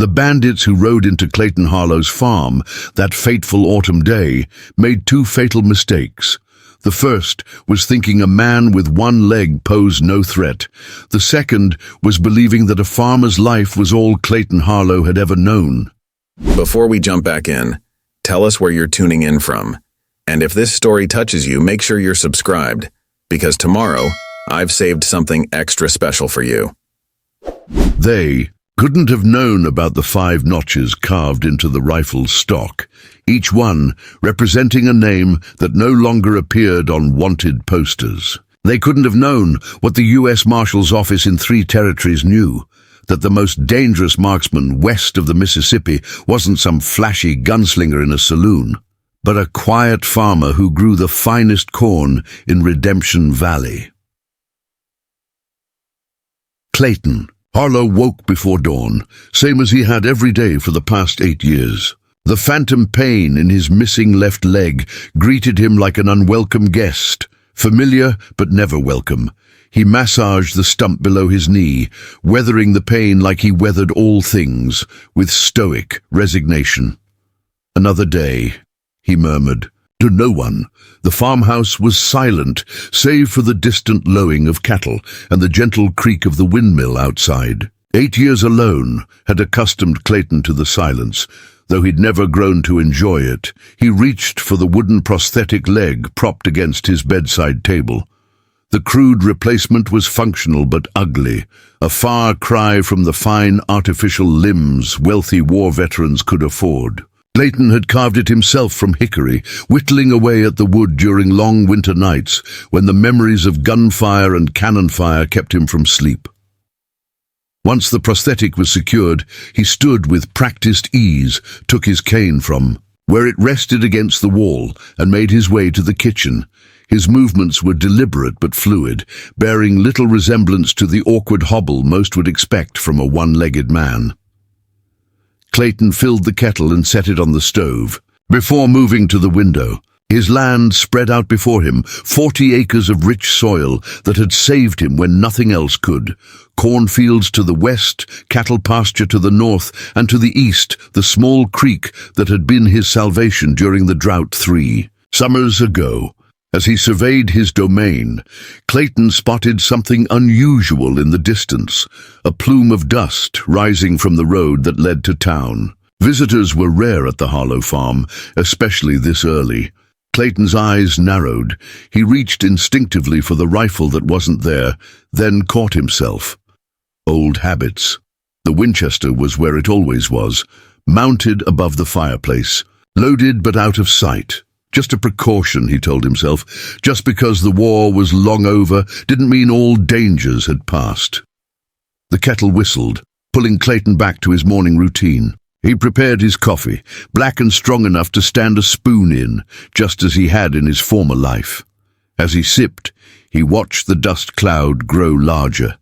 The bandits who rode into Clayton Harlow's farm that fateful autumn day made two fatal mistakes. The first was thinking a man with one leg posed no threat. The second was believing that a farmer's life was all Clayton Harlow had ever known. Before we jump back in, tell us where you're tuning in from. And if this story touches you, make sure you're subscribed, because tomorrow, I've saved something extra special for you. They couldn't have known about the 5 notches carved into the rifle's stock, each one representing a name that no longer appeared on wanted posters. They couldn't have known what the U.S. Marshal's office in 3 territories knew, that the most dangerous marksman west of the Mississippi wasn't some flashy gunslinger in a saloon, but a quiet farmer who grew the finest corn in Redemption Valley. Clayton Harlow woke before dawn, same as he had every day for the past 8 years. The phantom pain in his missing left leg greeted him like an unwelcome guest, familiar but never welcome. He massaged the stump below his knee, weathering the pain like he weathered all things, with stoic resignation. "Another day," he murmured. To no one, the farmhouse was silent, save for the distant lowing of cattle and the gentle creak of the windmill outside. 8 years alone had accustomed Clayton to the silence, though he'd never grown to enjoy it. He reached for the wooden prosthetic leg propped against his bedside table. The crude replacement was functional but ugly, a far cry from the fine artificial limbs wealthy war veterans could afford. Clayton had carved it himself from hickory, whittling away at the wood during long winter nights when the memories of gunfire and cannon fire kept him from sleep. Once the prosthetic was secured, he stood with practiced ease, took his cane from where it rested against the wall, and made his way to the kitchen. His movements were deliberate but fluid, bearing little resemblance to the awkward hobble most would expect from a one-legged man. Clayton filled the kettle and set it on the stove. Before moving to the window, his land spread out before him, 40 acres of rich soil that had saved him when nothing else could. Cornfields to the west, cattle pasture to the north, and to the east, the small creek that had been his salvation during the drought 3 summers ago. As he surveyed his domain, Clayton spotted something unusual in the distance, a plume of dust rising from the road that led to town. Visitors were rare at the Harlow farm, especially this early. Clayton's eyes narrowed. He reached instinctively for the rifle that wasn't there, then caught himself. Old habits. The Winchester was where it always was, mounted above the fireplace, loaded but out of sight. Just a precaution, he told himself. Just because the war was long over didn't mean all dangers had passed. The kettle whistled, pulling Clayton back to his morning routine. He prepared his coffee, black and strong enough to stand a spoon in, just as he had in his former life. As he sipped, he watched the dust cloud grow larger.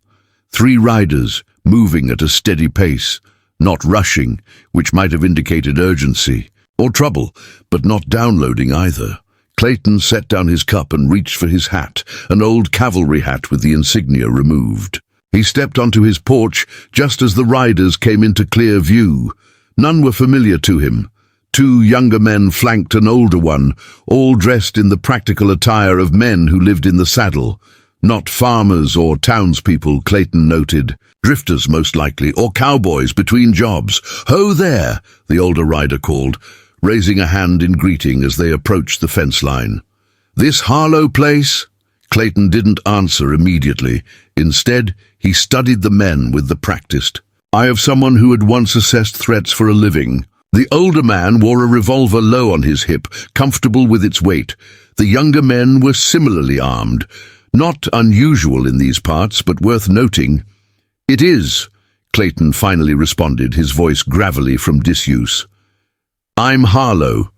3 riders, moving at a steady pace, not rushing, which might have indicated urgency. Or trouble, but not downloading either. Clayton set down his cup and reached for his hat, an old cavalry hat with the insignia removed. He stepped onto his porch just as the riders came into clear view. None were familiar to him. 2 younger men flanked an older one, all dressed in the practical attire of men who lived in the saddle. Not farmers or townspeople, Clayton noted. Drifters, most likely, or cowboys between jobs. "Ho there," the older rider called, raising a hand in greeting as they approached the fence line. "This Harlow place?" Clayton didn't answer immediately. Instead, he studied the men with the practiced eye of someone who had once assessed threats for a living. The older man wore a revolver low on his hip, comfortable with its weight. The younger men were similarly armed. Not unusual in these parts, but worth noting. "It is," Clayton finally responded, his voice gravelly from disuse. "I'm Harlow."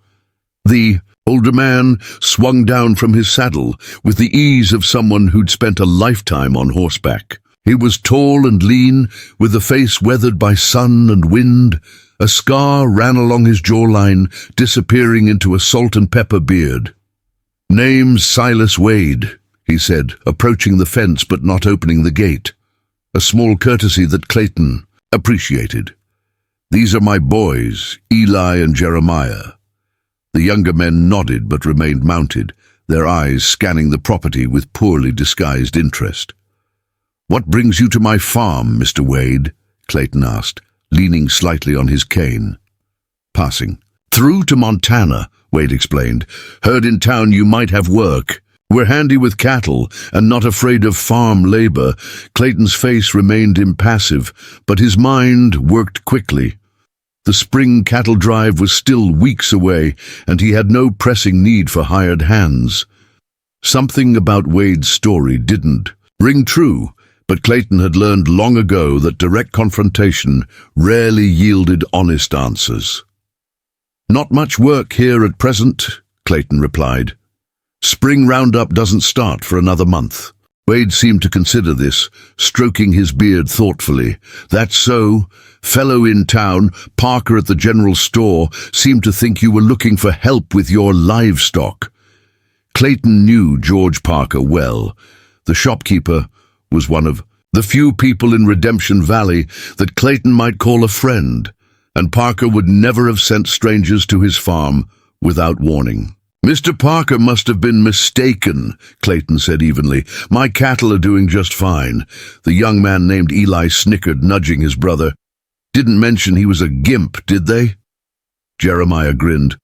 The older man swung down from his saddle with the ease of someone who'd spent a lifetime on horseback. He was tall and lean, with a face weathered by sun and wind. A scar ran along his jawline, disappearing into a salt and pepper beard. "Name's Silas Wade," he said, approaching the fence but not opening the gate. A small courtesy that Clayton appreciated. "These are my boys, Eli and Jeremiah." The younger men nodded but remained mounted, their eyes scanning the property with poorly disguised interest. "What brings you to my farm, Mr. Wade?" Clayton asked, leaning slightly on his cane. "Passing. Through to Montana," Wade explained. "Heard in town you might have work. We're handy with cattle and not afraid of farm labor." Clayton's face remained impassive, but his mind worked quickly. The spring cattle drive was still weeks away, and he had no pressing need for hired hands. Something about Wade's story didn't ring true, but Clayton had learned long ago that direct confrontation rarely yielded honest answers. "Not much work here at present," Clayton replied. "Spring roundup doesn't start for another month." Wade seemed to consider this, stroking his beard thoughtfully. "That's so. Fellow in town, Parker at the general store, seemed to think you were looking for help with your livestock." Clayton knew George Parker well. The shopkeeper was one of the few people in Redemption Valley that Clayton might call a friend, and Parker would never have sent strangers to his farm without warning. "Mr. Parker must have been mistaken," Clayton said evenly. "My cattle are doing just fine." The young man named Eli snickered, nudging his brother. "Didn't mention he was a gimp, did they?" Jeremiah grinned.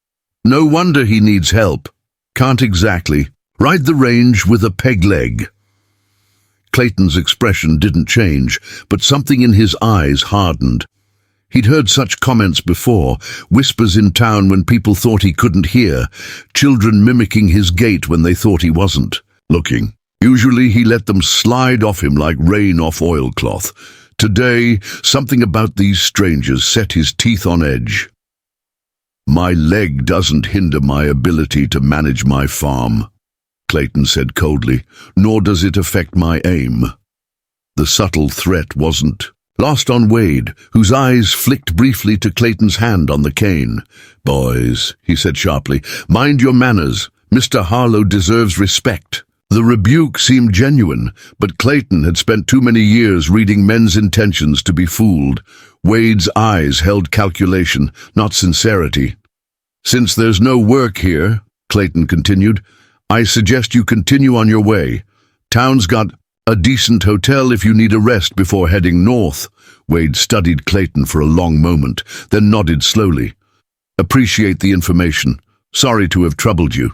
"No wonder he needs help." "Can't exactly. Ride the range with a peg leg." Clayton's expression didn't change, but something in his eyes hardened. He'd heard such comments before, whispers in town when people thought he couldn't hear, children mimicking his gait when they thought he wasn't looking. Usually he let them slide off him like rain off oilcloth. Today, something about these strangers set his teeth on edge. "My leg doesn't hinder my ability to manage my farm," Clayton said coldly, "nor does it affect my aim." The subtle threat wasn't lost on Wade, whose eyes flicked briefly to Clayton's hand on the cane. "Boys," he said sharply, "mind your manners. Mr. Harlow deserves respect." The rebuke seemed genuine, but Clayton had spent too many years reading men's intentions to be fooled. Wade's eyes held calculation, not sincerity. "Since there's no work here," Clayton continued, "I suggest you continue on your way. Town's got a decent hotel if you need a rest before heading north." Wade studied Clayton for a long moment, then nodded slowly. "Appreciate the information. Sorry to have troubled you."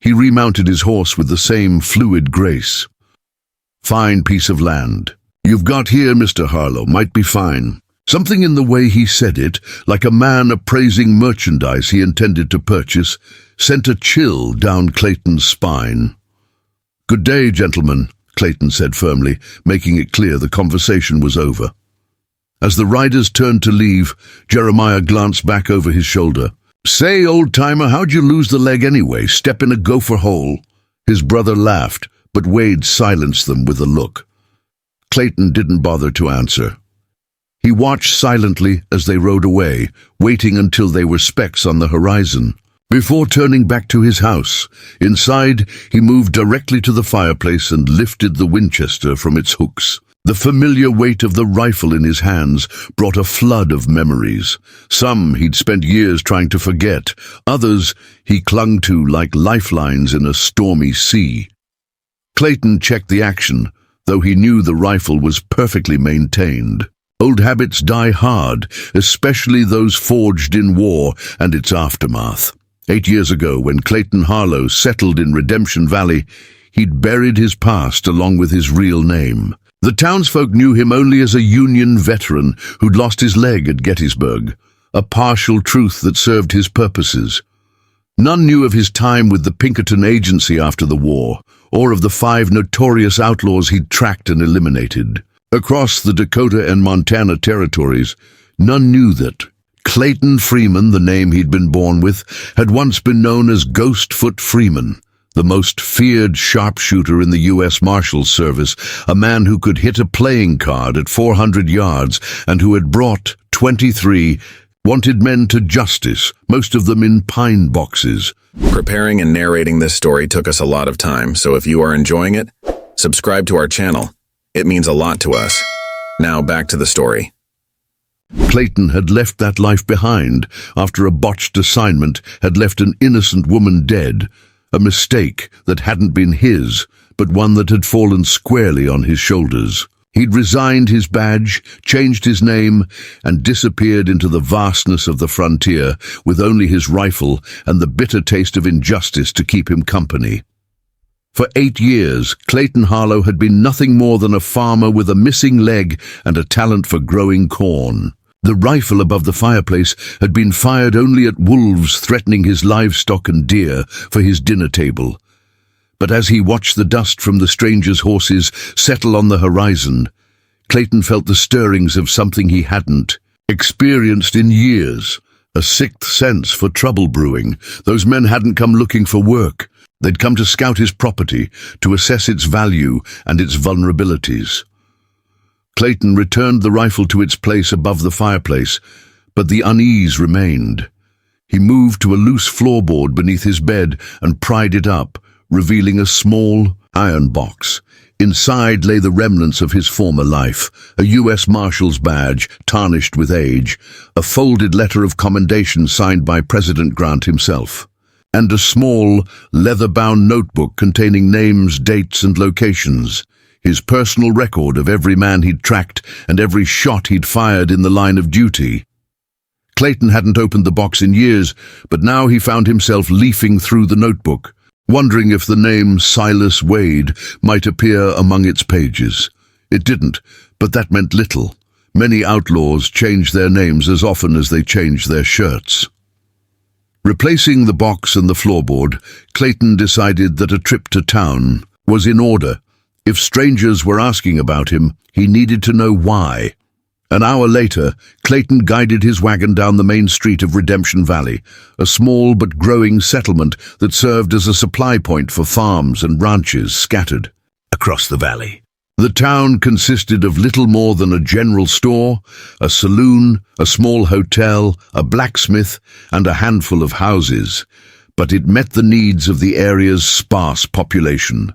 He remounted his horse with the same fluid grace. "Fine piece of land you've got here, Mr. Harlow. Might be fine." Something in the way he said it, like a man appraising merchandise he intended to purchase, sent a chill down Clayton's spine. "Good day, gentlemen," Clayton said firmly, making it clear the conversation was over. As the riders turned to leave, Jeremiah glanced back over his shoulder. "Say, old-timer, how'd you lose the leg anyway? Step in a gopher hole?" His brother laughed, but Wade silenced them with a look. Clayton didn't bother to answer. He watched silently as they rode away, waiting until they were specks on the horizon. Before turning back to his house, inside, he moved directly to the fireplace and lifted the Winchester from its hooks. The familiar weight of the rifle in his hands brought a flood of memories. Some he'd spent years trying to forget, others he clung to like lifelines in a stormy sea. Clayton checked the action, though he knew the rifle was perfectly maintained. Old habits die hard, especially those forged in war and its aftermath. 8 years ago, when Clayton Harlow settled in Redemption Valley, he'd buried his past along with his real name. The townsfolk knew him only as a Union veteran who'd lost his leg at Gettysburg, a partial truth that served his purposes. None knew of his time with the Pinkerton Agency after the war, or of the 5 notorious outlaws he'd tracked and eliminated. Across the Dakota and Montana territories, none knew that Clayton Freeman, the name he'd been born with, had once been known as Ghostfoot Freeman, the most feared sharpshooter in the U.S. Marshals Service, a man who could hit a playing card at 400 yards and who had brought 23 wanted men to justice, most of them in pine boxes. Preparing and narrating this story took us a lot of time, so if you are enjoying it, subscribe to our channel. It means a lot to us. Now back to the story. Clayton had left that life behind after a botched assignment had left an innocent woman dead, a mistake that hadn't been his, but one that had fallen squarely on his shoulders. He'd resigned his badge, changed his name, and disappeared into the vastness of the frontier with only his rifle and the bitter taste of injustice to keep him company. For 8 years, Clayton Harlow had been nothing more than a farmer with a missing leg and a talent for growing corn. The rifle above the fireplace had been fired only at wolves threatening his livestock and deer for his dinner table. But as he watched the dust from the stranger's horses settle on the horizon, Clayton felt the stirrings of something he hadn't experienced in years, a sixth sense for trouble brewing. Those men hadn't come looking for work. They'd come to scout his property, to assess its value and its vulnerabilities. Clayton returned the rifle to its place above the fireplace, but the unease remained. He moved to a loose floorboard beneath his bed and pried it up, revealing a small iron box. Inside lay the remnants of his former life, a U.S. Marshal's badge, tarnished with age, a folded letter of commendation signed by President Grant himself, and a small, leather-bound notebook containing names, dates, and locations, his personal record of every man he'd tracked and every shot he'd fired in the line of duty. Clayton hadn't opened the box in years, but now he found himself leafing through the notebook, wondering if the name Silas Wade might appear among its pages. It didn't, but that meant little. Many outlaws change their names as often as they change their shirts. Replacing the box and the floorboard, Clayton decided that a trip to town was in order. If strangers were asking about him, he needed to know why. An hour later, Clayton guided his wagon down the main street of Redemption Valley, a small but growing settlement that served as a supply point for farms and ranches scattered across the valley. The town consisted of little more than a general store, a saloon, a small hotel, a blacksmith, and a handful of houses, but it met the needs of the area's sparse population.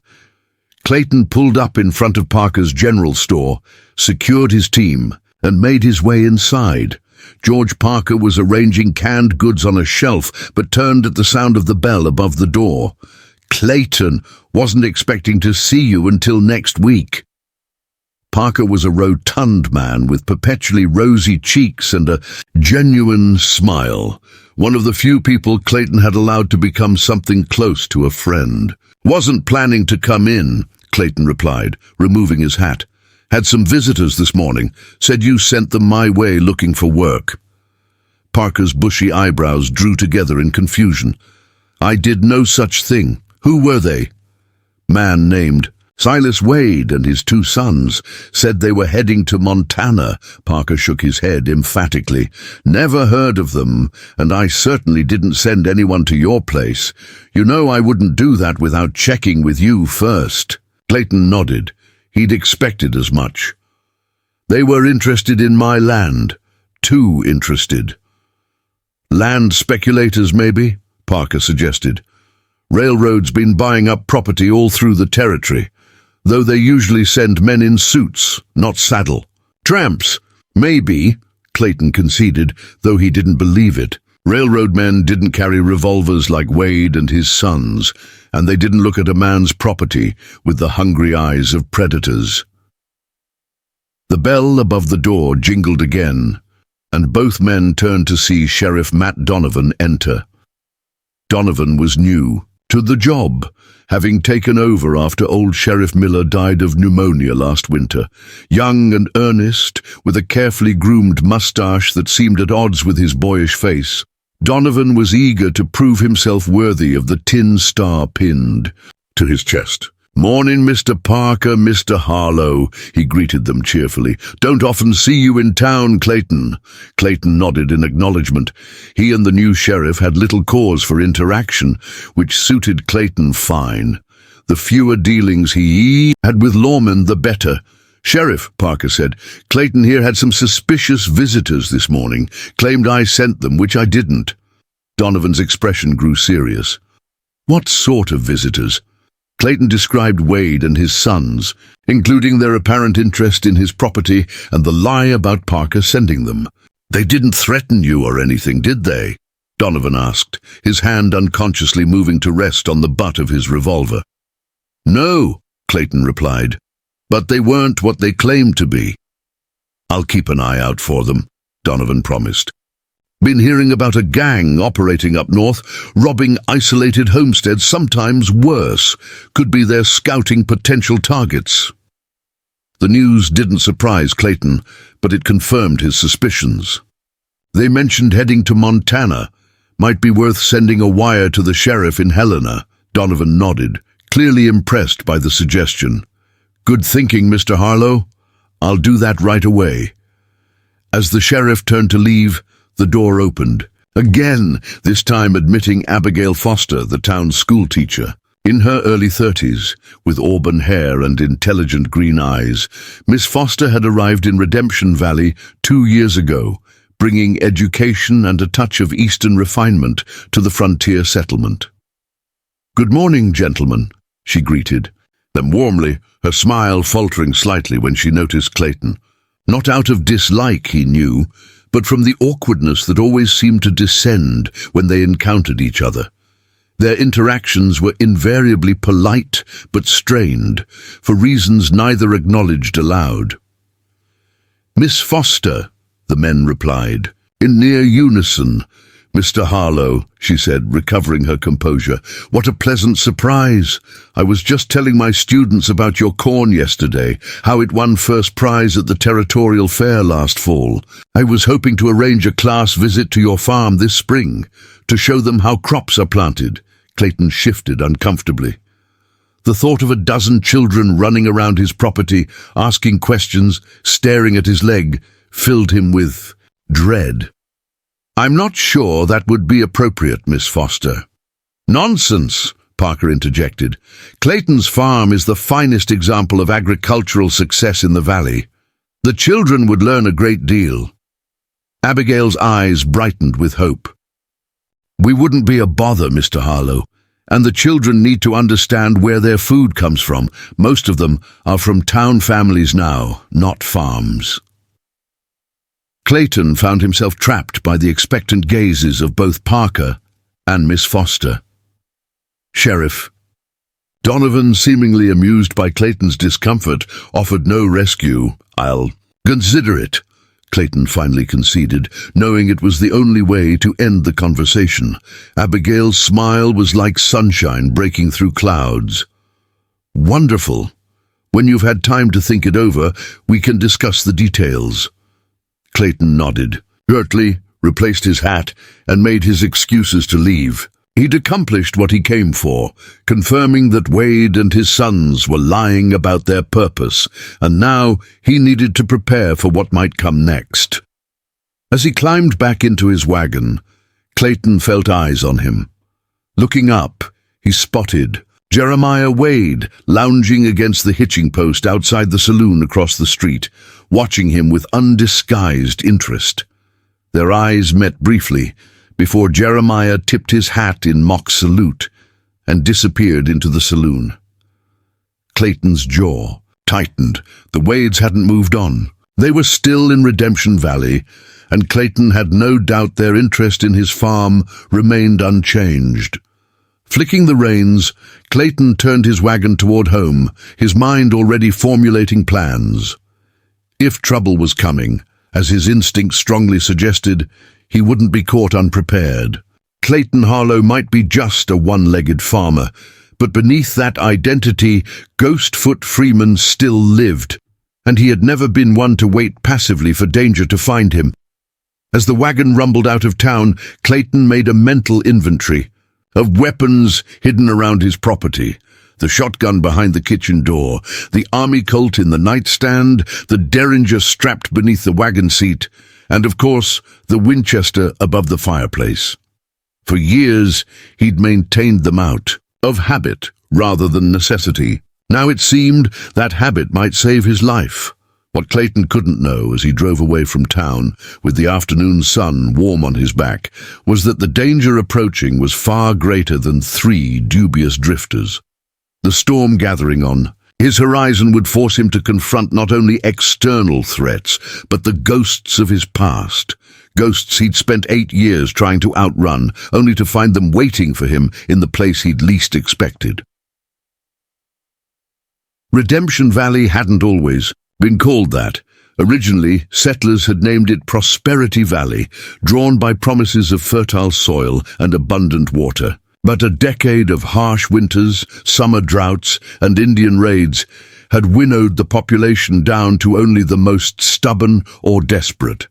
Clayton pulled up in front of Parker's general store, secured his team, and made his way inside. George Parker was arranging canned goods on a shelf, but turned at the sound of the bell above the door. "Clayton, wasn't expecting to see you until next week." Parker was a rotund man with perpetually rosy cheeks and a genuine smile, one of the few people Clayton had allowed to become something close to a friend. "Wasn't planning to come in," Clayton replied, removing his hat. "Had some visitors this morning. Said you sent them my way looking for work." Parker's bushy eyebrows drew together in confusion. "I did no such thing. Who were they?" "Man named Silas Wade and his 2 sons. Said they were heading to Montana." Parker shook his head emphatically. "Never heard of them, and I certainly didn't send anyone to your place. You know I wouldn't do that without checking with you first." Clayton nodded. He'd expected as much. "They were interested in my land. Too interested." "Land speculators, maybe?" Parker suggested. "Railroad's been buying up property all through the territory, though they usually send men in suits, not saddle." "Tramps, maybe," Clayton conceded, though he didn't believe it. Railroad men didn't carry revolvers like Wade and his sons, and they didn't look at a man's property with the hungry eyes of predators. The bell above the door jingled again, and both men turned to see Sheriff Matt Donovan enter. Donovan was new to the job, having taken over after old Sheriff Miller died of pneumonia last winter. Young and earnest, with a carefully groomed mustache that seemed at odds with his boyish face, Donovan was eager to prove himself worthy of the tin star pinned to his chest. "Morning, Mr. Parker, Mr. Harlow," he greeted them cheerfully. "Don't often see you in town, Clayton." Clayton nodded in acknowledgement. He and the new sheriff had little cause for interaction, which suited Clayton fine. The fewer dealings he had with lawmen, the better. "Sheriff," Parker said, "Clayton here had some suspicious visitors this morning. Claimed I sent them, which I didn't." Donovan's expression grew serious. "What sort of visitors?" Clayton described Wade and his sons, including their apparent interest in his property and the lie about Parker sending them. They didn't threaten you or anything, did they? Donovan asked, his hand unconsciously moving to rest on the butt of his revolver. No, Clayton replied, but they weren't what they claimed to be. I'll keep an eye out for them, Donovan promised. Been hearing about a gang operating up north, robbing isolated homesteads, sometimes worse. Could be they're scouting potential targets. The news didn't surprise Clayton, but it confirmed his suspicions. They mentioned heading to Montana. Might be worth sending a wire to the sheriff in Helena. Donovan nodded, clearly impressed by the suggestion. Good thinking, Mr. Harlow. I'll do that right away. As the sheriff turned to leave, the door opened, again, this time admitting Abigail Foster, the town's schoolteacher. In her early 30s, with auburn hair and intelligent green eyes, Miss Foster had arrived in Redemption Valley 2 years ago, bringing education and a touch of Eastern refinement to the frontier settlement. "Good morning, gentlemen," she greeted them warmly, her smile faltering slightly when she noticed Clayton. Not out of dislike, he knew, but from the awkwardness that always seemed to descend when they encountered each other. Their interactions were invariably polite but strained, for reasons neither acknowledged aloud. "Miss Foster," the men replied, in near unison. "Mr. Harlow," she said, recovering her composure, "what a pleasant surprise. I was just telling my students about your corn yesterday, how it won first prize at the territorial fair last fall. I was hoping to arrange a class visit to your farm this spring, to show them how crops are planted." Clayton shifted uncomfortably. The thought of a dozen children running around his property, asking questions, staring at his leg, filled him with dread. "I'm not sure that would be appropriate, Miss Foster." "Nonsense," Parker interjected. "Clayton's farm is the finest example of agricultural success in the valley. The children would learn a great deal." Abigail's eyes brightened with hope. "We wouldn't be a bother, Mr. Harlow, and the children need to understand where their food comes from. Most of them are from town families now, not farms." Clayton found himself trapped by the expectant gazes of both Parker and Miss Foster. "Sheriff." Donovan, seemingly amused by Clayton's discomfort, offered no rescue. "I'll consider it," Clayton finally conceded, knowing it was the only way to end the conversation. Abigail's smile was like sunshine breaking through clouds. "Wonderful. When you've had time to think it over, we can discuss the details." Clayton nodded, curtly replaced his hat, and made his excuses to leave. He'd accomplished what he came for, confirming that Wade and his sons were lying about their purpose, and now he needed to prepare for what might come next. As he climbed back into his wagon, Clayton felt eyes on him. Looking up, he spotted Jeremiah Wade lounging against the hitching post outside the saloon across the street, watching him with undisguised interest. Their eyes met briefly before Jeremiah tipped his hat in mock salute and disappeared into the saloon. Clayton's jaw tightened. The Wades hadn't moved on. They were still in Redemption Valley, and Clayton had no doubt their interest in his farm remained unchanged. Flicking the reins, Clayton turned his wagon toward home, his mind already formulating plans. If trouble was coming, as his instinct strongly suggested, he wouldn't be caught unprepared. Clayton Harlow might be just a one-legged farmer, but beneath that identity, Ghostfoot Freeman still lived, and he had never been one to wait passively for danger to find him. As the wagon rumbled out of town, Clayton made a mental inventory of weapons hidden around his property. The shotgun behind the kitchen door, the army Colt in the nightstand, the Derringer strapped beneath the wagon seat, and of course, the Winchester above the fireplace. For years, he'd maintained them out, of habit rather than necessity. Now it seemed that habit might save his life. What Clayton couldn't know as he drove away from town, with the afternoon sun warm on his back, was that the danger approaching was far greater than 3 dubious drifters. The storm gathering on, his horizon would force him to confront not only external threats, but the ghosts of his past, Ghosts he'd spent 8 years trying to outrun, only to find them waiting for him in the place he'd least expected. Redemption Valley hadn't always been called that. Originally, settlers had named it Prosperity Valley, drawn by promises of fertile soil and abundant water. But a decade of harsh winters, summer droughts, and Indian raids had winnowed the population down to only the most stubborn or desperate.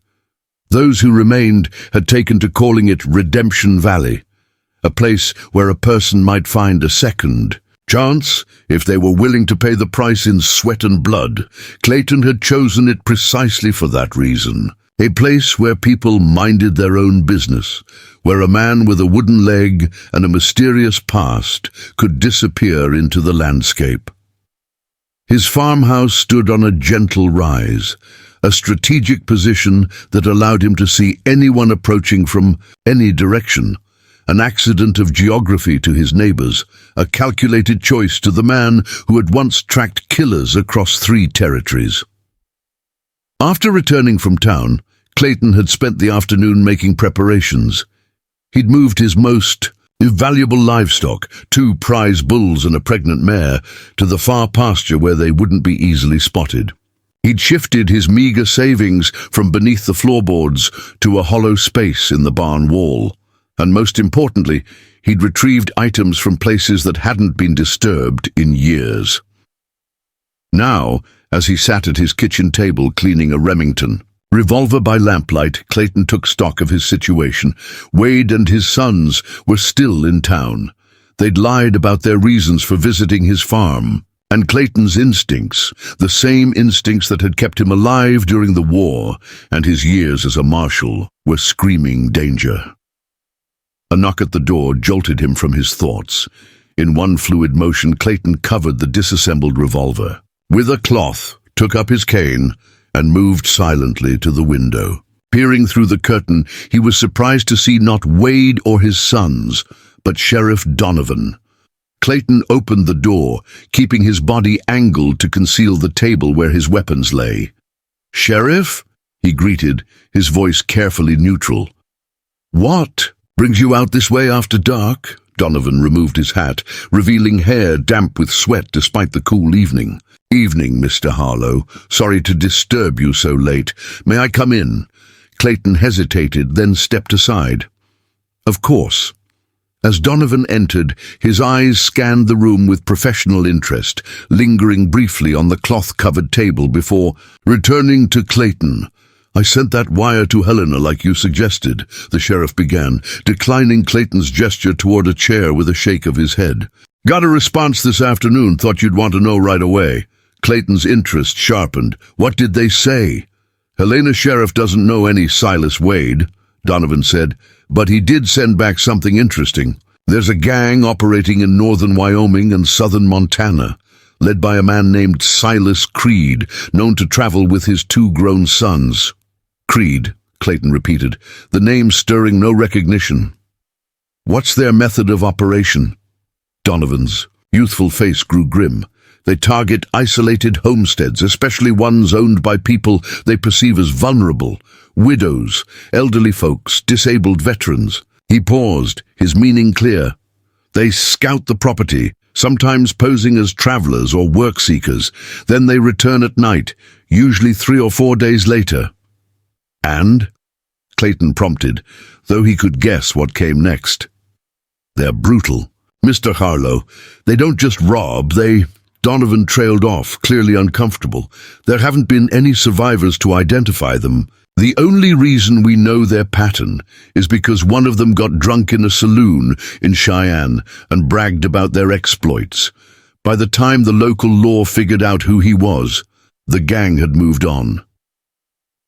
Those who remained had taken to calling it Redemption Valley, a place where a person might find a second chance if they were willing to pay the price in sweat and blood. Clayton had chosen it precisely for that reason. A place where people minded their own business, where a man with a wooden leg and a mysterious past could disappear into the landscape. His farmhouse stood on a gentle rise, a strategic position that allowed him to see anyone approaching from any direction. An accident of geography to his neighbors, a calculated choice to the man who had once tracked killers across 3 territories. After returning from town, Clayton had spent the afternoon making preparations. He'd moved his most valuable livestock, 2 prize bulls and a pregnant mare, to the far pasture where they wouldn't be easily spotted. He'd shifted his meager savings from beneath the floorboards to a hollow space in the barn wall. And most importantly, he'd retrieved items from places that hadn't been disturbed in years. Now, as he sat at his kitchen table cleaning a Remington revolver by lamplight, Clayton took stock of his situation. Wade and his sons were still in town. They'd lied about their reasons for visiting his farm, and Clayton's instincts, the same instincts that had kept him alive during the war and his years as a marshal, were screaming danger. A knock at the door jolted him from his thoughts. In one fluid motion, Clayton covered the disassembled revolver with a cloth, took up his cane, and moved silently to the window. Peering through the curtain, he was surprised to see not Wade or his sons, but Sheriff Donovan. Clayton opened the door, keeping his body angled to conceal the table where his weapons lay. "Sheriff?" he greeted, his voice carefully neutral. "What brings you out this way after dark?" Donovan removed his hat, revealing hair damp with sweat despite the cool evening. "Evening, Mr. Harlow. Sorry to disturb you so late. May I come in?" Clayton hesitated, then stepped aside. "Of course." As Donovan entered, his eyes scanned the room with professional interest, lingering briefly on the cloth-covered table before returning to Clayton. "I sent that wire to Helena like you suggested," the sheriff began, declining Clayton's gesture toward a chair with a shake of his head. "Got a response this afternoon, thought you'd want to know right away." Clayton's interest sharpened. "What did they say?" "Helena Sheriff doesn't know any Silas Wade," Donovan said, "but he did send back something interesting. There's a gang operating in northern Wyoming and southern Montana, led by a man named Silas Creed, known to travel with his 2 grown sons." "Creed," Clayton repeated, the name stirring no recognition. "What's their method of operation?" Donovan's youthful face grew grim. "They target isolated homesteads, especially ones owned by people they perceive as vulnerable, widows, elderly folks, disabled veterans." He paused, his meaning clear. "They scout the property, sometimes posing as travelers or work seekers. Then they return at night, usually 3 or 4 days later." "And?" Clayton prompted, though he could guess what came next. "They're brutal. Mr. Harlow, they don't just rob, they—" Donovan trailed off, clearly uncomfortable. "There haven't been any survivors to identify them. The only reason we know their pattern is because one of them got drunk in a saloon in Cheyenne and bragged about their exploits. By the time the local law figured out who he was, the gang had moved on."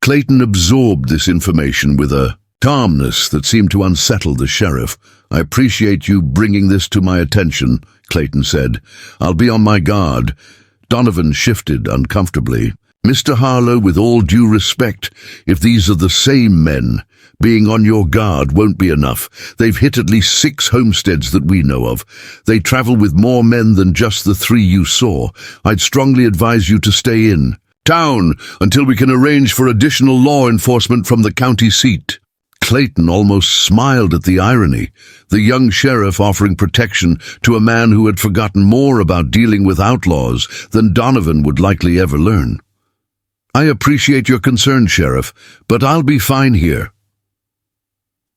Clayton absorbed this information with a calmness that seemed to unsettle the sheriff. "I appreciate you bringing this to my attention," Clayton said. "I'll be on my guard." Donovan shifted uncomfortably. "Mr. Harlow, with all due respect, if these are the same men, being on your guard won't be enough. They've hit at least 6 homesteads that we know of. They travel with more men than just the 3 you saw. I'd strongly advise you to stay in town until we can arrange for additional law enforcement from the county seat." Clayton almost smiled at the irony, the young sheriff offering protection to a man who had forgotten more about dealing with outlaws than Donovan would likely ever learn. "I appreciate your concern, Sheriff, but I'll be fine here."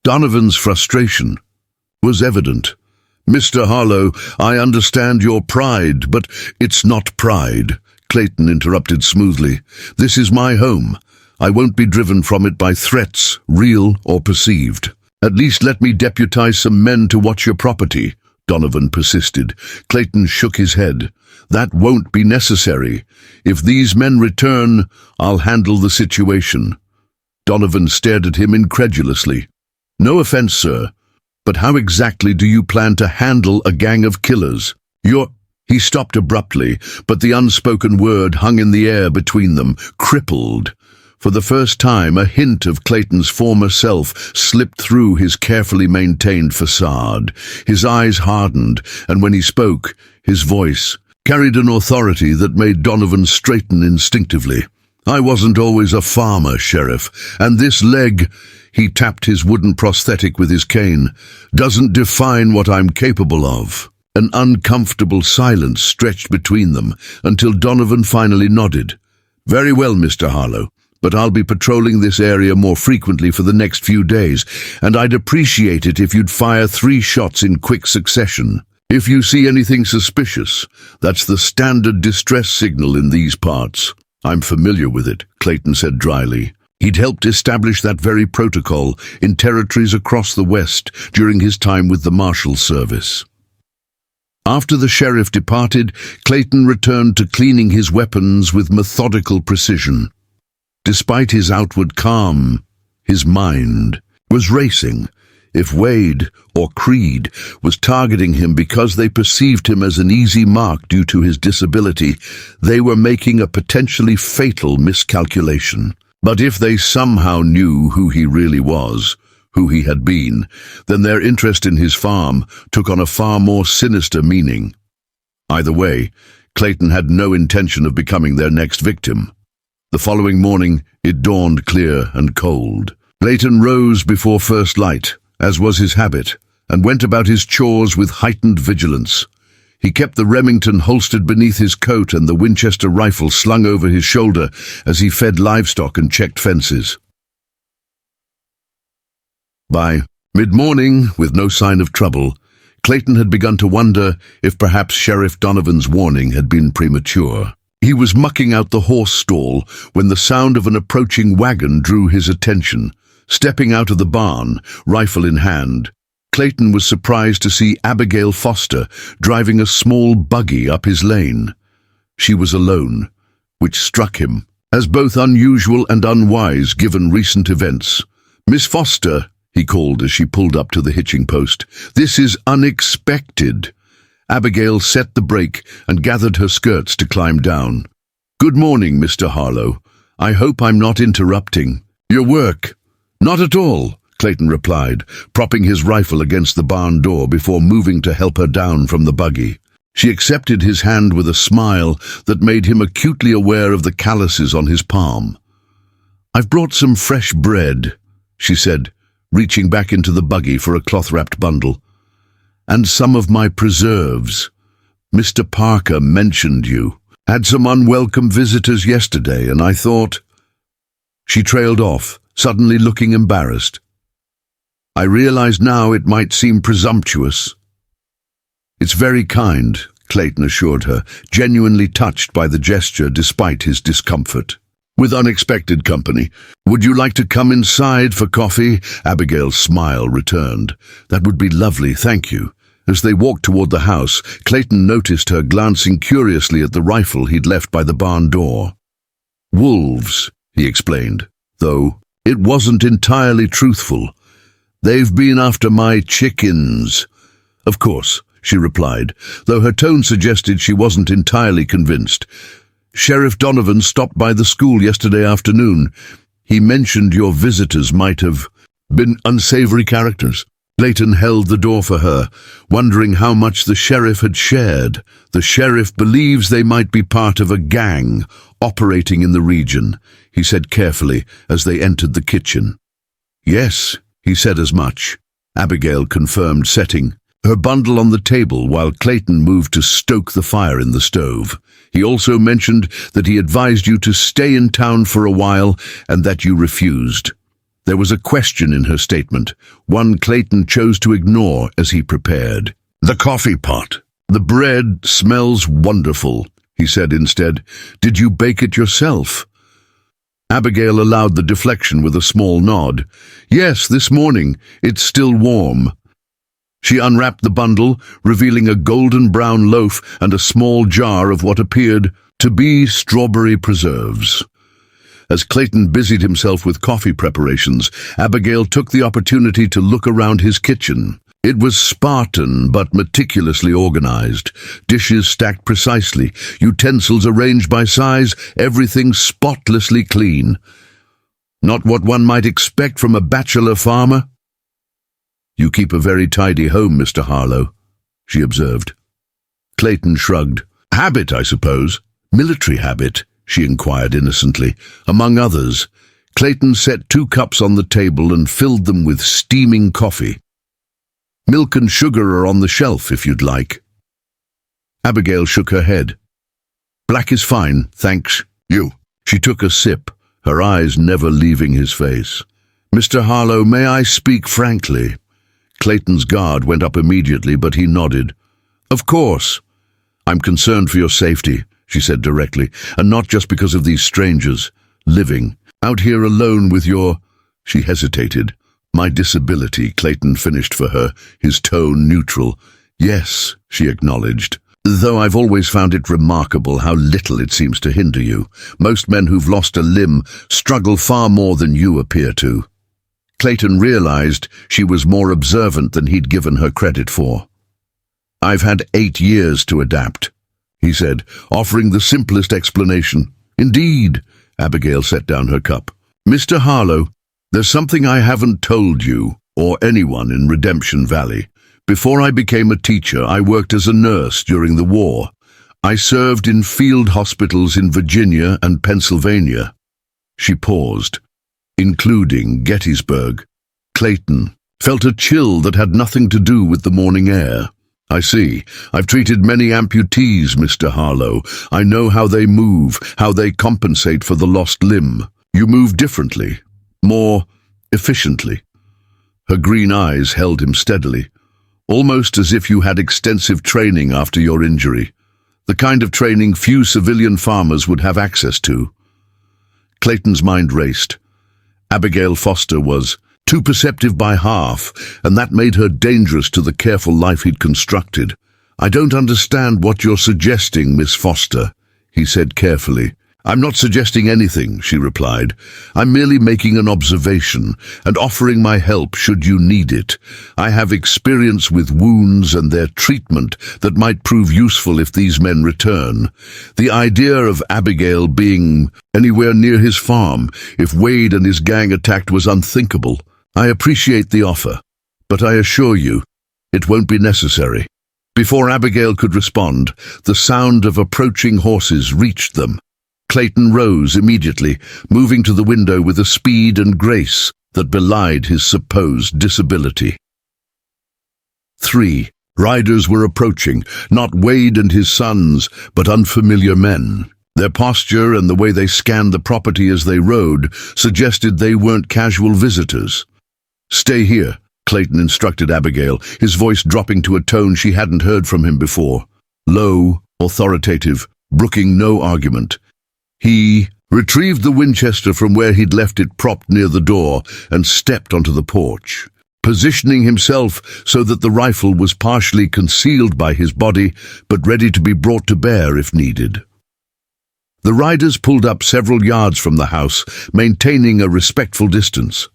Donovan's frustration was evident. "Mr. Harlow, I understand your pride, but it's not pride," Clayton interrupted smoothly. "This is my home. I won't be driven from it by threats, real or perceived." "At least let me deputize some men to watch your property," Donovan persisted. Clayton shook his head. "That won't be necessary. If these men return, I'll handle the situation." Donovan stared at him incredulously. "No offense, sir, but how exactly do you plan to handle a gang of killers? He stopped abruptly, but the unspoken word hung in the air between them, crippled. For the first time, a hint of Clayton's former self slipped through his carefully maintained facade. His eyes hardened, and when he spoke, his voice carried an authority that made Donovan straighten instinctively. "I wasn't always a farmer, Sheriff, and this leg," he tapped his wooden prosthetic with his cane, "doesn't define what I'm capable of." An uncomfortable silence stretched between them until Donovan finally nodded. "Very well, Mr. Harlow, but I'll be patrolling this area more frequently for the next few days, and I'd appreciate it if you'd fire 3 shots in quick succession. If you see anything suspicious, that's the standard distress signal in these parts." "I'm familiar with it," Clayton said dryly. He'd helped establish that very protocol in territories across the West during his time with the Marshal Service. After the sheriff departed, Clayton returned to cleaning his weapons with methodical precision. Despite his outward calm, his mind was racing. If Wade, or Creed, was targeting him because they perceived him as an easy mark due to his disability, they were making a potentially fatal miscalculation. But if they somehow knew who he really was, who he had been, then their interest in his farm took on a far more sinister meaning. Either way, Clayton had no intention of becoming their next victim. The following morning, it dawned clear and cold. Clayton rose before first light, as was his habit, and went about his chores with heightened vigilance. He kept the Remington holstered beneath his coat and the Winchester rifle slung over his shoulder as he fed livestock and checked fences. By mid-morning, with no sign of trouble, Clayton had begun to wonder if perhaps Sheriff Donovan's warning had been premature. He was mucking out the horse stall when the sound of an approaching wagon drew his attention. Stepping out of the barn, rifle in hand, Clayton was surprised to see Abigail Foster driving a small buggy up his lane. She was alone, which struck him as both unusual and unwise given recent events. "Miss Foster," he called as she pulled up to the hitching post, "this is unexpected." Abigail set the brake and gathered her skirts to climb down. "Good morning, Mr. Harlow. I hope I'm not interrupting your work." "Not at all," Clayton replied, propping his rifle against the barn door before moving to help her down from the buggy. She accepted his hand with a smile that made him acutely aware of the calluses on his palm. "I've brought some fresh bread," she said, reaching back into the buggy for a cloth-wrapped bundle. "And some of my preserves. Mr. Parker mentioned you. Had some unwelcome visitors yesterday, and I thought—" She trailed off, suddenly looking embarrassed. "I realize now it might seem presumptuous." "It's very kind," Clayton assured her, genuinely touched by the gesture despite his discomfort. "With unexpected company. Would you like to come inside for coffee?" Abigail's smile returned. "That would be lovely, thank you." As they walked toward the house, Clayton noticed her glancing curiously at the rifle he'd left by the barn door. "Wolves," he explained, though it wasn't entirely truthful. "They've been after my chickens." "Of course," she replied, though her tone suggested she wasn't entirely convinced. "Sheriff Donovan stopped by the school yesterday afternoon. He mentioned your visitors might have been unsavory characters." Clayton held the door for her, wondering how much the sheriff had shared. "The sheriff believes they might be part of a gang operating in the region," he said carefully as they entered the kitchen. "Yes," He said as much. Abigail confirmed, setting her bundle on the table while Clayton moved to stoke the fire in the stove. He also mentioned that he advised you to stay in town for a while and that you refused. There was a question in her statement, one Clayton chose to ignore as he prepared. "The coffee pot. The bread smells wonderful," he said instead. "Did you bake it yourself?" Abigail allowed the deflection with a small nod. "Yes, this morning. It's still warm." She unwrapped the bundle, revealing a golden-brown loaf and a small jar of what appeared to be strawberry preserves. As Clayton busied himself with coffee preparations, Abigail took the opportunity to look around his kitchen. It was Spartan but meticulously organized. Dishes stacked precisely, utensils arranged by size, everything spotlessly clean. Not what one might expect from a bachelor farmer. "You keep a very tidy home, Mr. Harlow," she observed. Clayton shrugged. "Habit, I suppose." "Military habit?" she inquired innocently. Among others, Clayton set 2 cups on the table and filled them with steaming coffee. "Milk and sugar are on the shelf, if you'd like." Abigail shook her head. "Black is fine, thanks. You." She took a sip, her eyes never leaving his face. "Mr. Harlow, may I speak frankly?" Clayton's guard went up immediately, but he nodded. "Of course. I'm concerned for your safety," she said directly, "and not just because of these strangers. Living out here alone with your—" She hesitated. "My disability," Clayton finished for her, his tone neutral. "Yes," she acknowledged, "though I've always found it remarkable how little it seems to hinder you. Most men who've lost a limb struggle far more than you appear to." Clayton realized she was more observant than he'd given her credit for. "I've had 8 years to adapt," he said, offering the simplest explanation. "Indeed," Abigail set down her cup. "Mr. Harlow, there's something I haven't told you, or anyone in Redemption Valley. Before I became a teacher, I worked as a nurse during the war. I served in field hospitals in Virginia and Pennsylvania." She paused. "Including Gettysburg." Clayton felt a chill that had nothing to do with the morning air. "I see. I've treated many amputees, Mr. Harlow. I know how they move, how they compensate for the lost limb. You move differently, more efficiently." Her green eyes held him steadily, almost as if you had extensive training after your injury, the kind of training few civilian farmers would have access to. Clayton's mind raced. Abigail Foster was too perceptive by half, and that made her dangerous to the careful life he'd constructed. "I don't understand what you're suggesting, Miss Foster," he said carefully. "I'm not suggesting anything," she replied. "I'm merely making an observation and offering my help should you need it. I have experience with wounds and their treatment that might prove useful if these men return. The idea of Abigail being anywhere near his farm if Wade and his gang attacked was unthinkable. I appreciate the offer, but I assure you, it won't be necessary." Before Abigail could respond, the sound of approaching horses reached them. Clayton rose immediately, moving to the window with a speed and grace that belied his supposed disability. 3 riders were approaching, not Wade and his sons, but unfamiliar men. Their posture and the way they scanned the property as they rode suggested they weren't casual visitors. "Stay here," Clayton instructed Abigail, his voice dropping to a tone she hadn't heard from him before. Low, authoritative, brooking no argument. He retrieved the Winchester from where he'd left it propped near the door and stepped onto the porch, positioning himself so that the rifle was partially concealed by his body but ready to be brought to bear if needed. The riders pulled up several yards from the house, maintaining a respectful distance.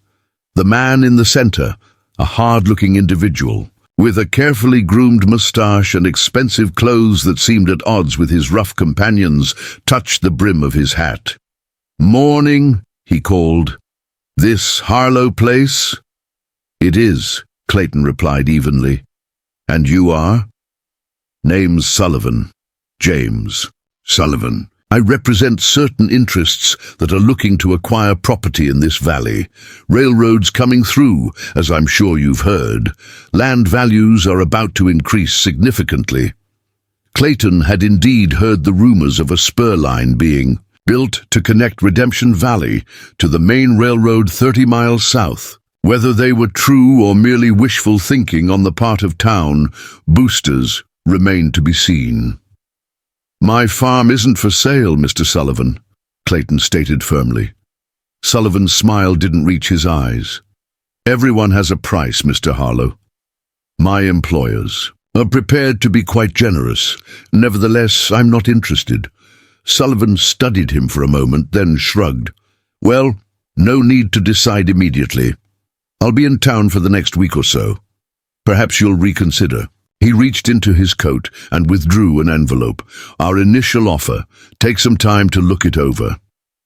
The man in the center, a hard-looking individual, with a carefully groomed mustache and expensive clothes that seemed at odds with his rough companions, touched the brim of his hat. "Morning," he called. "This Harlow place?" "It is," Clayton replied evenly. "And you are?" "Name's Sullivan. James Sullivan." I represent certain interests that are looking to acquire property in this valley. Railroads coming through, as I'm sure you've heard. Land values are about to increase significantly. Clayton had indeed heard the rumors of a spur line being built to connect Redemption Valley to the main railroad 30 miles south. Whether they were true or merely wishful thinking on the part of town boosters remained to be seen. "My farm isn't for sale, Mr. Sullivan," Clayton stated firmly. Sullivan's smile didn't reach his eyes. "Everyone has a price, Mr. Harlow. My employers are prepared to be quite generous. Nevertheless, I'm not interested." Sullivan studied him for a moment, then shrugged. "Well, no need to decide immediately. I'll be in town for the next week or so. Perhaps you'll reconsider." He reached into his coat and withdrew an envelope. "Our initial offer. Take some time to look it over."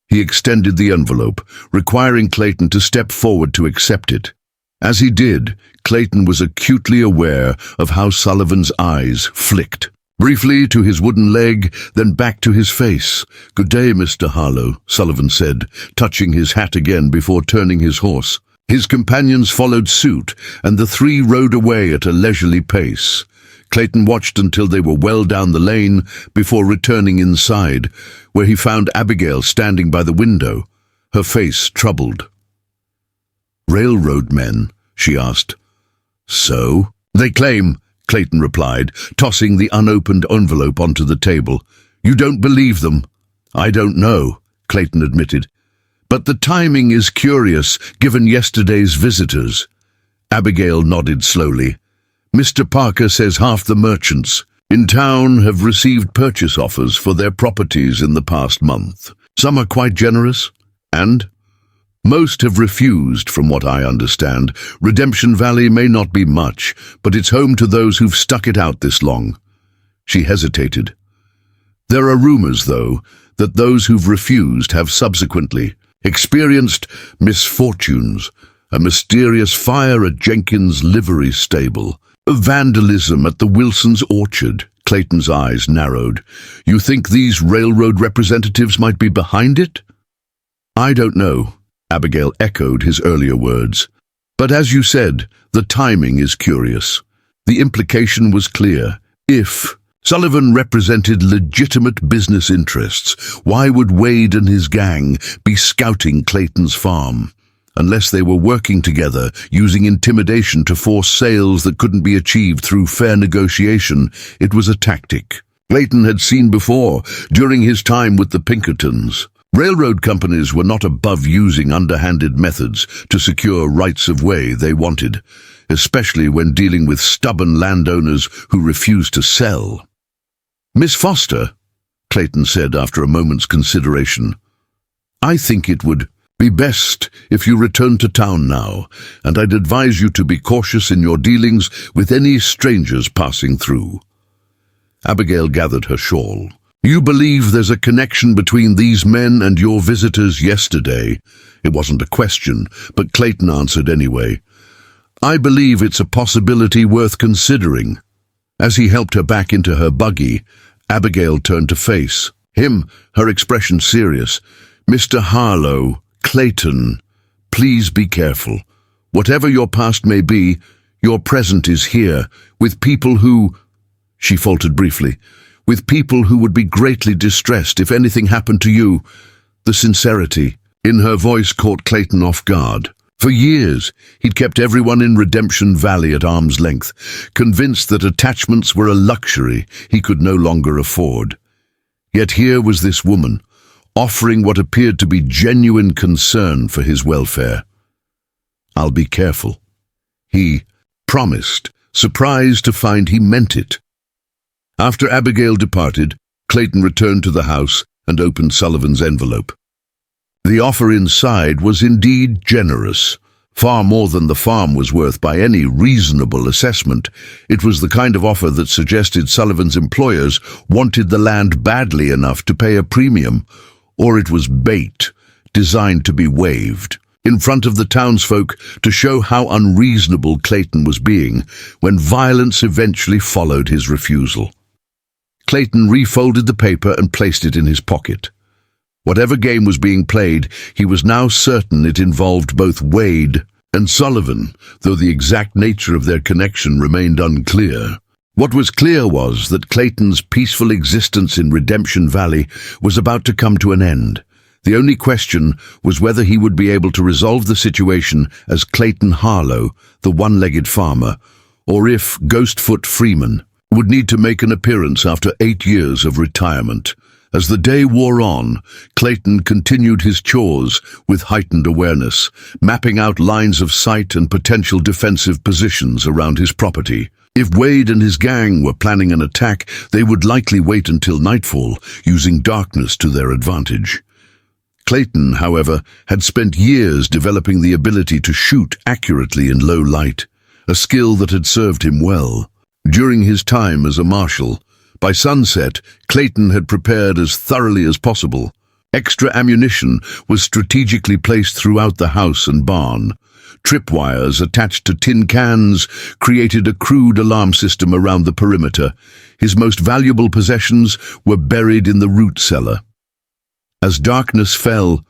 He extended the envelope, requiring Clayton to step forward to accept it. As he did, Clayton was acutely aware of how Sullivan's eyes flicked. Briefly to his wooden leg, then back to his face. "Good day, Mr. Harlow," Sullivan said, touching his hat again before turning his horse. His companions followed suit, and the three rode away at a leisurely pace. Clayton watched until they were well down the lane before returning inside, where he found Abigail standing by the window, her face troubled. "Railroad men?" she asked. "So? They claim," Clayton replied, tossing the unopened envelope onto the table. "You don't believe them?" "I don't know," Clayton admitted. "But the timing is curious, given yesterday's visitors." Abigail nodded slowly. "Mr. Parker says half the merchants in town have received purchase offers for their properties in the past month. Some are quite generous, and most have refused, from what I understand. Redemption Valley may not be much, but it's home to those who've stuck it out this long." She hesitated. "There are rumors, though, that those who've refused have subsequently experienced misfortunes, a mysterious fire at Jenkins' livery stable, vandalism at the Wilsons' orchard." Clayton's eyes narrowed. "You think these railroad representatives might be behind it?" "I don't know," Abigail echoed his earlier words. "But as you said, the timing is curious. The implication was clear. If Sullivan represented legitimate business interests, why would Wade and his gang be scouting Clayton's farm? Unless they were working together, using intimidation to force sales that couldn't be achieved through fair negotiation, it was a tactic Clayton had seen before, during his time with the Pinkertons. Railroad companies were not above using underhanded methods to secure rights of way they wanted, especially when dealing with stubborn landowners who refused to sell. "Miss Foster," Clayton said after a moment's consideration, "I think it would be best if you returned to town now, and I'd advise you to be cautious in your dealings with any strangers passing through." Abigail gathered her shawl. "You believe there's a connection between these men and your visitors yesterday?" It wasn't a question, but Clayton answered anyway. "I believe it's a possibility worth considering." As he helped her back into her buggy, Abigail turned to face him, her expression serious. "Mr. Harlow, Clayton, please be careful. Whatever your past may be, your present is here, with people who—" She faltered briefly. "With people who would be greatly distressed if anything happened to you." The sincerity in her voice caught Clayton off guard. For years, he'd kept everyone in Redemption Valley at arm's length, convinced that attachments were a luxury he could no longer afford. Yet here was this woman, offering what appeared to be genuine concern for his welfare. "I'll be careful," he promised, surprised to find he meant it. After Abigail departed, Clayton returned to the house and opened Sullivan's envelope. The offer inside was indeed generous, far more than the farm was worth by any reasonable assessment. It was the kind of offer that suggested Sullivan's employers wanted the land badly enough to pay a premium, or it was bait, designed to be waved in front of the townsfolk to show how unreasonable Clayton was being when violence eventually followed his refusal. Clayton refolded the paper and placed it in his pocket. Whatever game was being played, he was now certain it involved both Wade and Sullivan, though the exact nature of their connection remained unclear. What was clear was that Clayton's peaceful existence in Redemption Valley was about to come to an end. The only question was whether he would be able to resolve the situation as Clayton Harlow, the one-legged farmer, or if Ghostfoot Freeman would need to make an appearance after 8 years of retirement. As the day wore on, Clayton continued his chores with heightened awareness, mapping out lines of sight and potential defensive positions around his property. If Wade and his gang were planning an attack, they would likely wait until nightfall, using darkness to their advantage. Clayton, however, had spent years developing the ability to shoot accurately in low light, a skill that had served him well. During his time as a marshal, by sunset, Clayton had prepared as thoroughly as possible. Extra ammunition was strategically placed throughout the house and barn. Tripwires attached to tin cans created a crude alarm system around the perimeter. His most valuable possessions were buried in the root cellar. As darkness fell,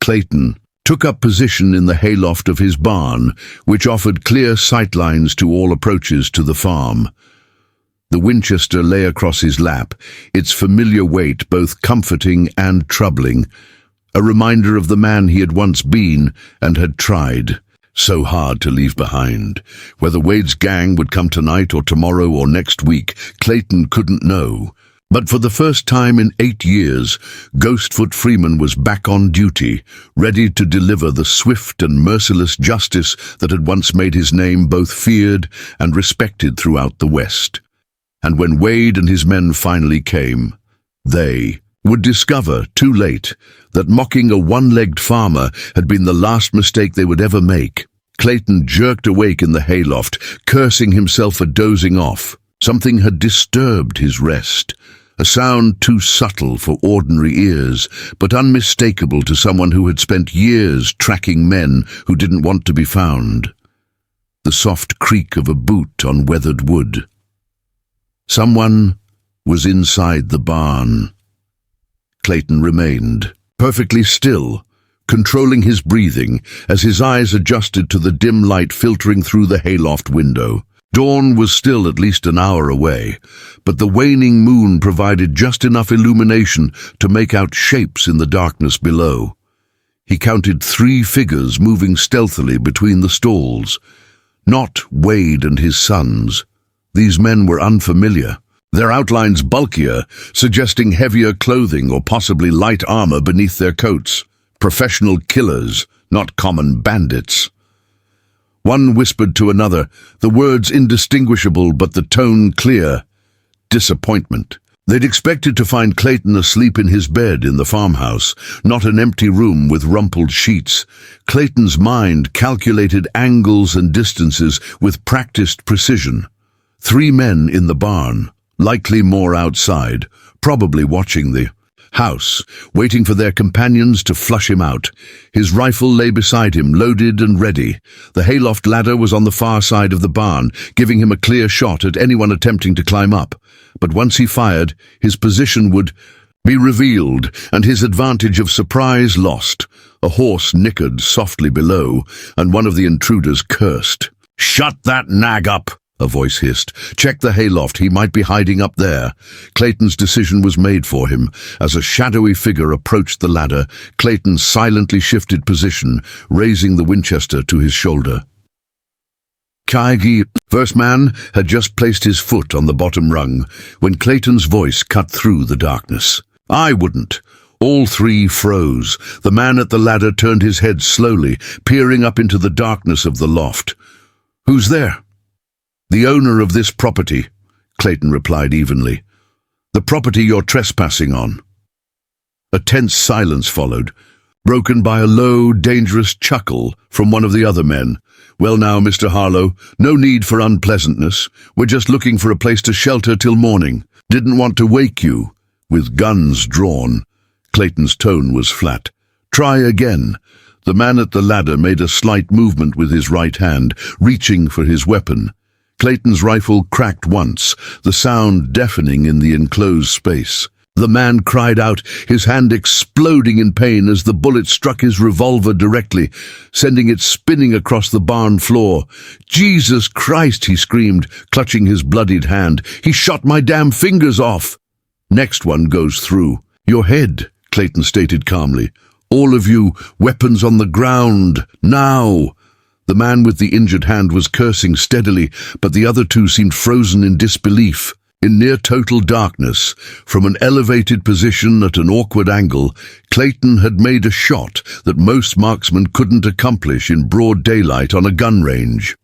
Clayton took up position in the hayloft of his barn, which offered clear sightlines to all approaches to the farm. The Winchester lay across his lap, its familiar weight both comforting and troubling, a reminder of the man he had once been and had tried so hard to leave behind. Whether Wade's gang would come tonight or tomorrow or next week, Clayton couldn't know. But for the first time in 8 years, Ghostfoot Freeman was back on duty, ready to deliver the swift and merciless justice that had once made his name both feared and respected throughout the West. And when Wade and his men finally came, they would discover, too late, that mocking a one-legged farmer had been the last mistake they would ever make. Clayton jerked awake in the hayloft, cursing himself for dozing off. Something had disturbed his rest. A sound too subtle for ordinary ears, but unmistakable to someone who had spent years tracking men who didn't want to be found. The soft creak of a boot on weathered wood. Someone was inside the barn. Clayton remained, perfectly still, controlling his breathing as his eyes adjusted to the dim light filtering through the hayloft window. Dawn was still at least an hour away, but the waning moon provided just enough illumination to make out shapes in the darkness below. He counted 3 figures moving stealthily between the stalls. Not Wade and his sons. These men were unfamiliar, their outlines bulkier, suggesting heavier clothing or possibly light armor beneath their coats. Professional killers, not common bandits. One whispered to another, the words indistinguishable but the tone clear. Disappointment. They'd expected to find Clayton asleep in his bed in the farmhouse, not an empty room with rumpled sheets. Clayton's mind calculated angles and distances with practiced precision. 3 men in the barn, likely more outside, probably watching the house, waiting for their companions to flush him out. His rifle lay beside him, loaded and ready. The hayloft ladder was on the far side of the barn, giving him a clear shot at anyone attempting to climb up. But once he fired, his position would be revealed, and his advantage of surprise lost. A horse nickered softly below, and one of the intruders cursed. "Shut that nag up!" a voice hissed. "Check the hayloft, he might be hiding up there." Clayton's decision was made for him. As a shadowy figure approached the ladder, Clayton silently shifted position, raising the Winchester to his shoulder. Kaigi, first man, had just placed his foot on the bottom rung when Clayton's voice cut through the darkness. "I wouldn't." All 3 froze. The man at the ladder turned his head slowly, peering up into the darkness of the loft. "Who's there?" "The owner of this property," Clayton replied evenly. "The property you're trespassing on." A tense silence followed, broken by a low, dangerous chuckle from one of the other men. "Well now, Mr. Harlow, no need for unpleasantness. We're just looking for a place to shelter till morning. Didn't want to wake you." With guns drawn, Clayton's tone was flat. "Try again." The man at the ladder made a slight movement with his right hand, reaching for his weapon. Clayton's rifle cracked once, the sound deafening in the enclosed space. The man cried out, his hand exploding in pain as the bullet struck his revolver directly, sending it spinning across the barn floor. "Jesus Christ," he screamed, clutching his bloodied hand. "He shot my damn fingers off." "Next one goes through. Your head," Clayton stated calmly. "All of you, weapons on the ground, now." The man with the injured hand was cursing steadily, but the other two seemed frozen in disbelief. In near-total darkness, from an elevated position at an awkward angle, Clayton had made a shot that most marksmen couldn't accomplish in broad daylight on a gun range.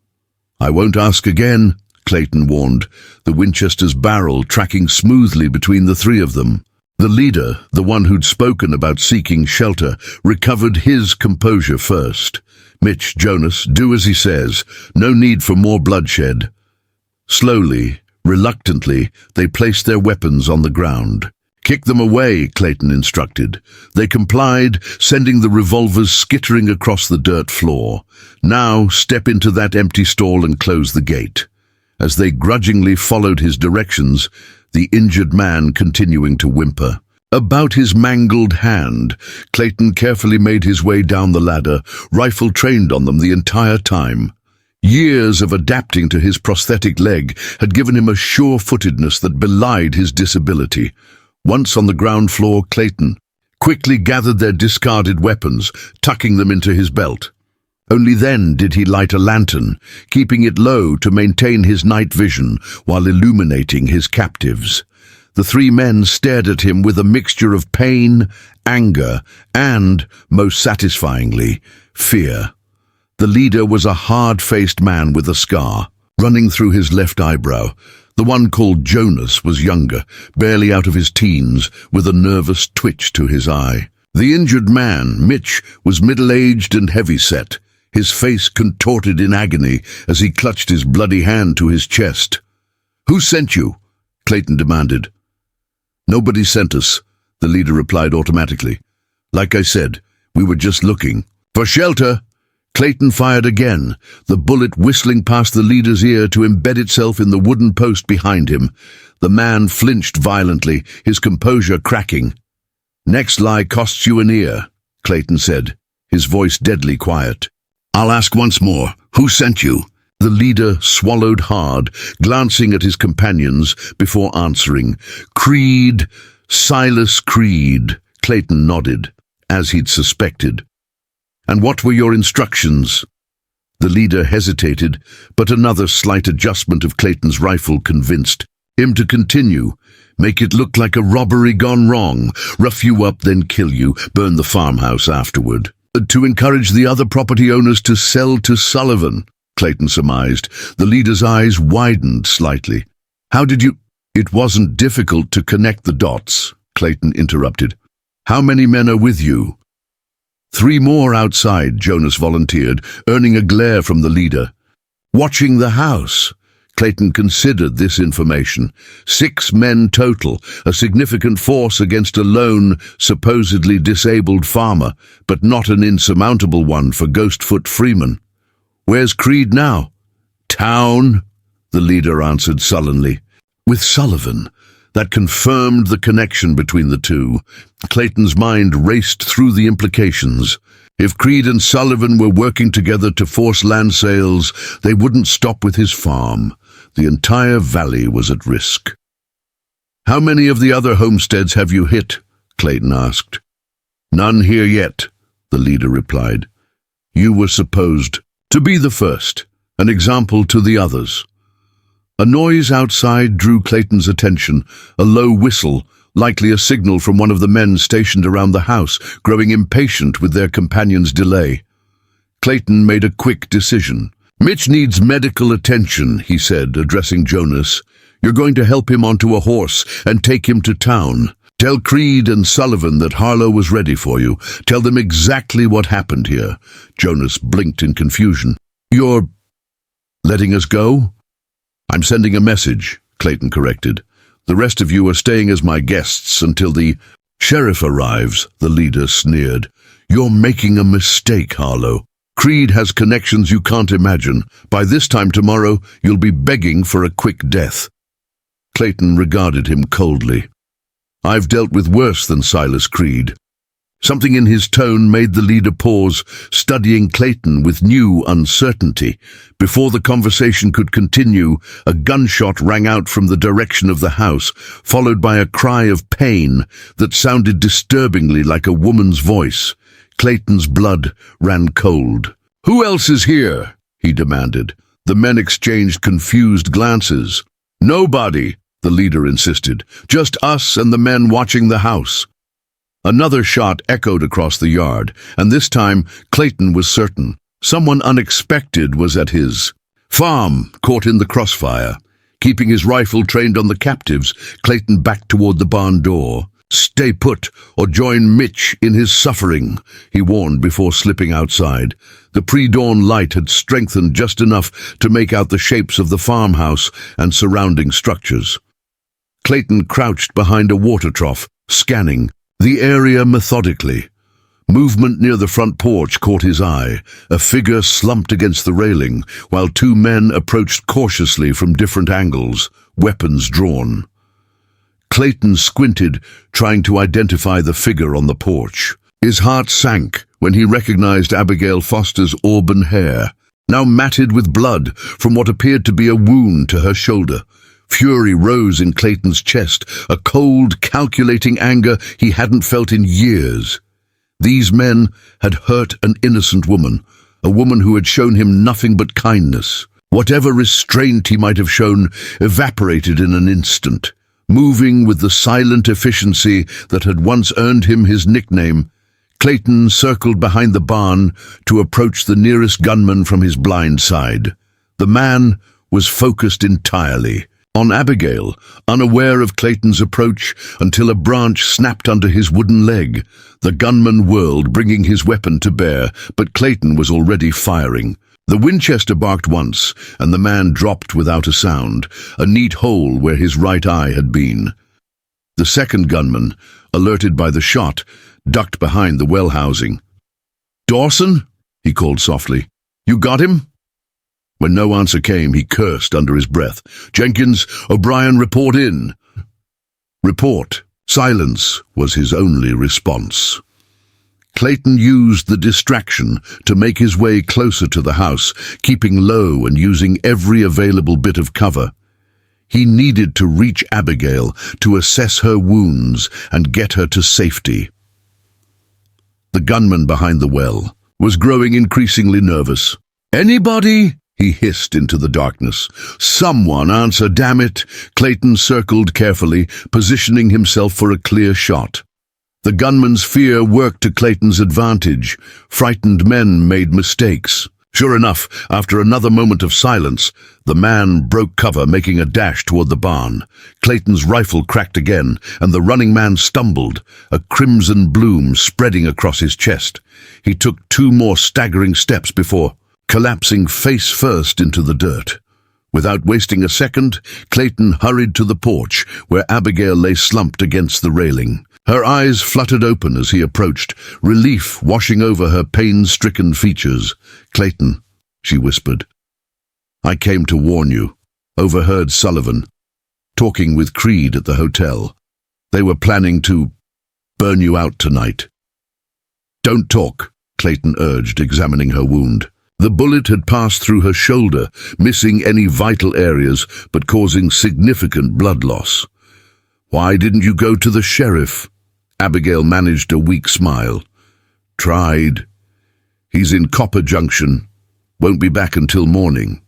"I won't ask again," Clayton warned, the Winchester's barrel tracking smoothly between the three of them. The leader, the one who'd spoken about seeking shelter, recovered his composure first. "Mitch, Jonas, do as he says. No need for more bloodshed." Slowly, reluctantly, they placed their weapons on the ground. "Kick them away," Clayton instructed. They complied, sending the revolvers skittering across the dirt floor. "Now step into that empty stall and close the gate." As they grudgingly followed his directions, the injured man continuing to whimper. About his mangled hand, Clayton carefully made his way down the ladder, rifle trained on them the entire time. Years of adapting to his prosthetic leg had given him a sure-footedness that belied his disability. Once on the ground floor, Clayton quickly gathered their discarded weapons, tucking them into his belt. Only then did he light a lantern, keeping it low to maintain his night vision while illuminating his captives. The three men stared at him with a mixture of pain, anger, and, most satisfyingly, fear. The leader was a hard-faced man with a scar running through his left eyebrow. The one called Jonas was younger, barely out of his teens, with a nervous twitch to his eye. The injured man, Mitch, was middle-aged and heavy-set, his face contorted in agony as he clutched his bloody hand to his chest. "Who sent you?" Clayton demanded. "Nobody sent us," the leader replied automatically. "Like I said, we were just looking." "For shelter!" Clayton fired again, the bullet whistling past the leader's ear to embed itself in the wooden post behind him. The man flinched violently, his composure cracking. "Next lie costs you an ear," Clayton said, his voice deadly quiet. "I'll ask once more, who sent you?" The leader swallowed hard, glancing at his companions before answering. "Creed, Silas Creed," Clayton nodded, as he'd suspected. "And what were your instructions?" The leader hesitated, but another slight adjustment of Clayton's rifle convinced him to continue. "Make it look like a robbery gone wrong, rough you up, then kill you, burn the farmhouse afterward. To encourage the other property owners to sell to Sullivan," Clayton surmised. The leader's eyes widened slightly. "How did you—" "It wasn't difficult to connect the dots," Clayton interrupted. "How many men are with you?" "3 more outside," Jonas volunteered, earning a glare from the leader. "Watching the house." Clayton considered this information. 6 men total, a significant force against a lone, supposedly disabled farmer, but not an insurmountable one for Ghostfoot Freeman. "Where's Creed now?" "Town," the leader answered sullenly. With Sullivan. That confirmed the connection between the two. Clayton's mind raced through the implications. If Creed and Sullivan were working together to force land sales, they wouldn't stop with his farm. The entire valley was at risk. "How many of the other homesteads have you hit?" Clayton asked. "None here yet," the leader replied. "You were supposed to be the first, an example to the others." A noise outside drew Clayton's attention, a low whistle, likely a signal from one of the men stationed around the house, growing impatient with their companion's delay. Clayton made a quick decision. "Mitch needs medical attention," he said, addressing Jonas. "You're going to help him onto a horse and take him to town. Tell Creed and Sullivan that Harlow was ready for you. Tell them exactly what happened here." Jonas blinked in confusion. "You're letting us go?" "I'm sending a message," Clayton corrected. "The rest of you are staying as my guests until the sheriff arrives," the leader sneered. "You're making a mistake, Harlow." Creed has connections you can't imagine. By this time tomorrow, you'll be begging for a quick death." Clayton regarded him coldly. "I've dealt with worse than Silas Creed." Something in his tone made the leader pause, studying Clayton with new uncertainty. Before the conversation could continue, a gunshot rang out from the direction of the house, followed by a cry of pain that sounded disturbingly like a woman's voice. Clayton's blood ran cold. "Who else is here?" he demanded. The men exchanged confused glances. "Nobody," the leader insisted. "Just us and the men watching the house." Another shot echoed across the yard, and this time Clayton was certain. Someone unexpected was at his farm, caught in the crossfire. Keeping his rifle trained on the captives, Clayton backed toward the barn door. "Stay put, or join Mitch in his suffering," he warned before slipping outside. The pre-dawn light had strengthened just enough to make out the shapes of the farmhouse and surrounding structures. Clayton crouched behind a water trough, scanning the area methodically. Movement near the front porch caught his eye. A figure slumped against the railing, while two men approached cautiously from different angles, weapons drawn. Clayton squinted, trying to identify the figure on the porch. His heart sank when he recognized Abigail Foster's auburn hair, now matted with blood from what appeared to be a wound to her shoulder. Fury rose in Clayton's chest, a cold, calculating anger he hadn't felt in years. These men had hurt an innocent woman, a woman who had shown him nothing but kindness. Whatever restraint he might have shown evaporated in an instant. Moving with the silent efficiency that had once earned him his nickname, Clayton circled behind the barn to approach the nearest gunman from his blind side. The man was focused entirely on Abigail, unaware of Clayton's approach until a branch snapped under his wooden leg. The gunman whirled, bringing his weapon to bear, but Clayton was already firing. The Winchester barked once, and the man dropped without a sound, a neat hole where his right eye had been. The second gunman, alerted by the shot, ducked behind the well housing. "Dawson?" he called softly. "You got him?" When no answer came, he cursed under his breath. "Jenkins, O'Brien, report in." "Report." Silence was his only response. Clayton used the distraction to make his way closer to the house, keeping low and using every available bit of cover. He needed to reach Abigail, to assess her wounds and get her to safety. The gunman behind the well was growing increasingly nervous. "Anybody?" he hissed into the darkness. "Someone answer, damn it!" Clayton circled carefully, positioning himself for a clear shot. The gunman's fear worked to Clayton's advantage. Frightened men made mistakes. Sure enough, after another moment of silence, the man broke cover, making a dash toward the barn. Clayton's rifle cracked again, and the running man stumbled, a crimson bloom spreading across his chest. He took 2 more staggering steps before collapsing face first into the dirt. Without wasting a second, Clayton hurried to the porch, where Abigail lay slumped against the railing. Her eyes fluttered open as he approached, relief washing over her pain-stricken features. "Clayton," she whispered. "I came to warn you." Overheard Sullivan talking with Creed at the hotel. They were planning to burn you out tonight. "Don't talk," Clayton urged, examining her wound. The bullet had passed through her shoulder, missing any vital areas, but causing significant blood loss. "Why didn't you go to the sheriff?" Abigail managed a weak smile. "Tried. He's in Copper Junction. Won't be back until morning.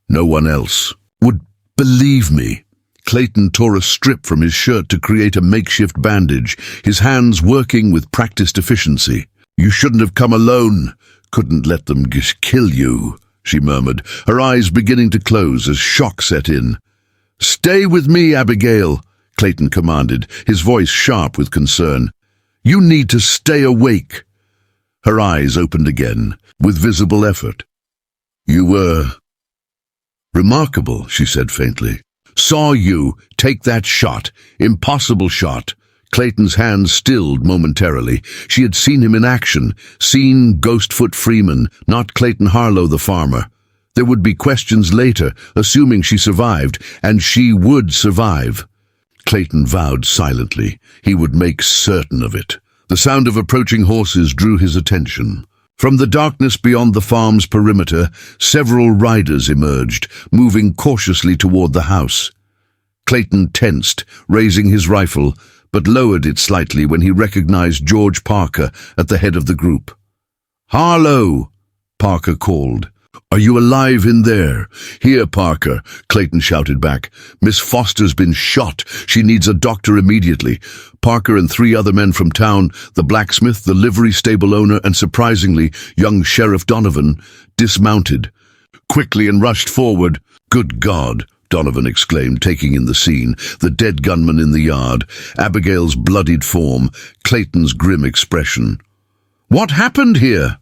No one else would believe me." Clayton tore a strip from his shirt to create a makeshift bandage, his hands working with practiced efficiency. "You shouldn't have come alone. Couldn't let them kill you," she murmured, her eyes beginning to close as shock set in. "Stay with me, Abigail," Clayton commanded, his voice sharp with concern. "You need to stay awake." Her eyes opened again, with visible effort. "You were remarkable," she said faintly. "Saw you take that shot, impossible shot. Clayton's hands stilled momentarily. She had seen him in action, seen Ghostfoot Freeman, not Clayton Harlow the farmer. There would be questions later, assuming she survived, and she would survive. Clayton vowed silently. He would make certain of it. The sound of approaching horses drew his attention. From the darkness beyond the farm's perimeter, several riders emerged, moving cautiously toward the house. Clayton tensed, raising his rifle, but lowered it slightly when he recognized George Parker at the head of the group. "Harlow!" Parker called. "Are you alive in there?" "Here, Parker," Clayton shouted back. "Miss Foster's been shot. She needs a doctor immediately." Parker and 3 other men from town, the blacksmith, the livery stable owner, and surprisingly, young Sheriff Donovan, dismounted quickly and rushed forward. "Good God!" Donovan exclaimed, taking in the scene, the dead gunman in the yard, Abigail's bloodied form, Clayton's grim expression. "What happened here?"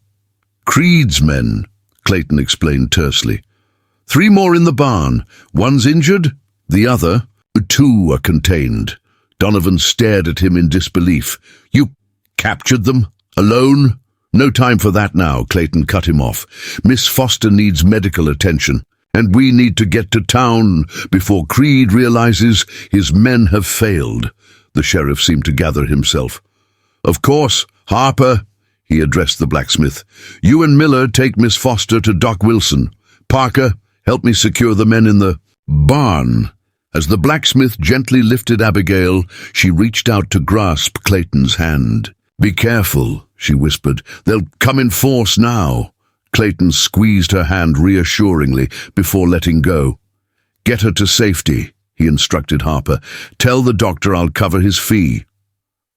"Creed's men," Clayton explained tersely. 3 more in the barn. One's injured, the other, 2 are contained. Donovan stared at him in disbelief. "You captured them? Alone?" "No time for that now," Clayton cut him off. "Miss Foster needs medical attention, and we need to get to town before Creed realizes his men have failed." The sheriff seemed to gather himself. "Of course, Harper," he addressed the blacksmith. "You and Miller take Miss Foster to Doc Wilson. Parker, help me secure the men in the barn." As the blacksmith gently lifted Abigail, she reached out to grasp Clayton's hand. "Be careful," she whispered. "They'll come in force now." Clayton squeezed her hand reassuringly before letting go. "Get her to safety," he instructed Harper. "Tell the doctor I'll cover his fee."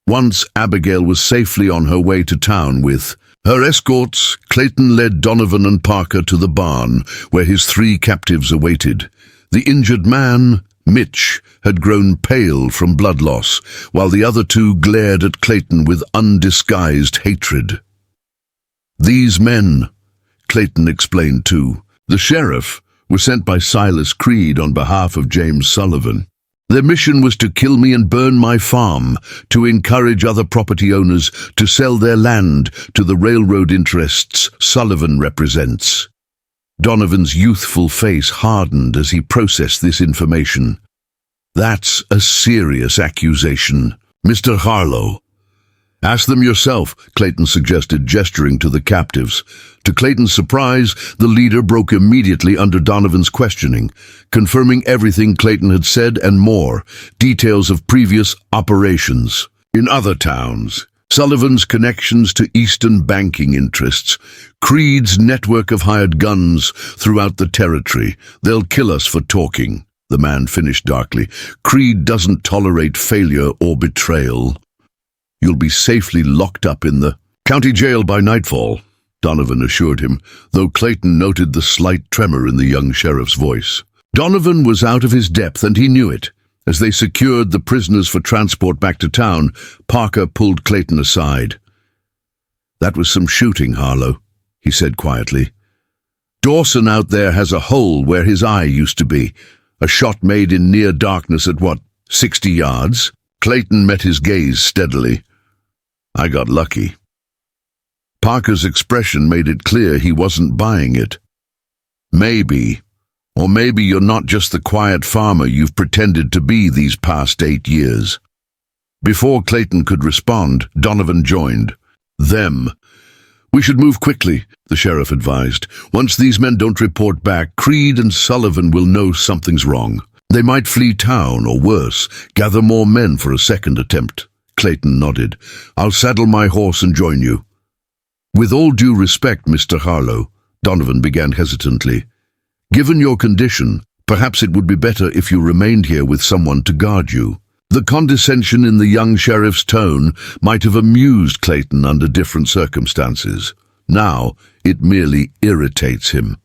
Once Abigail was safely on her way to town with her escorts, Clayton led Donovan and Parker to the barn, where his 3 captives awaited. The injured man, Mitch, had grown pale from blood loss, while the other 2 glared at Clayton with undisguised hatred. "These men," Clayton explained too, the sheriff, were sent by Silas Creed on behalf of James Sullivan. Their mission was to kill me and burn my farm, to encourage other property owners to sell their land to the railroad interests Sullivan represents. Donovan's youthful face hardened as he processed this information. "That's a serious accusation, Mr. Harlow." "Ask them yourself," Clayton suggested, gesturing to the captives. To Clayton's surprise, the leader broke immediately under Donovan's questioning, confirming everything Clayton had said and more, details of previous operations in other towns, Sullivan's connections to Eastern banking interests, Creed's network of hired guns throughout the territory. "They'll kill us for talking," the man finished darkly. "Creed doesn't tolerate failure or betrayal." "You'll be safely locked up in the county jail by nightfall," Donovan assured him, though Clayton noted the slight tremor in the young sheriff's voice. Donovan was out of his depth, and he knew it. As they secured the prisoners for transport back to town, Parker pulled Clayton aside. "That was some shooting, Harlow," he said quietly. "Dawson out there has a hole where his eye used to be. A shot made in near darkness at 60 yards? Clayton met his gaze steadily. "I got lucky." Parker's expression made it clear he wasn't buying it. "Maybe. Or maybe you're not just the quiet farmer you've pretended to be these past 8 years." Before Clayton could respond, Donovan joined. "Them. We should move quickly," the sheriff advised. "Once these men don't report back, Creed and Sullivan will know something's wrong. They might flee town, or worse, gather more men for a second attempt." Clayton nodded. "I'll saddle my horse and join you." "With all due respect, Mr. Harlow," Donovan began hesitantly. "Given your condition, perhaps it would be better if you remained here with someone to guard you." The condescension in the young sheriff's tone might have amused Clayton under different circumstances. Now, it merely irritates him.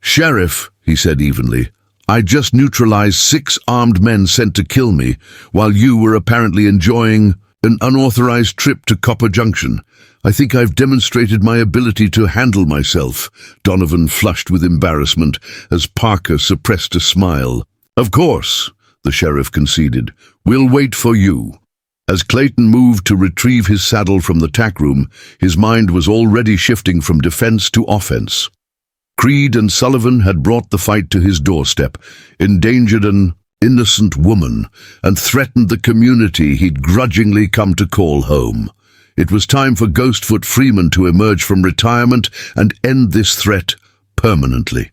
"Sheriff," he said evenly, "I just neutralized 6 armed men sent to kill me, while you were apparently enjoying an unauthorized trip to Copper Junction. I think I've demonstrated my ability to handle myself." Donovan flushed with embarrassment as Parker suppressed a smile. "Of course," the sheriff conceded. "We'll wait for you." As Clayton moved to retrieve his saddle from the tack room, his mind was already shifting from defense to offense. Creed and Sullivan had brought the fight to his doorstep, endangered an innocent woman, and threatened the community he'd grudgingly come to call home. It was time for Ghostfoot Freeman to emerge from retirement and end this threat permanently.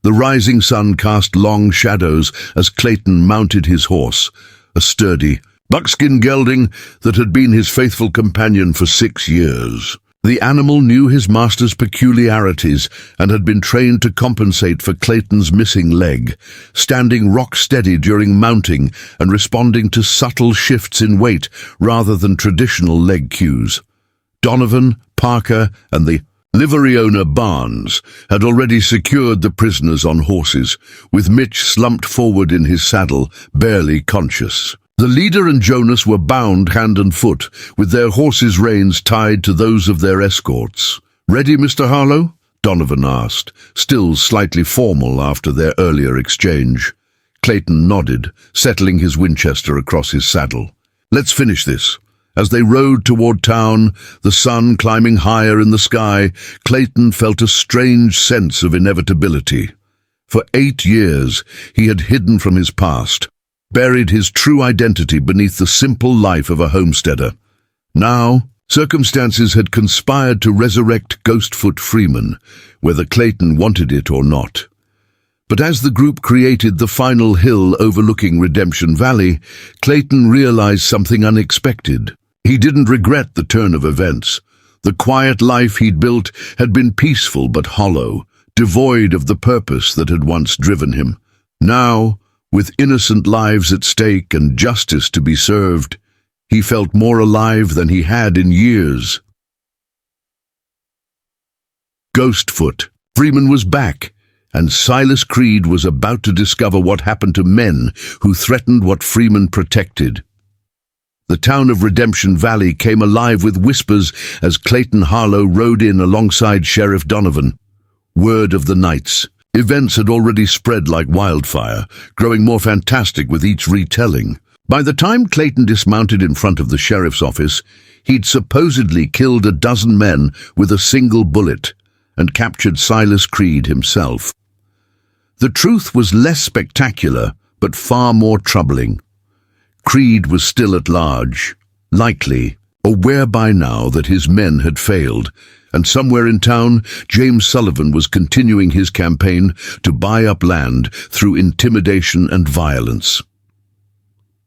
The rising sun cast long shadows as Clayton mounted his horse, a sturdy, buckskin gelding that had been his faithful companion for 6 years. The animal knew his master's peculiarities and had been trained to compensate for Clayton's missing leg, standing rock-steady during mounting and responding to subtle shifts in weight rather than traditional leg cues. Donovan, Parker, and the livery owner Barnes had already secured the prisoners on horses, with Mitch slumped forward in his saddle, barely conscious. The leader and Jonas were bound hand and foot, with their horses' reins tied to those of their escorts. "Ready, Mr. Harlow?" Donovan asked, still slightly formal after their earlier exchange. Clayton nodded, settling his Winchester across his saddle. "Let's finish this." As they rode toward town, the sun climbing higher in the sky, Clayton felt a strange sense of inevitability. For 8 years, he had hidden from his past, buried his true identity beneath the simple life of a homesteader. Now, circumstances had conspired to resurrect Ghostfoot Freeman, whether Clayton wanted it or not. But as the group created the final hill overlooking Redemption Valley, Clayton realized something unexpected. He didn't regret the turn of events. The quiet life he'd built had been peaceful but hollow, devoid of the purpose that had once driven him. Now, with innocent lives at stake and justice to be served, he felt more alive than he had in years. Ghostfoot Freeman was back, and Silas Creed was about to discover what happened to men who threatened what Freeman protected. The town of Redemption Valley came alive with whispers as Clayton Harlow rode in alongside Sheriff Donovan. Word of the nights. Events had already spread like wildfire, growing more fantastic with each retelling. By the time Clayton dismounted in front of the sheriff's office, he'd supposedly killed a dozen men with a single bullet and captured Silas Creed himself. The truth was less spectacular, but far more troubling. Creed was still at large, likely aware by now that his men had failed, and somewhere in town, James Sullivan was continuing his campaign to buy up land through intimidation and violence.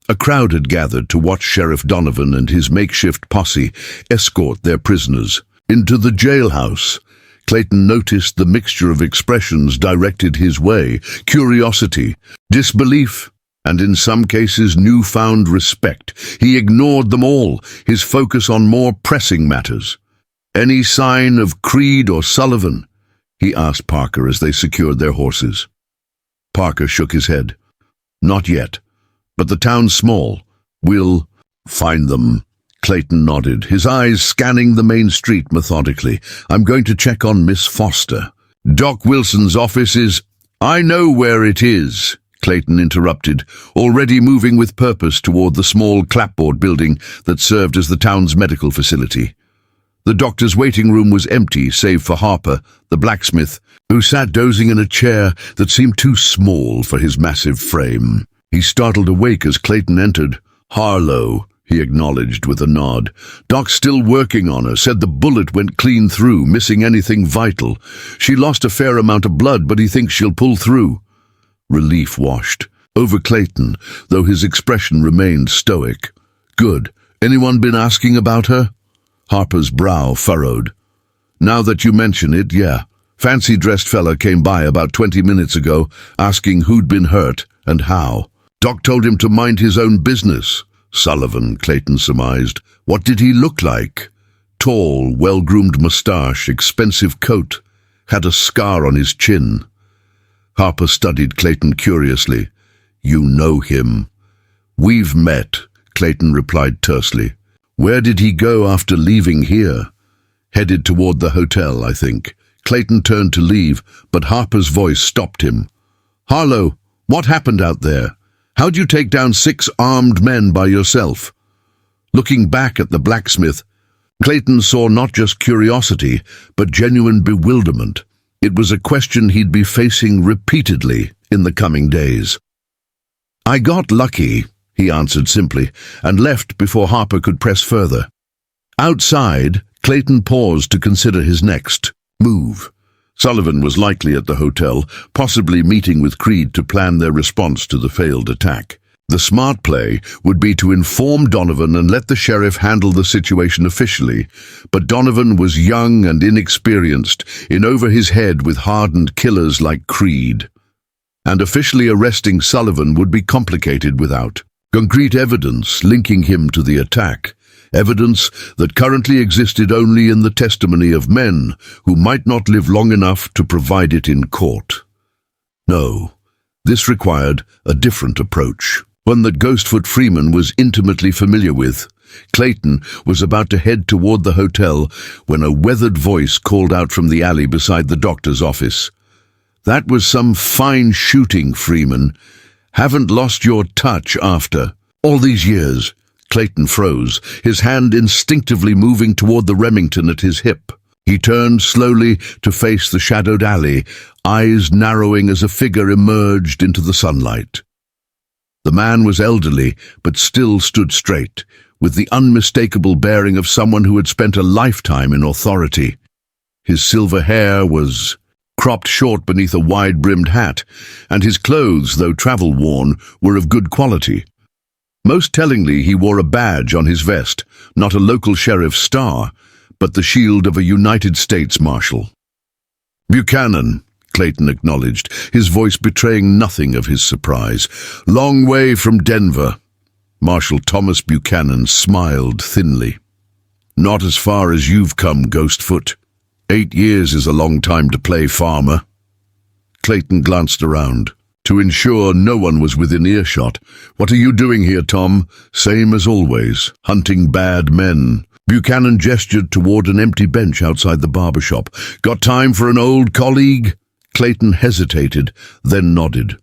A crowd had gathered to watch Sheriff Donovan and his makeshift posse escort their prisoners into the jailhouse. Clayton noticed the mixture of expressions directed his way: curiosity, disbelief, and in some cases newfound respect. He ignored them all, his focus on more pressing matters. "Any sign of Creed or Sullivan?" he asked Parker as they secured their horses. Parker shook his head. "Not yet, but the town's small. We'll find them." Clayton nodded, his eyes scanning the main street methodically. "I'm going to check on Miss Foster. Doc Wilson's office is—" "I know where it is," Clayton interrupted, already moving with purpose toward the small clapboard building that served as the town's medical facility. The doctor's waiting room was empty, save for Harper, the blacksmith, who sat dozing in a chair that seemed too small for his massive frame. He startled awake as Clayton entered. "Harlow," he acknowledged with a nod. "Doc's still working on her, said the bullet went clean through, missing anything vital. She lost a fair amount of blood, but he thinks she'll pull through." Relief washed over Clayton, though his expression remained stoic. "Good. Anyone been asking about her?" Harper's brow furrowed. "Now that you mention it, yeah. Fancy-dressed fella came by about 20 minutes ago, asking who'd been hurt and how. Doc told him to mind his own business." Sullivan, Clayton surmised. "What did he look like?" "Tall, well-groomed mustache, expensive coat. Had a scar on his chin." Harper studied Clayton curiously. "You know him?" "We've met," Clayton replied tersely. "Where did he go after leaving here?" "Headed toward the hotel, I think." Clayton turned to leave, but Harper's voice stopped him. "Harlow, what happened out there?" How'd you take down 6 armed men by yourself? Looking back at the blacksmith, Clayton saw not just curiosity, but genuine bewilderment. It was a question he'd be facing repeatedly in the coming days. I got lucky, he answered simply, and left before Harper could press further. Outside, Clayton paused to consider his next move. Sullivan was likely at the hotel, possibly meeting with Creed to plan their response to the failed attack. The smart play would be to inform Donovan and let the sheriff handle the situation officially, but Donovan was young and inexperienced, in over his head with hardened killers like Creed. And officially arresting Sullivan would be complicated without concrete evidence linking him to the attack, evidence that currently existed only in the testimony of men who might not live long enough to provide it in court. No, this required a different approach, one that Ghostfoot Freeman was intimately familiar with. Clayton was about to head toward the hotel when a weathered voice called out from the alley beside the doctor's office. That was some fine shooting, Freeman. Haven't lost your touch after all these years. Clayton froze, his hand instinctively moving toward the Remington at his hip. He turned slowly to face the shadowed alley, eyes narrowing as a figure emerged into the sunlight. The man was elderly, but still stood straight, with the unmistakable bearing of someone who had spent a lifetime in authority. His silver hair was cropped short beneath a wide-brimmed hat, and his clothes, though travel-worn, were of good quality. Most tellingly, he wore a badge on his vest, not a local sheriff's star, but the shield of a United States Marshal. Buchanan, Clayton acknowledged, his voice betraying nothing of his surprise. Long way from Denver. Marshal Thomas Buchanan smiled thinly. Not as far as you've come, Ghostfoot. 8 years is a long time to play farmer. Clayton glanced around. To ensure no one was within earshot. What are you doing here, Tom? Same as always, hunting bad men. Buchanan gestured toward an empty bench outside the barber shop. Got time for an old colleague? Clayton hesitated, then nodded.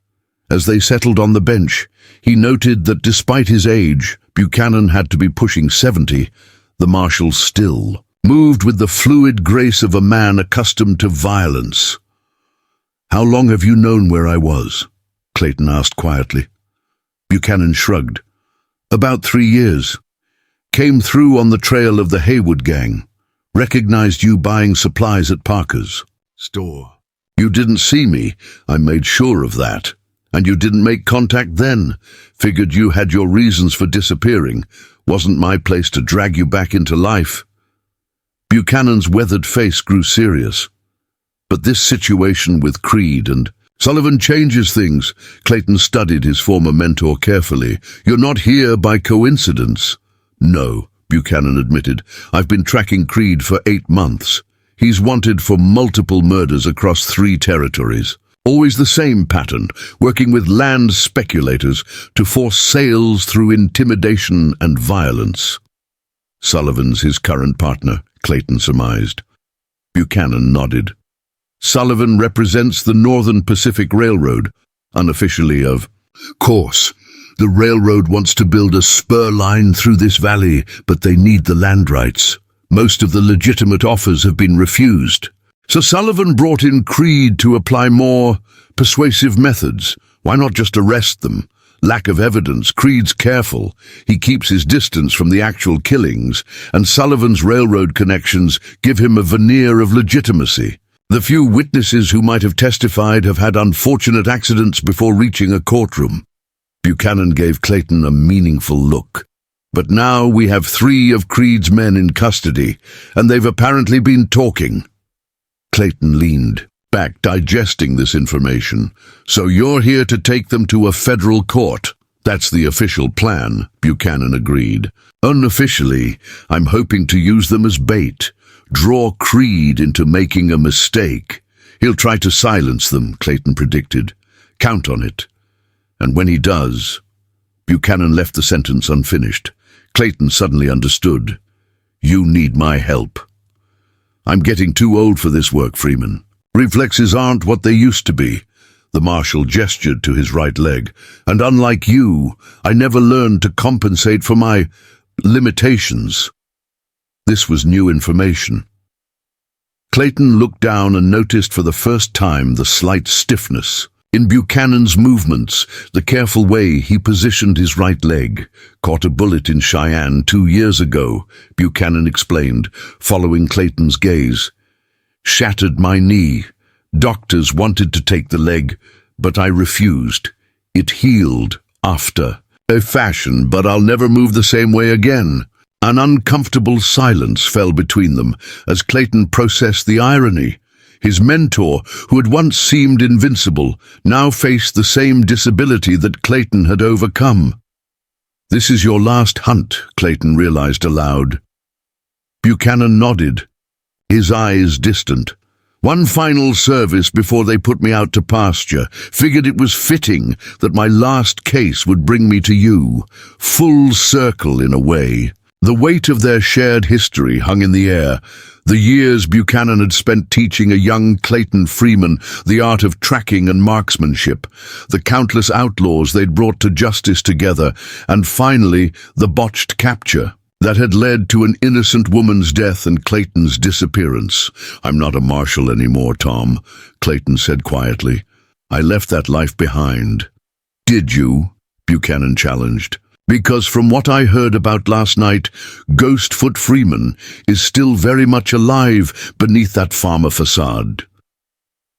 As they settled on the bench, he noted that despite his age, Buchanan had to be pushing 70. The marshal still moved with the fluid grace of a man accustomed to violence. How long have you known where I was? Clayton asked quietly. Buchanan shrugged. About 3 years. Came through on the trail of the Haywood gang. Recognized you buying supplies at Parker's store. You didn't see me, I made sure of that. And you didn't make contact then. Figured you had your reasons for disappearing. Wasn't my place to drag you back into life. Buchanan's weathered face grew serious. But this situation with Creed and Sullivan changes things. Clayton studied his former mentor carefully. You're not here by coincidence. No, Buchanan admitted. I've been tracking Creed for 8 months. He's wanted for multiple murders across 3 territories. Always the same pattern, working with land speculators to force sales through intimidation and violence. Sullivan's his current partner, Clayton surmised. Buchanan nodded. Sullivan represents the Northern Pacific Railroad, unofficially of course. The railroad wants to build a spur line through this valley, but they need the land rights. Most of the legitimate offers have been refused. So Sullivan brought in Creed to apply more persuasive methods. Why not just arrest them? Lack of evidence. Creed's careful. He keeps his distance from the actual killings, and Sullivan's railroad connections give him a veneer of legitimacy. The few witnesses who might have testified have had unfortunate accidents before reaching a courtroom. Buchanan gave Clayton a meaningful look. But now we have 3 of Creed's men in custody, and they've apparently been talking. Clayton leaned back, digesting this information. So you're here to take them to a federal court? That's the official plan, Buchanan agreed. Unofficially, I'm hoping to use them as bait. Draw Creed into making a mistake. He'll try to silence them, Clayton predicted. Count on it. And when he does... Buchanan left the sentence unfinished. Clayton suddenly understood. You need my help. I'm getting too old for this work, Freeman. Reflexes aren't what they used to be. The marshal gestured to his right leg. And unlike you, I never learned to compensate for my limitations. This was new information. Clayton looked down and noticed for the first time the slight stiffness in Buchanan's movements. The careful way he positioned his right leg. Caught a bullet in Cheyenne 2 years ago, Buchanan explained, following Clayton's gaze. Shattered my knee. Doctors wanted to take the leg, but I refused. It healed after a fashion, but I'll never move the same way again. An uncomfortable silence fell between them as Clayton processed the irony. His mentor, who had once seemed invincible, now faced the same disability that Clayton had overcome. This is your last hunt, Clayton realized aloud. Buchanan nodded, his eyes distant. One final service before they put me out to pasture. Figured it was fitting that my last case would bring me to you. Full circle in a way. The weight of their shared history hung in the air. The years Buchanan had spent teaching a young Clayton Freeman the art of tracking and marksmanship, the countless outlaws they'd brought to justice together, and finally the botched capture that had led to an innocent woman's death and Clayton's disappearance. I'm not a marshal anymore, Tom, Clayton said quietly. I left that life behind. Did you? Buchanan challenged. Because from what I heard about last night, Ghostfoot Freeman is still very much alive beneath that farmer facade.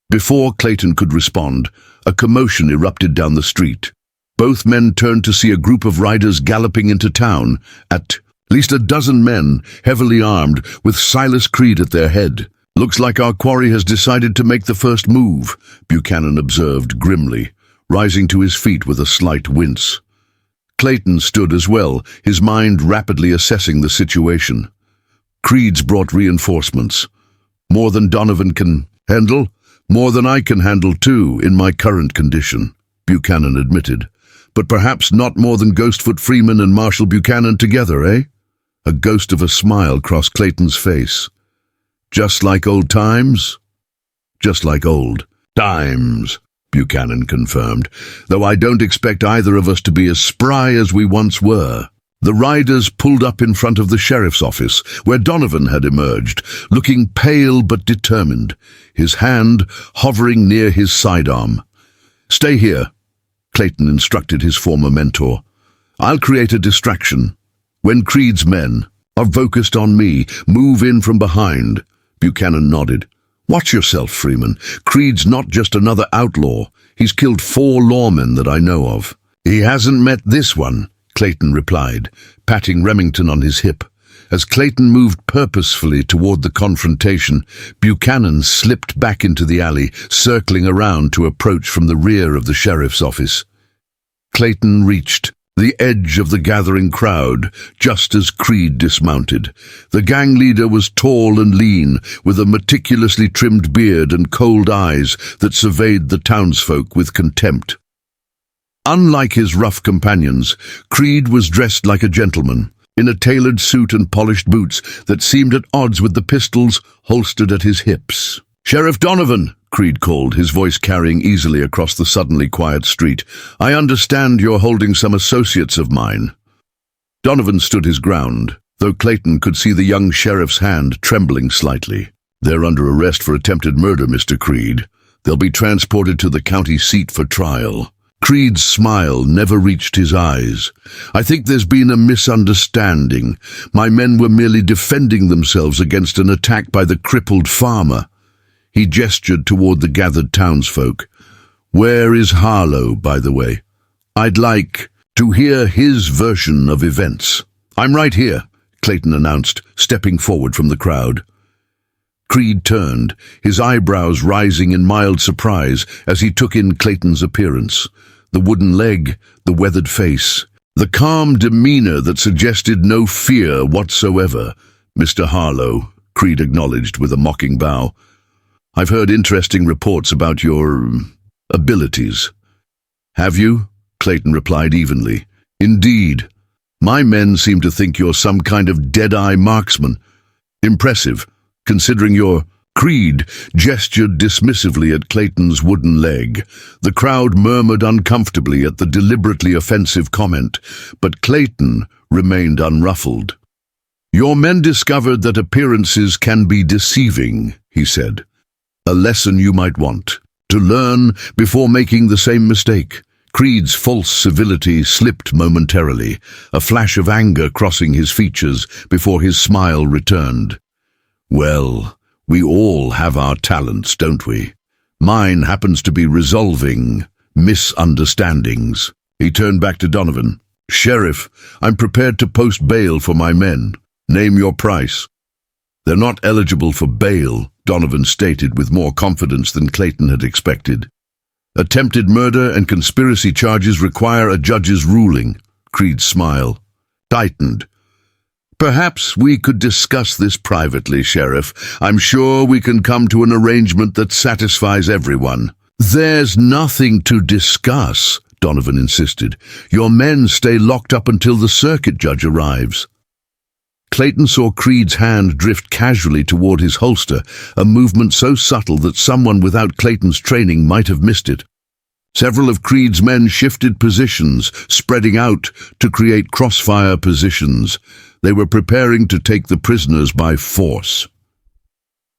Before Clayton could respond, a commotion erupted down the street. Both men turned to see a group of riders galloping into town, at least a dozen men, heavily armed, with Silas Creed at their head. Looks like our quarry has decided to make the first move, Buchanan observed grimly, rising to his feet with a slight wince. Clayton stood as well, his mind rapidly assessing the situation. Creed's brought reinforcements. More than Donovan can handle, more than I can handle too, in my current condition, Buchanan admitted. But perhaps not more than Ghostfoot Freeman and Marshal Buchanan together, eh? A ghost of a smile crossed Clayton's face. Just like old times? Just like old times, Buchanan confirmed, though I don't expect either of us to be as spry as we once were. The riders pulled up in front of the sheriff's office, where Donovan had emerged, looking pale but determined, his hand hovering near his sidearm. Stay here, Clayton instructed his former mentor. I'll create a distraction. When Creed's men are focused on me, move in from behind. Buchanan nodded. Watch yourself, Freeman. Creed's not just another outlaw. He's killed 4 lawmen that I know of. He hasn't met this one, Clayton replied, patting Remington on his hip. As Clayton moved purposefully toward the confrontation, Buchanan slipped back into the alley, circling around to approach from the rear of the sheriff's office. Clayton reached the edge of the gathering crowd, just as Creed dismounted. The gang leader was tall and lean, with a meticulously trimmed beard and cold eyes that surveyed the townsfolk with contempt. Unlike his rough companions, Creed was dressed like a gentleman, in a tailored suit and polished boots that seemed at odds with the pistols holstered at his hips. "Sheriff Donovan," Creed called, his voice carrying easily across the suddenly quiet street. "I understand you're holding some associates of mine." Donovan stood his ground, though Clayton could see the young sheriff's hand trembling slightly. "They're under arrest for attempted murder, Mr. Creed. They'll be transported to the county seat for trial." Creed's smile never reached his eyes. "I think there's been a misunderstanding. My men were merely defending themselves against an attack by the crippled farmer." He gestured toward the gathered townsfolk. "Where is Harlow, by the way? I'd like to hear his version of events." "I'm right here," Clayton announced, stepping forward from the crowd. Creed turned, his eyebrows rising in mild surprise as he took in Clayton's appearance. The wooden leg, the weathered face, the calm demeanor that suggested no fear whatsoever. "Mr. Harlow," Creed acknowledged with a mocking bow. "I've heard interesting reports about your abilities." "Have you?" Clayton replied evenly. "Indeed. My men seem to think you're some kind of dead-eye marksman. Impressive, considering you're Creed gestured dismissively at Clayton's wooden leg. The crowd murmured uncomfortably at the deliberately offensive comment, but Clayton remained unruffled. "Your men discovered that appearances can be deceiving," he said. "A lesson you might want to learn before making the same mistake." Creed's false civility slipped momentarily, a flash of anger crossing his features before his smile returned. "Well, we all have our talents, don't we? Mine happens to be resolving misunderstandings." He turned back to Donovan. "Sheriff, I'm prepared to post bail for my men. Name your price." "They're not eligible for bail," Donovan stated with more confidence than Clayton had expected. "Attempted murder and conspiracy charges require a judge's ruling." Creed's smile tightened. "Perhaps we could discuss this privately, Sheriff. I'm sure we can come to an arrangement that satisfies everyone." "There's nothing to discuss," Donovan insisted. "Your men stay locked up until the circuit judge arrives." Clayton saw Creed's hand drift casually toward his holster, a movement so subtle that someone without Clayton's training might have missed it. Several of Creed's men shifted positions, spreading out to create crossfire positions. They were preparing to take the prisoners by force.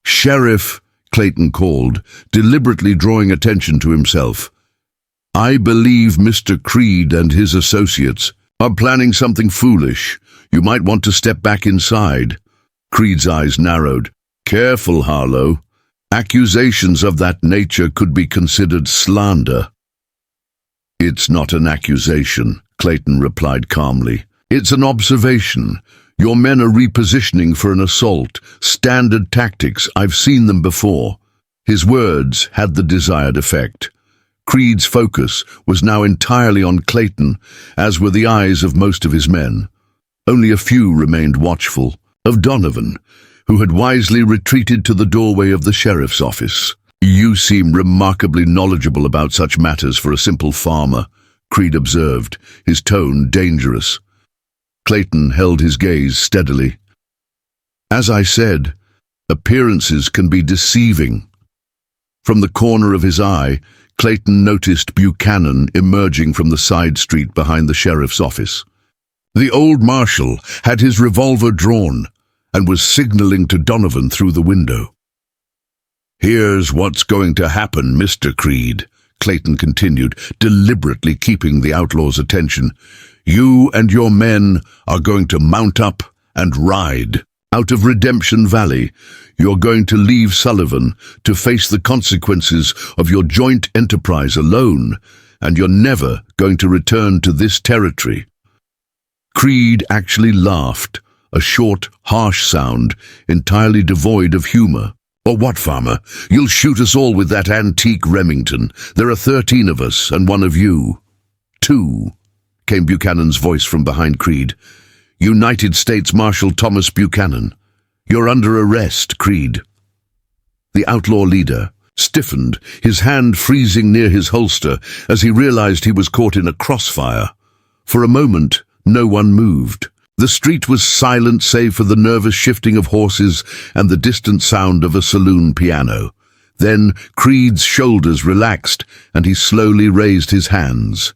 "Sheriff," Clayton called, deliberately drawing attention to himself. "I believe Mr. Creed and his associates are planning something foolish. You might want to step back inside." Creed's eyes narrowed. "Careful, Harlow. Accusations of that nature could be considered slander." "It's not an accusation," Clayton replied calmly. "It's an observation. Your men are repositioning for an assault. Standard tactics. I've seen them before." His words had the desired effect. Creed's focus was now entirely on Clayton, as were the eyes of most of his men. Only a few remained watchful, of Donovan, who had wisely retreated to the doorway of the sheriff's office. "You seem remarkably knowledgeable about such matters for a simple farmer," Creed observed, his tone dangerous. Clayton held his gaze steadily. "As I said, appearances can be deceiving." From the corner of his eye, Clayton noticed Buchanan emerging from the side street behind the sheriff's office. The old marshal had his revolver drawn and was signaling to Donovan through the window. "Here's what's going to happen, Mr. Creed," Clayton continued, deliberately keeping the outlaw's attention. "You and your men are going to mount up and ride out of Redemption Valley. You're going to leave Sullivan to face the consequences of your joint enterprise alone, and you're never going to return to this territory." Creed actually laughed, a short, harsh sound, entirely devoid of humor. "Or what, farmer? You'll shoot us all with that antique Remington. There are 13 of us, and one of you." "2," came Buchanan's voice from behind Creed. "United States Marshal Thomas Buchanan. You're under arrest, Creed." The outlaw leader stiffened, his hand freezing near his holster as he realized he was caught in a crossfire. For a moment, no one moved. The street was silent save for the nervous shifting of horses and the distant sound of a saloon piano. Then Creed's shoulders relaxed and he slowly raised his hands.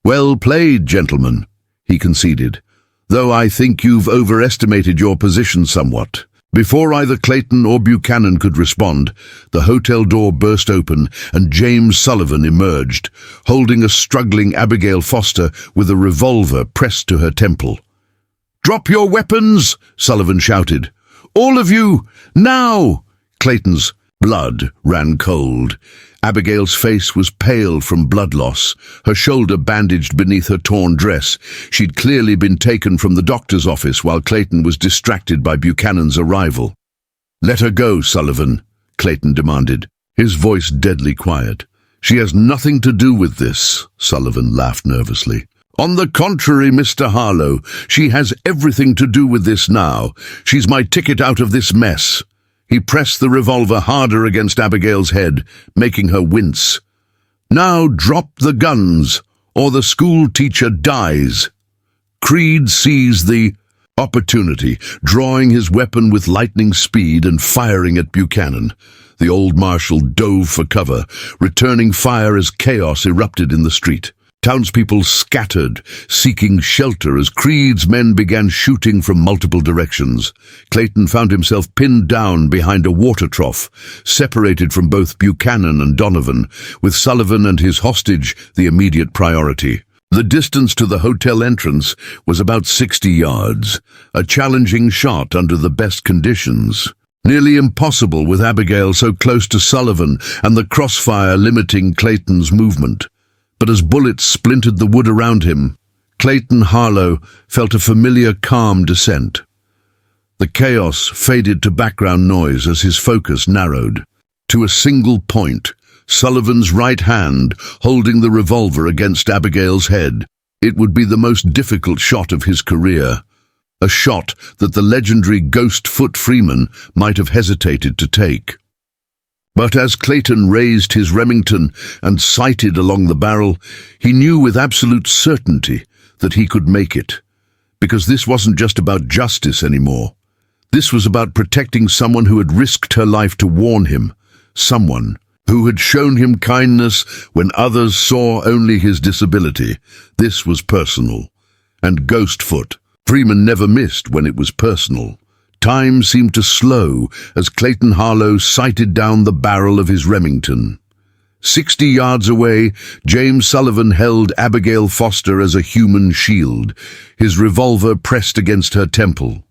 "Well played, gentlemen," he conceded, "though I think you've overestimated your position somewhat." Before either Clayton or Buchanan could respond, the hotel door burst open and James Sullivan emerged, holding a struggling Abigail Foster with a revolver pressed to her temple. "Drop your weapons!" Sullivan shouted. "All of you, now!" Clayton's blood ran cold. Abigail's face was pale from blood loss, her shoulder bandaged beneath her torn dress. She'd clearly been taken from the doctor's office while Clayton was distracted by Buchanan's arrival. "Let her go, Sullivan," Clayton demanded, his voice deadly quiet. "She has nothing to do with this," Sullivan laughed nervously. "On the contrary, Mr. Harlow, she has everything to do with this now. She's my ticket out of this mess." He pressed the revolver harder against Abigail's head, making her wince. "Now drop the guns, or the school teacher dies." Creed seized the Opportunity, drawing his weapon with lightning speed and firing at Buchanan. The old marshal dove for cover, returning fire as chaos erupted in the street. Townspeople scattered, seeking shelter as Creed's men began shooting from multiple directions. Clayton found himself pinned down behind a water trough, separated from both Buchanan and Donovan, with Sullivan and his hostage the immediate priority. The distance to the hotel entrance was about 60 yards, a challenging shot under the best conditions. Nearly impossible with Abigail so close to Sullivan and the crossfire limiting Clayton's movement. But as bullets splintered the wood around him, Clayton Harlow felt a familiar calm descent. The chaos faded to background noise as his focus narrowed to a single point, Sullivan's right hand holding the revolver against Abigail's head. It would be the most difficult shot of his career, a shot that the legendary Ghost Foot Freeman might have hesitated to take. But as Clayton raised his Remington and sighted along the barrel, he knew with absolute certainty that he could make it, because this wasn't just about justice anymore. This was about protecting someone who had risked her life to warn him, someone who had shown him kindness when others saw only his disability. This was personal. And Ghostfoot, Freeman never missed when it was personal. Time seemed to slow as Clayton Harlow sighted down the barrel of his Remington. 60 yards away, James Sullivan held Abigail Foster as a human shield, his revolver pressed against her temple.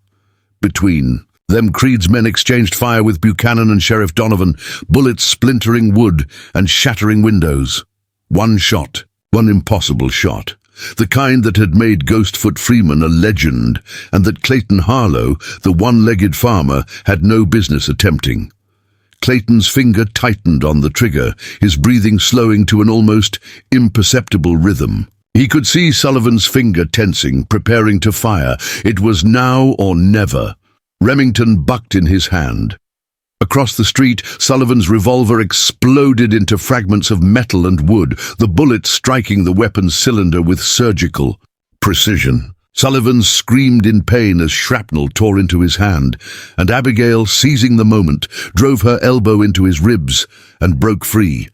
Between them, Creed's men exchanged fire with Buchanan and Sheriff Donovan, bullets splintering wood and shattering windows. One shot, one impossible shot, the kind that had made Ghostfoot Freeman a legend, and that Clayton Harlow, the one-legged farmer, had no business attempting. Clayton's finger tightened on the trigger, his breathing slowing to an almost imperceptible rhythm. He could see Sullivan's finger tensing, preparing to fire. It was now or never. Remington bucked in his hand. Across the street, Sullivan's revolver exploded into fragments of metal and wood, the bullet striking the weapon's cylinder with surgical precision. Sullivan screamed in pain as shrapnel tore into his hand, and Abigail, seizing the moment, drove her elbow into his ribs and broke free.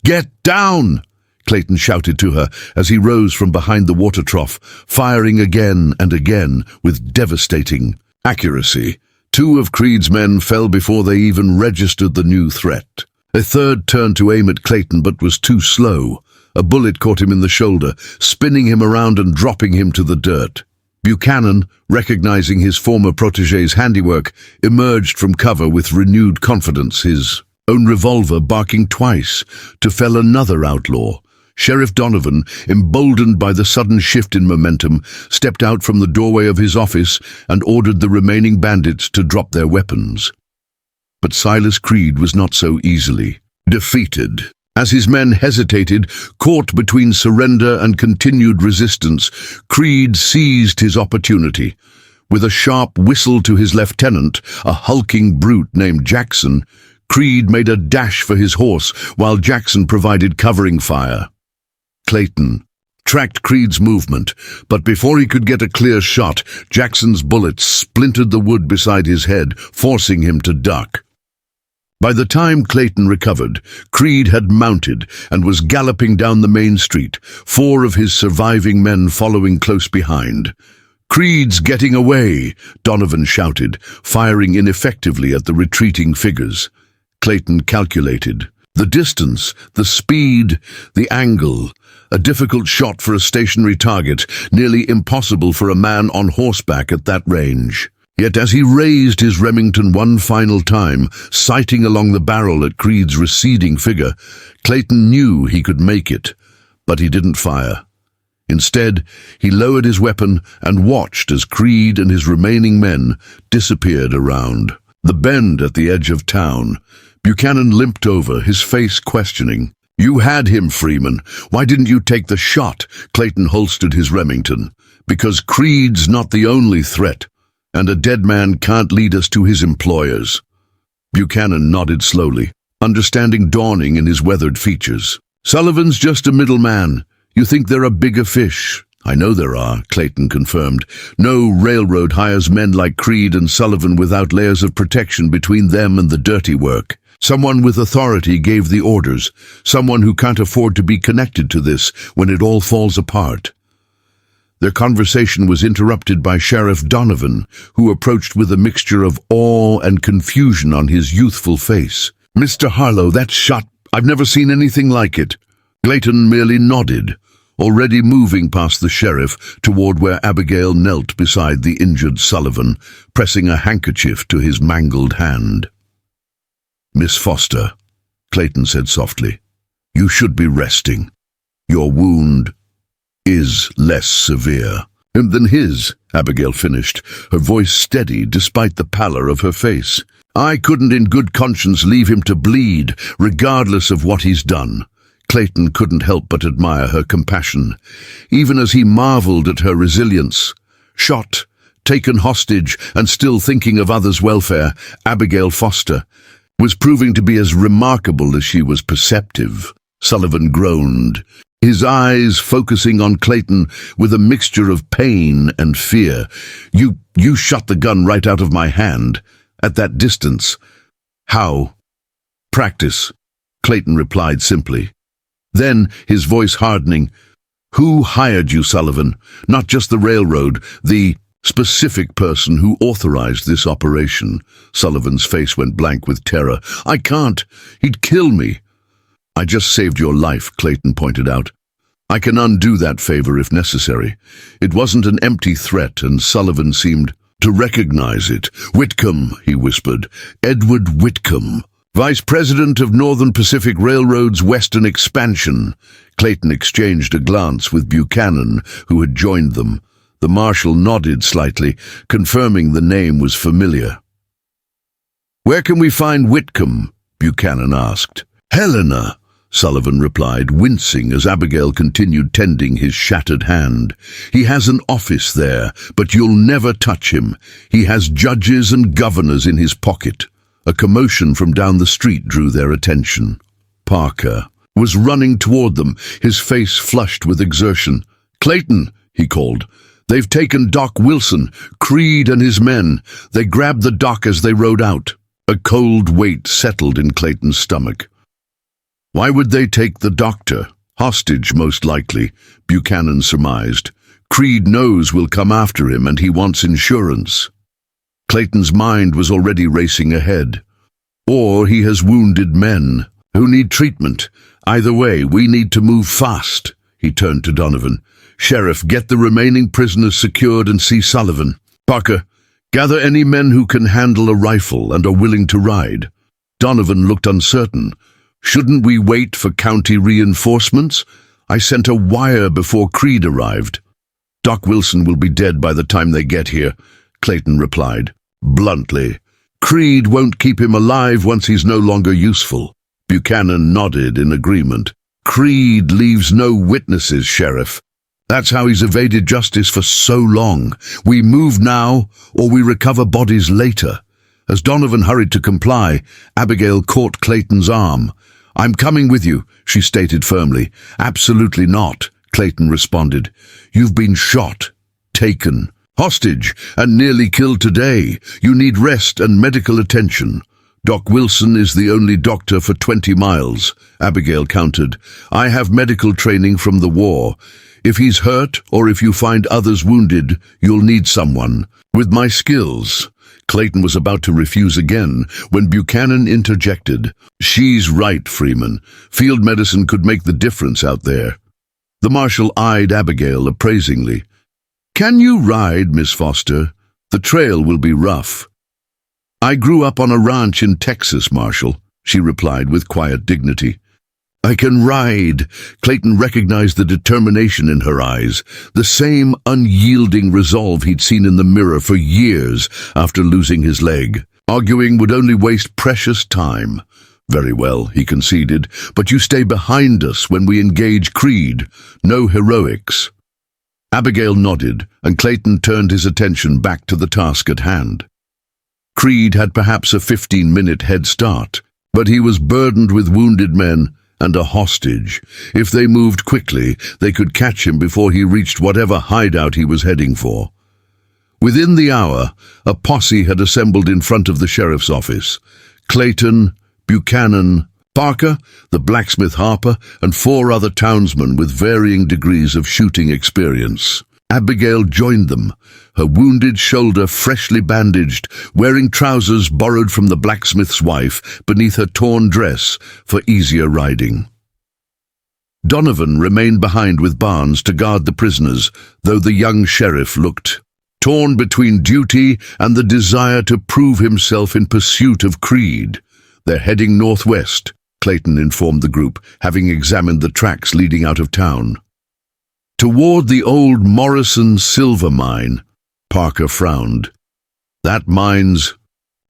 "Get down!" Clayton shouted to her as he rose from behind the water trough, firing again and again with devastating accuracy. 2 of Creed's men fell before they even registered the new threat. A third turned to aim at Clayton but was too slow. A bullet caught him in the shoulder, spinning him around and dropping him to the dirt. Buchanan, recognizing his former protégé's handiwork, emerged from cover with renewed confidence, his own revolver barking twice to fell another outlaw. Sheriff Donovan, emboldened by the sudden shift in momentum, stepped out from the doorway of his office and ordered the remaining bandits to drop their weapons. But Silas Creed was not so easily defeated. As his men hesitated, caught between surrender and continued resistance, Creed seized his opportunity. With a sharp whistle to his lieutenant, a hulking brute named Jackson, Creed made a dash for his horse while Jackson provided covering fire. Clayton tracked Creed's movement, but before he could get a clear shot, Jackson's bullets splintered the wood beside his head, forcing him to duck. By the time Clayton recovered, Creed had mounted and was galloping down the main street, 4 of his surviving men following close behind. "Creed's getting away," Donovan shouted, firing ineffectively at the retreating figures. Clayton calculated. The distance, the speed, the angle, a difficult shot for a stationary target, nearly impossible for a man on horseback at that range. Yet as he raised his Remington one final time, sighting along the barrel at Creed's receding figure, Clayton knew he could make it, but he didn't fire. Instead, he lowered his weapon and watched as Creed and his remaining men disappeared around the bend at the edge of town. Buchanan limped over, his face questioning. "You had him, Freeman. Why didn't you take the shot?" Clayton holstered his Remington. "Because Creed's not the only threat, and a dead man can't lead us to his employers." Buchanan nodded slowly, understanding dawning in his weathered features. "Sullivan's just a middleman. You think there are bigger fish?" I know there are, Clayton confirmed. No railroad hires men like Creed and Sullivan without layers of protection between them and the dirty work. Someone with authority gave the orders, someone who can't afford to be connected to this when it all falls apart. Their conversation was interrupted by Sheriff Donovan, who approached with a mixture of awe and confusion on his youthful face. "Mr. Harlow, that shot, I've never seen anything like it." Clayton merely nodded, already moving past the sheriff toward where Abigail knelt beside the injured Sullivan, pressing a handkerchief to his mangled hand. "Miss Foster," Clayton said softly, "you should be resting. Your wound is less severe than his," Abigail finished, her voice steady despite the pallor of her face. "I couldn't in good conscience leave him to bleed, regardless of what he's done." Clayton couldn't help but admire her compassion, even as he marveled at her resilience. Shot, taken hostage, and still thinking of others' welfare, Abigail Foster was proving to be as remarkable as she was perceptive. Sullivan groaned, his eyes focusing on Clayton with a mixture of pain and fear. You shot the gun right out of my hand, at that distance." "How?" "Practice," Clayton replied simply. Then, his voice hardening, "Who hired you, Sullivan? Not just the railroad, the specific person who authorized this operation." Sullivan's face went blank with terror. "I can't. He'd kill me." "I just saved your life," Clayton pointed out. "I can undo that favor if necessary." It wasn't an empty threat, and Sullivan seemed to recognize it. "Whitcomb," he whispered. "Edward Whitcomb, Vice President of Northern Pacific Railroad's Western Expansion." Clayton exchanged a glance with Buchanan, who had joined them. The marshal nodded slightly, confirming the name was familiar. "Where can we find Whitcomb?" Buchanan asked. "Helena," Sullivan replied, wincing as Abigail continued tending his shattered hand. "He has an office there, but you'll never touch him. He has judges and governors in his pocket." A commotion from down the street drew their attention. Parker was running toward them, his face flushed with exertion. "Clayton," he called. "They've taken Doc Wilson, Creed and his men. They grabbed the doc as they rode out." A cold weight settled in Clayton's stomach. "Why would they take the doctor? Hostage, most likely," Buchanan surmised. "Creed knows we'll come after him and he wants insurance." Clayton's mind was already racing ahead. "Or he has wounded men who need treatment. Either way, we need to move fast." He turned to Donovan. "Sheriff, get the remaining prisoners secured and see Sullivan. Parker, gather any men who can handle a rifle and are willing to ride." Donovan looked uncertain. "Shouldn't we wait for county reinforcements? I sent a wire before Creed arrived." "Doc Wilson will be dead by the time they get here," Clayton replied, bluntly. "Creed won't keep him alive once he's no longer useful." Buchanan nodded in agreement. "Creed leaves no witnesses, Sheriff. That's how he's evaded justice for so long. We move now, or we recover bodies later." As Donovan hurried to comply, Abigail caught Clayton's arm. "I'm coming with you," she stated firmly. "Absolutely not," Clayton responded. "You've been shot, taken, hostage, and nearly killed today. You need rest and medical attention." "Doc Wilson is the only doctor for 20 miles, Abigail countered. "I have medical training from the war. If he's hurt or if you find others wounded, you'll need someone with my skills." Clayton was about to refuse again when Buchanan interjected. "She's right, Freeman. Field medicine could make the difference out there." The marshal eyed Abigail appraisingly. "Can you ride, Miss Foster? The trail will be rough." "I grew up on a ranch in Texas, Marshal," she replied with quiet dignity. "I can ride." Clayton recognized the determination in her eyes, the same unyielding resolve he'd seen in the mirror for years after losing his leg. Arguing would only waste precious time. "Very well," he conceded, "but you stay behind us when we engage Creed. No heroics." Abigail nodded, and Clayton turned his attention back to the task at hand. Creed had perhaps a 15-minute head start, but he was burdened with wounded men and a hostage. If they moved quickly, they could catch him before he reached whatever hideout he was heading for. Within the hour, a posse had assembled in front of the sheriff's office. Clayton, Buchanan, Parker, the blacksmith Harper, and 4 other townsmen with varying degrees of shooting experience. Abigail joined them, her wounded shoulder freshly bandaged, wearing trousers borrowed from the blacksmith's wife beneath her torn dress for easier riding. Donovan remained behind with Barnes to guard the prisoners, though the young sheriff looked torn between duty and the desire to prove himself in pursuit of Creed. They're heading northwest, Clayton informed the group, having examined the tracks leading out of town. Toward the old Morrison silver mine, Parker frowned. That mine's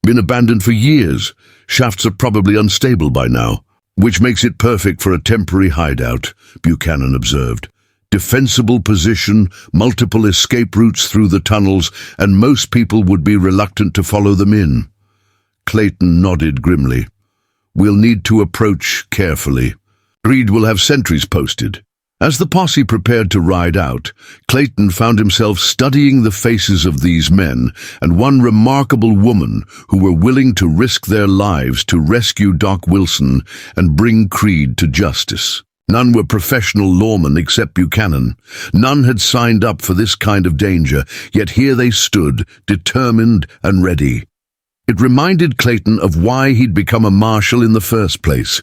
been abandoned for years. Shafts are probably unstable by now, which makes it perfect for a temporary hideout, Buchanan observed. Defensible position, multiple escape routes through the tunnels, and most people would be reluctant to follow them in. Clayton nodded grimly. We'll need to approach carefully. Creed will have sentries posted. As the posse prepared to ride out, Clayton found himself studying the faces of these men and one remarkable woman who were willing to risk their lives to rescue Doc Wilson and bring Creed to justice. None were professional lawmen except Buchanan. None had signed up for this kind of danger, yet here they stood, determined and ready. It reminded Clayton of why he'd become a marshal in the first place,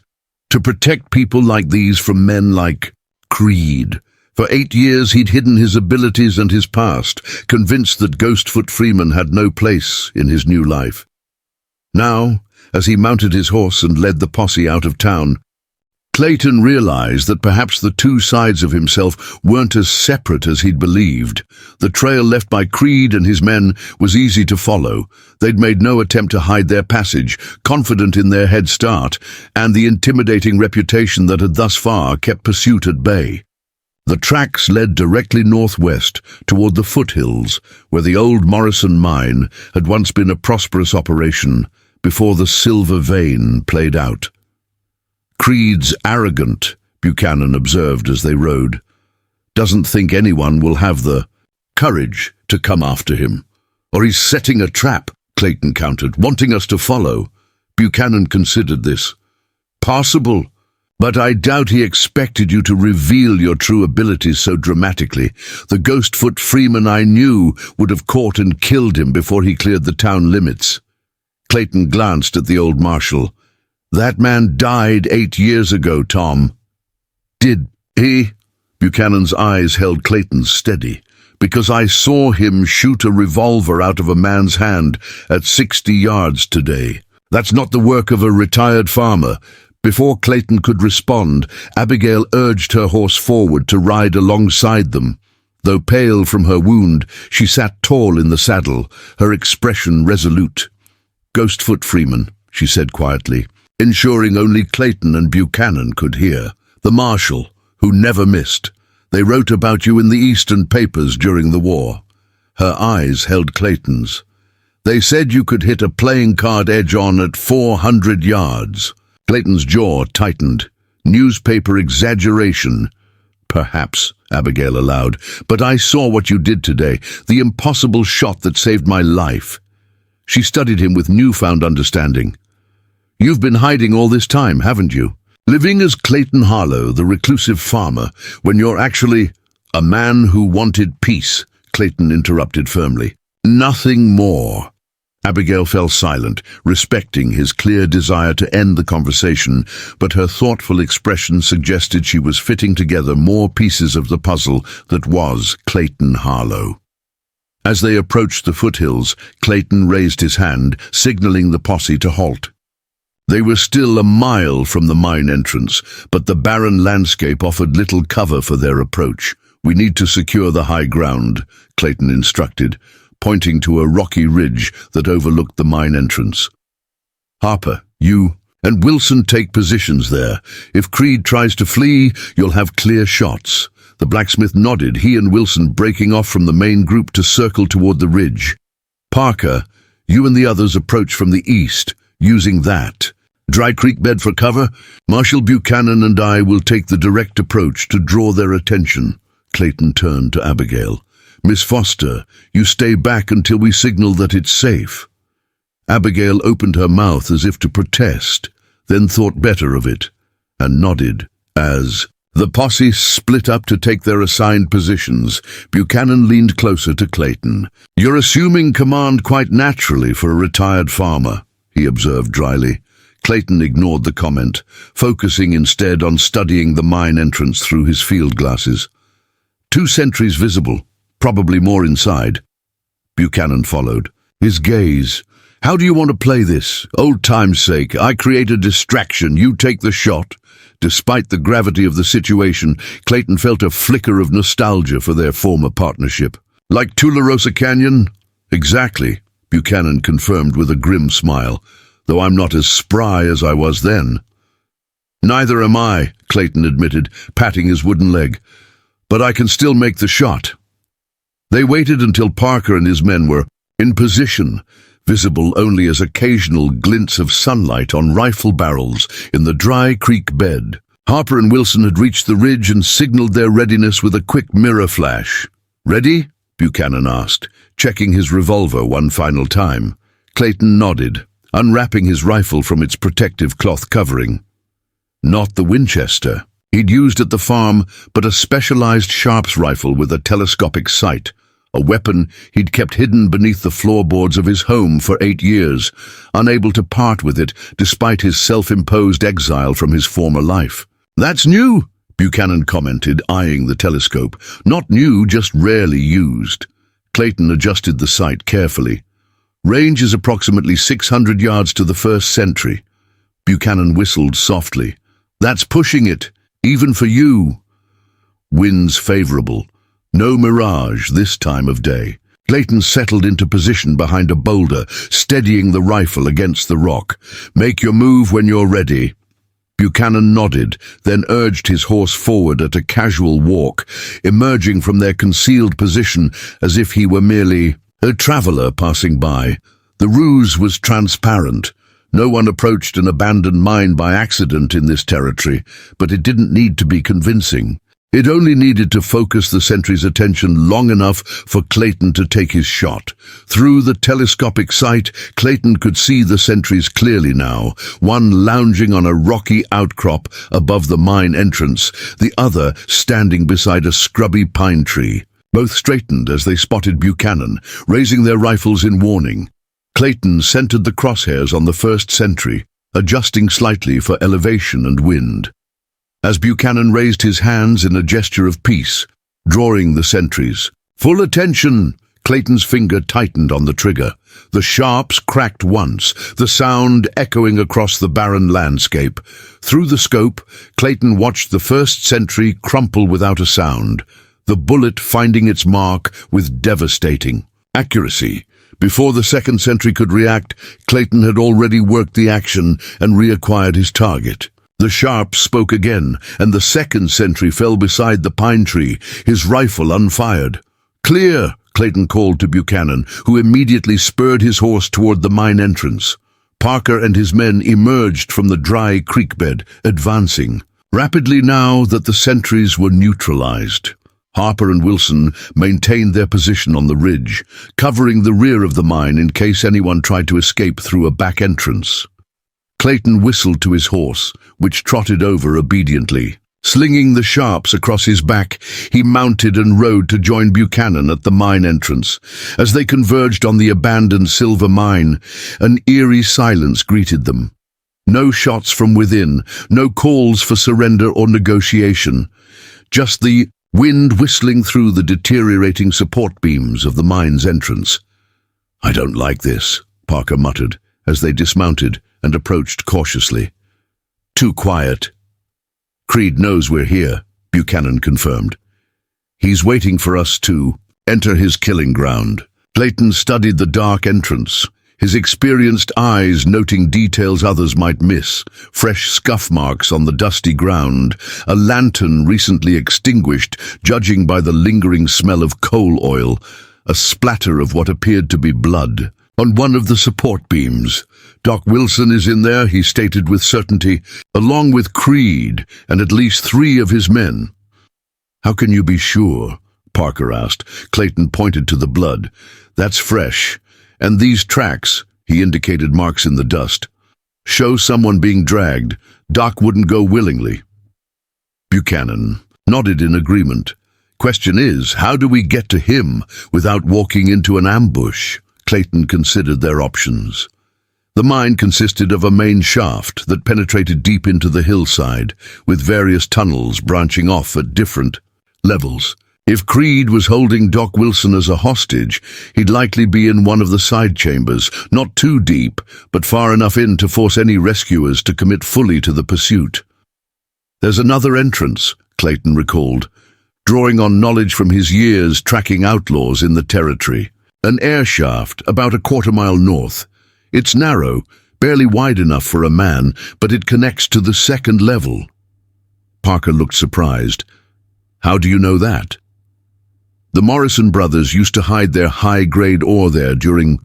to protect people like these from men like Creed. For 8 years he'd hidden his abilities and his past, convinced that Ghostfoot Freeman had no place in his new life. Now, as he mounted his horse and led the posse out of town, Clayton realized that perhaps the two sides of himself weren't as separate as he'd believed. The trail left by Creed and his men was easy to follow. They'd made no attempt to hide their passage, confident in their head start and the intimidating reputation that had thus far kept pursuit at bay. The tracks led directly northwest toward the foothills, where the old Morrison mine had once been a prosperous operation before the silver vein played out. Creed's arrogant, Buchanan observed as they rode. Doesn't think anyone will have the courage to come after him. Or he's setting a trap, Clayton countered, wanting us to follow. Buchanan considered this. Possible, but I doubt he expected you to reveal your true abilities so dramatically. The Ghostfoot Freeman I knew would have caught and killed him before he cleared the town limits. Clayton glanced at the old marshal. That man died 8 years ago, Tom. Did he? Buchanan's eyes held Clayton's steady. Because I saw him shoot a revolver out of a man's hand at 60 yards today. That's not the work of a retired farmer. Before Clayton could respond, Abigail urged her horse forward to ride alongside them. Though pale from her wound, she sat tall in the saddle, her expression resolute. Ghostfoot Freeman, she said quietly, ensuring only Clayton and Buchanan could hear. The marshal, who never missed. They wrote about you in the Eastern papers during the war. Her eyes held Clayton's. They said you could hit a playing card edge-on at 400 yards. Clayton's jaw tightened. Newspaper exaggeration. Perhaps, Abigail allowed, but I saw what you did today, the impossible shot that saved my life. She studied him with newfound understanding. You've been hiding all this time, haven't you? Living as Clayton Harlow, the reclusive farmer, when you're actually a man who wanted peace, Clayton interrupted firmly. Nothing more. Abigail fell silent, respecting his clear desire to end the conversation, but her thoughtful expression suggested she was fitting together more pieces of the puzzle that was Clayton Harlow. As they approached the foothills, Clayton raised his hand, signaling the posse to halt. They were still a mile from the mine entrance, but the barren landscape offered little cover for their approach. We need to secure the high ground, Clayton instructed, pointing to a rocky ridge that overlooked the mine entrance. Harper, you and Wilson take positions there. If Creed tries to flee, you'll have clear shots. The blacksmith nodded, he and Wilson breaking off from the main group to circle toward the ridge. Parker, you and the others approach from the east, using that Dry creek bed for cover? Marshal Buchanan and I will take the direct approach to draw their attention. Clayton turned to Abigail. Miss Foster, you stay back until we signal that it's safe. Abigail opened her mouth as if to protest, then thought better of it, and nodded as the posse split up to take their assigned positions. Buchanan leaned closer to Clayton. You're assuming command quite naturally for a retired farmer, he observed dryly. Clayton ignored the comment, focusing instead on studying the mine entrance through his field glasses. 2 sentries visible, probably more inside. Buchanan followed, his gaze. How do you want to play this? Old time's sake, I create a distraction, you take the shot. Despite the gravity of the situation, Clayton felt a flicker of nostalgia for their former partnership. Like Tularosa Canyon? Exactly, Buchanan confirmed with a grim smile, though I'm not as spry as I was then. Neither am I, Clayton admitted, patting his wooden leg. But I can still make the shot. They waited until Parker and his men were in position, visible only as occasional glints of sunlight on rifle barrels in the dry creek bed. Harper and Wilson had reached the ridge and signaled their readiness with a quick mirror flash. Ready? Buchanan asked, checking his revolver one final time. Clayton nodded, unwrapping his rifle from its protective cloth covering. Not the Winchester he'd used at the farm, but a specialized Sharps rifle with a telescopic sight, a weapon he'd kept hidden beneath the floorboards of his home for 8 years, unable to part with it despite his self-imposed exile from his former life. That's new, Buchanan commented, eyeing the telescope. Not new, just rarely used. Clayton adjusted the sight carefully. Range is approximately 600 yards to the first sentry. Buchanan whistled softly. That's pushing it, even for you. Winds favorable. No mirage this time of day. Clayton settled into position behind a boulder, steadying the rifle against the rock. Make your move when you're ready. Buchanan nodded, then urged his horse forward at a casual walk, emerging from their concealed position as if he were merely a traveler passing by. The ruse was transparent. No one approached an abandoned mine by accident in this territory, but it didn't need to be convincing. It only needed to focus the sentry's attention long enough for Clayton to take his shot. Through the telescopic sight, Clayton could see the sentries clearly now, one lounging on a rocky outcrop above the mine entrance, the other standing beside a scrubby pine tree. Both straightened as they spotted Buchanan, raising their rifles in warning. Clayton centered the crosshairs on the first sentry, adjusting slightly for elevation and wind. As Buchanan raised his hands in a gesture of peace, drawing the sentries. Full attention! Clayton's finger tightened on the trigger. The Sharps cracked once, the sound echoing across the barren landscape. Through the scope, Clayton watched the first sentry crumple without a sound, the bullet finding its mark with devastating accuracy. Before the second sentry could react, Clayton had already worked the action and reacquired his target. The Sharp spoke again, and the second sentry fell beside the pine tree, his rifle unfired. Clear, Clayton called to Buchanan, who immediately spurred his horse toward the mine entrance. Parker and his men emerged from the dry creek bed, advancing. Rapidly now that the sentries were neutralized. Harper and Wilson maintained their position on the ridge, covering the rear of the mine in case anyone tried to escape through a back entrance. Clayton whistled to his horse, which trotted over obediently. Slinging the Sharps across his back, he mounted and rode to join Buchanan at the mine entrance. As they converged on the abandoned silver mine, an eerie silence greeted them. No shots from within, no calls for surrender or negotiation. Just the wind whistling through the deteriorating support beams of the mine's entrance. I don't like this, Parker muttered, as they dismounted and approached cautiously. Too quiet. Creed knows we're here, Buchanan confirmed. He's waiting for us to enter his killing ground. Clayton studied the dark entrance, his experienced eyes noting details others might miss, fresh scuff marks on the dusty ground, a lantern recently extinguished, judging by the lingering smell of coal oil, a splatter of what appeared to be blood. On one of the support beams, Doc Wilson is in there, he stated with certainty, along with Creed and at least 3 of his men. How can you be sure? Parker asked. Clayton pointed to the blood. That's fresh. And these tracks, he indicated marks in the dust, show someone being dragged. Doc wouldn't go willingly. Buchanan nodded in agreement. Question is, how do we get to him without walking into an ambush? Clayton considered their options. The mine consisted of a main shaft that penetrated deep into the hillside, with various tunnels branching off at different levels. If Creed was holding Doc Wilson as a hostage, he'd likely be in one of the side chambers, not too deep, but far enough in to force any rescuers to commit fully to the pursuit. There's another entrance, Clayton recalled, drawing on knowledge from his years tracking outlaws in the territory. An air shaft about a quarter-mile north. It's narrow, barely wide enough for a man, but it connects to the second level. Parker looked surprised. How do you know that? The Morrison brothers used to hide their high-grade ore there during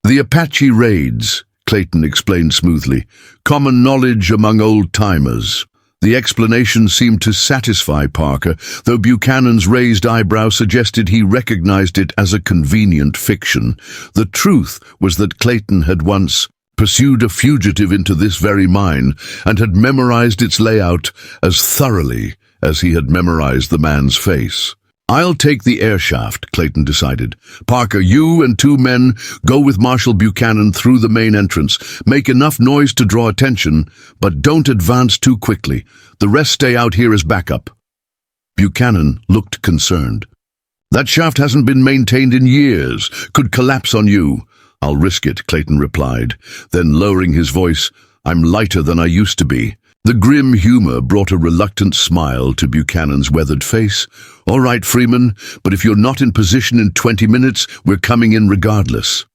the Apache raids, Clayton explained smoothly. Common knowledge among old-timers. The explanation seemed to satisfy Parker, though Buchanan's raised eyebrow suggested he recognized it as a convenient fiction. The truth was that Clayton had once pursued a fugitive into this very mine and had memorized its layout as thoroughly as he had memorized the man's face. I'll take the air shaft, Clayton decided. Parker, you and 2 men go with Marshal Buchanan through the main entrance. Make enough noise to draw attention, but don't advance too quickly. The rest stay out here as backup. Buchanan looked concerned. That shaft hasn't been maintained in years. Could collapse on you. I'll risk it, Clayton replied. Then, lowering his voice, I'm lighter than I used to be. The grim humor brought a reluctant smile to Buchanan's weathered face. All right, Freeman, but if you're not in position in 20 minutes, we're coming in regardless.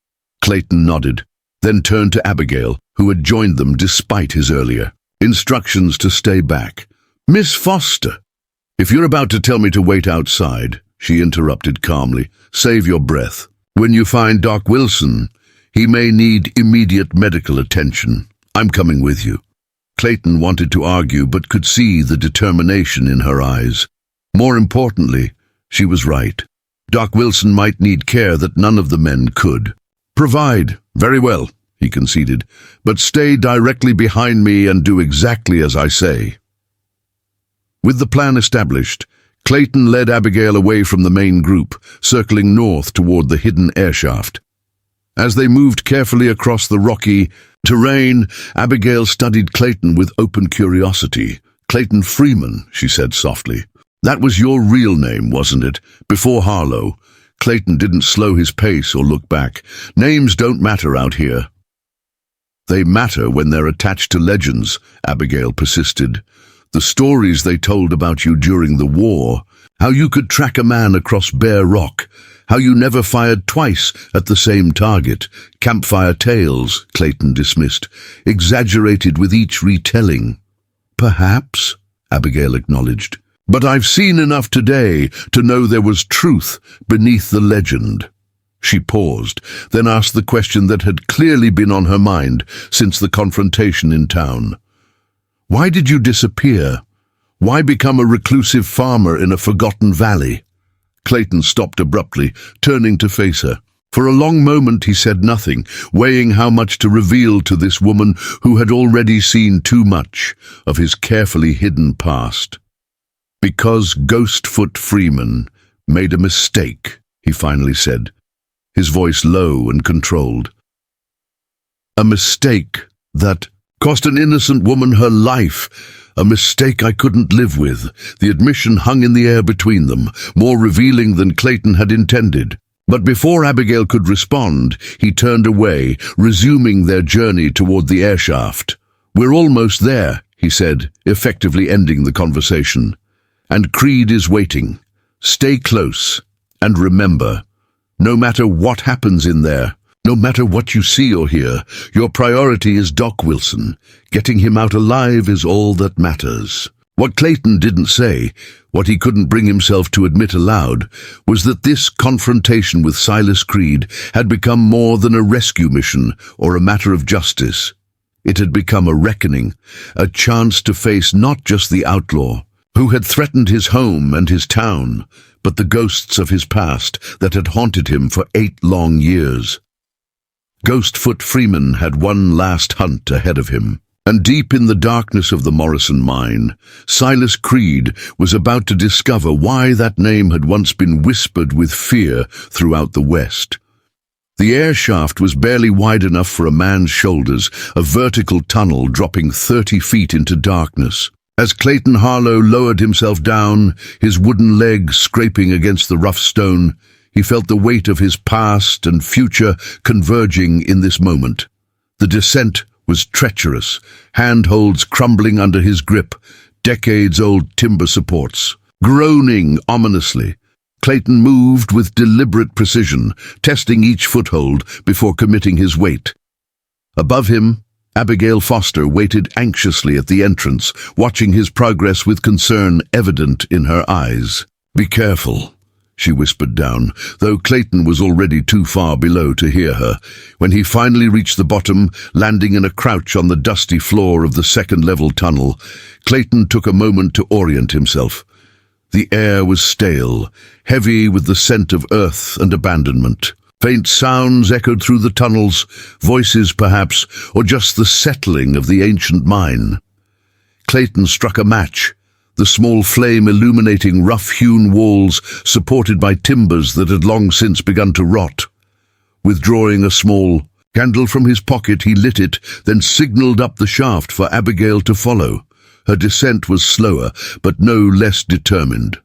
Clayton nodded, then turned to Abigail, who had joined them despite his earlier instructions to stay back. Miss Foster, if you're about to tell me to wait outside, she interrupted calmly, save your breath. When you find Doc Wilson, he may need immediate medical attention. I'm coming with you. Clayton wanted to argue but could see the determination in her eyes. More importantly, she was right. Doc Wilson might need care that none of the men could provide. Very well, he conceded, but stay directly behind me and do exactly as I say. With the plan established, Clayton led Abigail away from the main group, circling north toward the hidden airshaft. As they moved carefully across the rocky terrain, Abigail studied Clayton with open curiosity. Clayton Freeman, she said softly. That was your real name, wasn't it? Before Harlow. Clayton didn't slow his pace or look back. Names don't matter out here. They matter when they're attached to legends, Abigail persisted. The stories they told about you during the war, how you could track a man across bare rock, how you never fired twice at the same target. Campfire tales, Clayton dismissed, exaggerated with each retelling. Perhaps, Abigail acknowledged. But I've seen enough today to know there was truth beneath the legend. She paused, then asked the question that had clearly been on her mind since the confrontation in town. Why did you disappear? Why become a reclusive farmer in a forgotten valley? Clayton stopped abruptly, turning to face her. For a long moment he said nothing, weighing how much to reveal to this woman who had already seen too much of his carefully hidden past. Because Ghostfoot Freeman made a mistake, he finally said, his voice low and controlled. A mistake that cost an innocent woman her life. A mistake I couldn't live with. The admission hung in the air between them, more revealing than Clayton had intended. But before Abigail could respond, he turned away, resuming their journey toward the airshaft. We're almost there, he said, effectively ending the conversation. And Creed is waiting. Stay close. And remember, no matter what happens in there, no matter what you see or hear, your priority is Doc Wilson. Getting him out alive is all that matters. What Clayton didn't say, what he couldn't bring himself to admit aloud, was that this confrontation with Silas Creed had become more than a rescue mission or a matter of justice. It had become a reckoning, a chance to face not just the outlaw, who had threatened his home and his town, but the ghosts of his past that had haunted him for 8 long years. Ghostfoot Freeman had one last hunt ahead of him. And deep in the darkness of the Morrison mine, Silas Creed was about to discover why that name had once been whispered with fear throughout the West. The air shaft was barely wide enough for a man's shoulders, a vertical tunnel dropping 30 feet into darkness. As Clayton Harlow lowered himself down, his wooden legs scraping against the rough stone, he felt the weight of his past and future converging in this moment. The descent was treacherous, handholds crumbling under his grip, decades-old timber supports. Groaning ominously, Clayton moved with deliberate precision, testing each foothold before committing his weight. Above him, Abigail Foster waited anxiously at the entrance, watching his progress with concern evident in her eyes. "Be careful," she whispered down, though Clayton was already too far below to hear her. When he finally reached the bottom, landing in a crouch on the dusty floor of the second-level tunnel, Clayton took a moment to orient himself. The air was stale, heavy with the scent of earth and abandonment. Faint sounds echoed through the tunnels, voices perhaps, or just the settling of the ancient mine. Clayton struck a match, the small flame illuminating rough-hewn walls supported by timbers that had long since begun to rot. Withdrawing a small candle from his pocket, he lit it, then signaled up the shaft for Abigail to follow. Her descent was slower, but no less determined.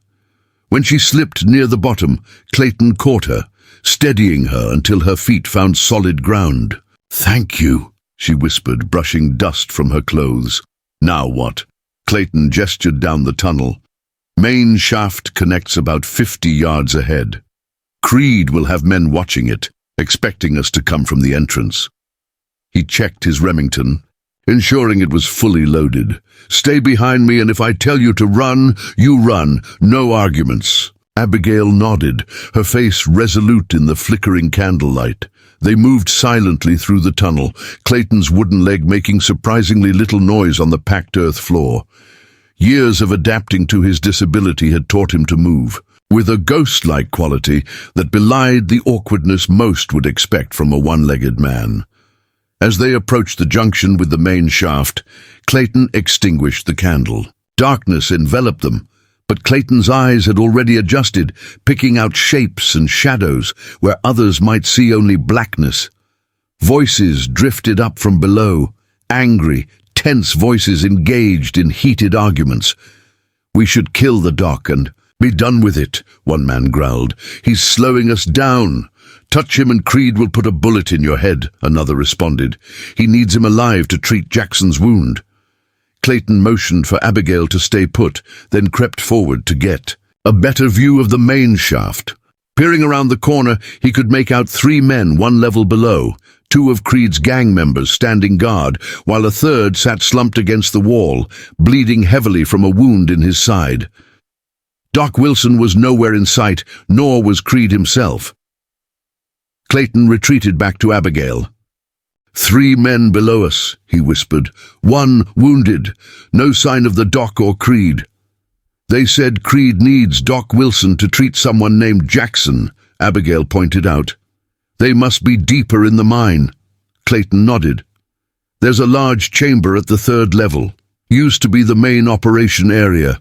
When she slipped near the bottom, Clayton caught her, steadying her until her feet found solid ground. "Thank you," she whispered, brushing dust from her clothes. "Now what?" Clayton gestured down the tunnel. "Main shaft connects about 50 yards ahead. Creed will have men watching it, expecting us to come from the entrance." He checked his Remington, ensuring it was fully loaded. "Stay behind me, and if I tell you to run, you run. No arguments." Abigail nodded, her face resolute in the flickering candlelight. They moved silently through the tunnel, Clayton's wooden leg making surprisingly little noise on the packed earth floor. Years of adapting to his disability had taught him to move, with a ghost-like quality that belied the awkwardness most would expect from a one-legged man. As they approached the junction with the main shaft, Clayton extinguished the candle. Darkness enveloped them, but Clayton's eyes had already adjusted, picking out shapes and shadows where others might see only blackness. Voices drifted up from below, angry, tense voices engaged in heated arguments. "We should kill the doc and be done with it," one man growled. "He's slowing us down." "Touch him and Creed will put a bullet in your head," another responded. "He needs him alive to treat Jackson's wound." Clayton motioned for Abigail to stay put, then crept forward to get a better view of the main shaft. Peering around the corner, he could make out 3 men 1 level below, 2 of Creed's gang members standing guard, while a third sat slumped against the wall, bleeding heavily from a wound in his side. Doc Wilson was nowhere in sight, nor was Creed himself. Clayton retreated back to Abigail. "3 men below us," he whispered. "1 wounded. No sign of the Doc or Creed." "They said Creed needs Doc Wilson to treat someone named Jackson," Abigail pointed out. "They must be deeper in the mine." Clayton nodded. "There's a large chamber at the 3rd level. Used to be the main operation area.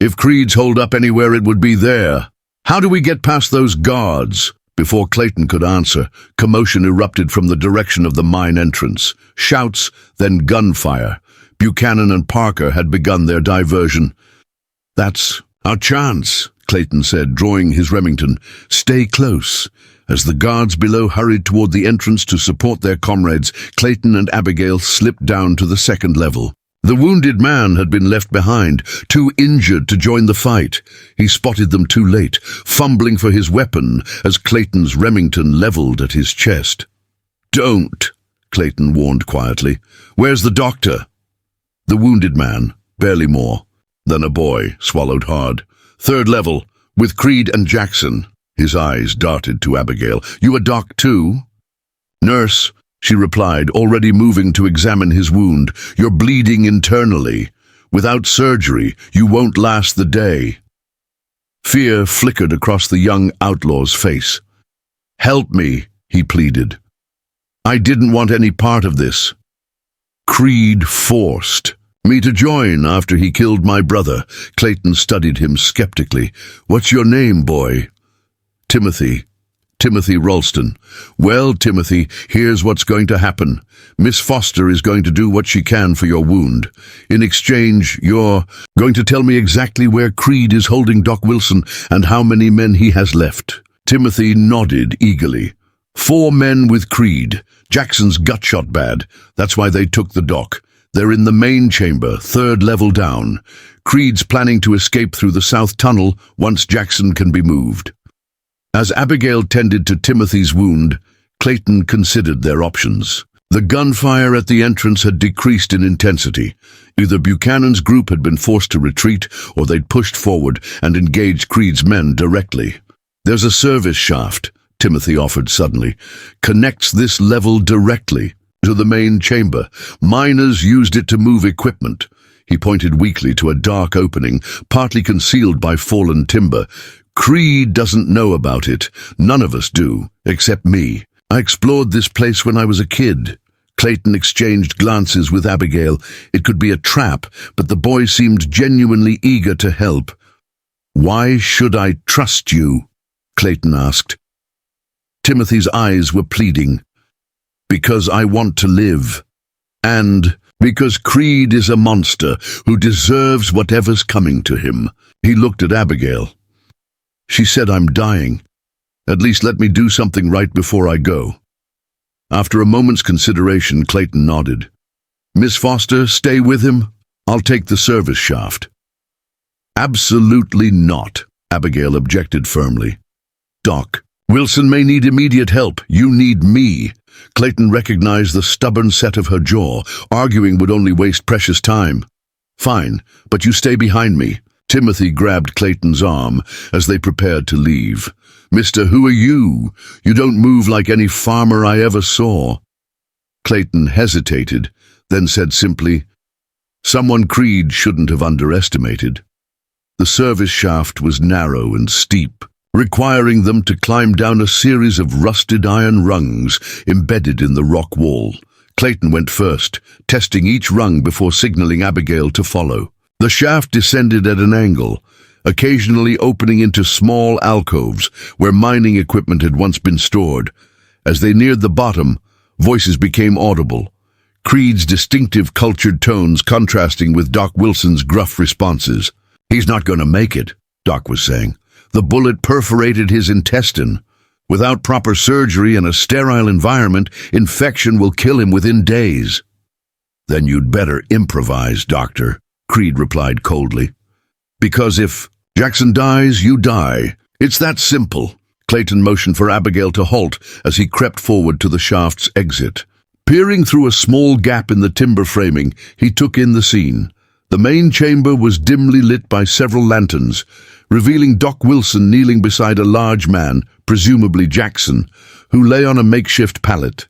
If Creed's holed up anywhere, it would be there. How do we get past those guards?" Before Clayton could answer, commotion erupted from the direction of the mine entrance. Shouts, then gunfire. Buchanan and Parker had begun their diversion. "That's our chance," Clayton said, drawing his Remington. "Stay close." As the guards below hurried toward the entrance to support their comrades, Clayton and Abigail slipped down to the 2nd level. The wounded man had been left behind, too injured to join the fight. He spotted them too late, fumbling for his weapon as Clayton's Remington leveled at his chest. "Don't," Clayton warned quietly. "Where's the doctor?" The wounded man, barely more, Then a boy swallowed hard. "Third level, with Creed and Jackson." His eyes darted to Abigail. "You a doc too?" "Nurse," she replied, already moving to examine his wound. "You're bleeding internally. Without surgery, you won't last the day." Fear flickered across the young outlaw's face. "Help me," he pleaded. "I didn't want any part of this." "Creed forced me to join after he killed my brother." Clayton studied him skeptically. "What's your name, boy?" "Timothy. Timothy Ralston." "Well, Timothy, here's what's going to happen. Miss Foster is going to do what she can for your wound. In exchange, you're going to tell me exactly where Creed is holding Doc Wilson and how many men he has left." Timothy nodded eagerly. 4 men with Creed. Jackson's gut shot bad. That's why they took the doc. They're in the main chamber, 3rd level down. Creed's planning to escape through the south tunnel once Jackson can be moved. As Abigail tended to Timothy's wound, Clayton considered their options. The gunfire at the entrance had decreased in intensity. Either Buchanan's group had been forced to retreat, or they'd pushed forward and engaged Creed's men directly. "There's a service shaft," Timothy offered suddenly. "Connects this level directly to the main chamber. Miners used it to move equipment." He pointed weakly to a dark opening, partly concealed by fallen timber. "Creed doesn't know about it. None of us do, except me. I explored this place when I was a kid." Clayton exchanged glances with Abigail. It could be a trap, but the boy seemed genuinely eager to help. "Why should I trust you?" Clayton asked. Timothy's eyes were pleading. "Because I want to live. And because Creed is a monster who deserves whatever's coming to him." He looked at Abigail. "She said I'm dying. At least let me do something right before I go." After a moment's consideration, Clayton nodded. "Miss Foster, stay with him. I'll take the service shaft." "Absolutely not," Abigail objected firmly. "Doc, Wilson may need immediate help. You need me." Clayton recognized the stubborn set of her jaw. Arguing would only waste precious time. "Fine, but you stay behind me." Timothy grabbed Clayton's arm as they prepared to leave. "Mister, who are you? You don't move like any farmer I ever saw." Clayton hesitated, then said simply, "Someone Creed shouldn't have underestimated." The service shaft was narrow and steep, requiring them to climb down a series of rusted iron rungs embedded in the rock wall. Clayton went first, testing each rung before signaling Abigail to follow. The shaft descended at an angle, occasionally opening into small alcoves where mining equipment had once been stored. As they neared the bottom, voices became audible, Creed's distinctive cultured tones contrasting with Doc Wilson's gruff responses. "He's not going to make it," Doc was saying. "The bullet perforated his intestine. Without proper surgery and a sterile environment, infection will kill him within days." "Then you'd better improvise, Doctor," Creed replied coldly. "Because if Jackson dies, you die. It's that simple." Clayton motioned for Abigail to halt as he crept forward to the shaft's exit. Peering through a small gap in the timber framing, he took in the scene. The main chamber was dimly lit by several lanterns, revealing Doc Wilson kneeling beside a large man, presumably Jackson, who lay on a makeshift pallet.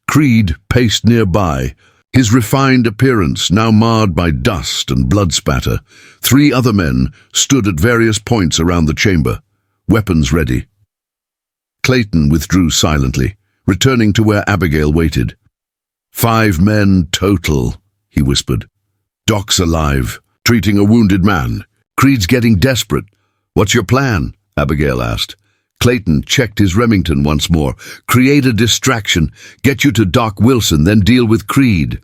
Creed paced nearby, his refined appearance now marred by dust and blood spatter. 3 other men stood at various points around the chamber, weapons ready. Clayton withdrew silently, returning to where Abigail waited. 5 men total, he whispered. Doc's alive, treating a wounded man. Creed's getting desperate. "What's your plan?" Abigail asked. Clayton checked his Remington once more. "Create a distraction, get you to Doc Wilson, then deal with Creed."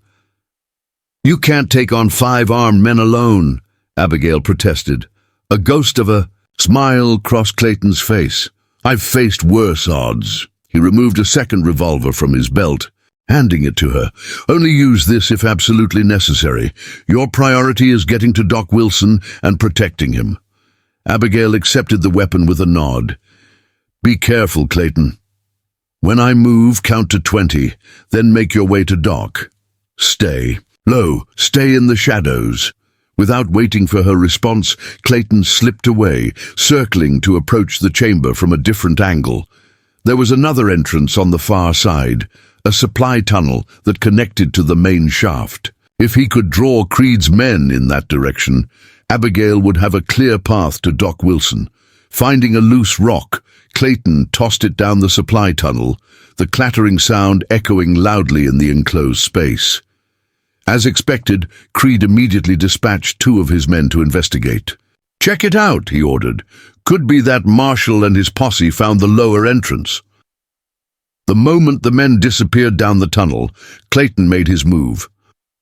"You can't take on 5 armed men alone," Abigail protested. A ghost of a smile crossed Clayton's face. "I've faced worse odds." He removed a second revolver from his belt, handing it to her. "Only use this if absolutely necessary. Your priority is getting to Doc Wilson and protecting him." Abigail accepted the weapon with a nod. "Be careful, Clayton. When I move, count to 20, then make your way to Doc. Stay in the shadows. Without waiting for her response, Clayton slipped away, circling to approach the chamber from a different angle. There was another entrance on the far side, a supply tunnel that connected to the main shaft. If he could draw Creed's men in that direction, Abigail would have a clear path to Doc Wilson. Finding a loose rock, Clayton tossed it down the supply tunnel, the clattering sound echoing loudly in the enclosed space. As expected, Creed immediately dispatched 2 of his men to investigate. "Check it out," he ordered. "Could be that Marshall and his posse found the lower entrance." The moment the men disappeared down the tunnel, Clayton made his move.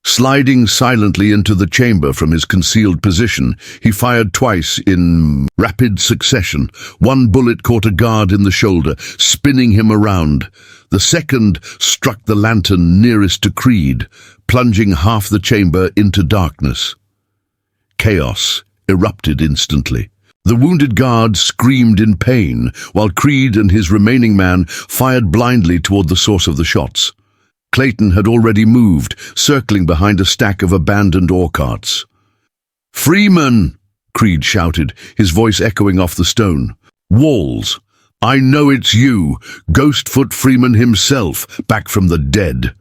Sliding silently into the chamber from his concealed position, he fired twice in rapid succession. One bullet caught a guard in the shoulder, spinning him around. The second struck the lantern nearest to Creed, plunging half the chamber into darkness. Chaos erupted instantly. The wounded guard screamed in pain, while Creed and his remaining man fired blindly toward the source of the shots. Clayton had already moved, circling behind a stack of abandoned ore carts. "Freeman!" Creed shouted, his voice echoing off the stone. "Walls! I know it's you, Ghostfoot Freeman himself, back from the dead."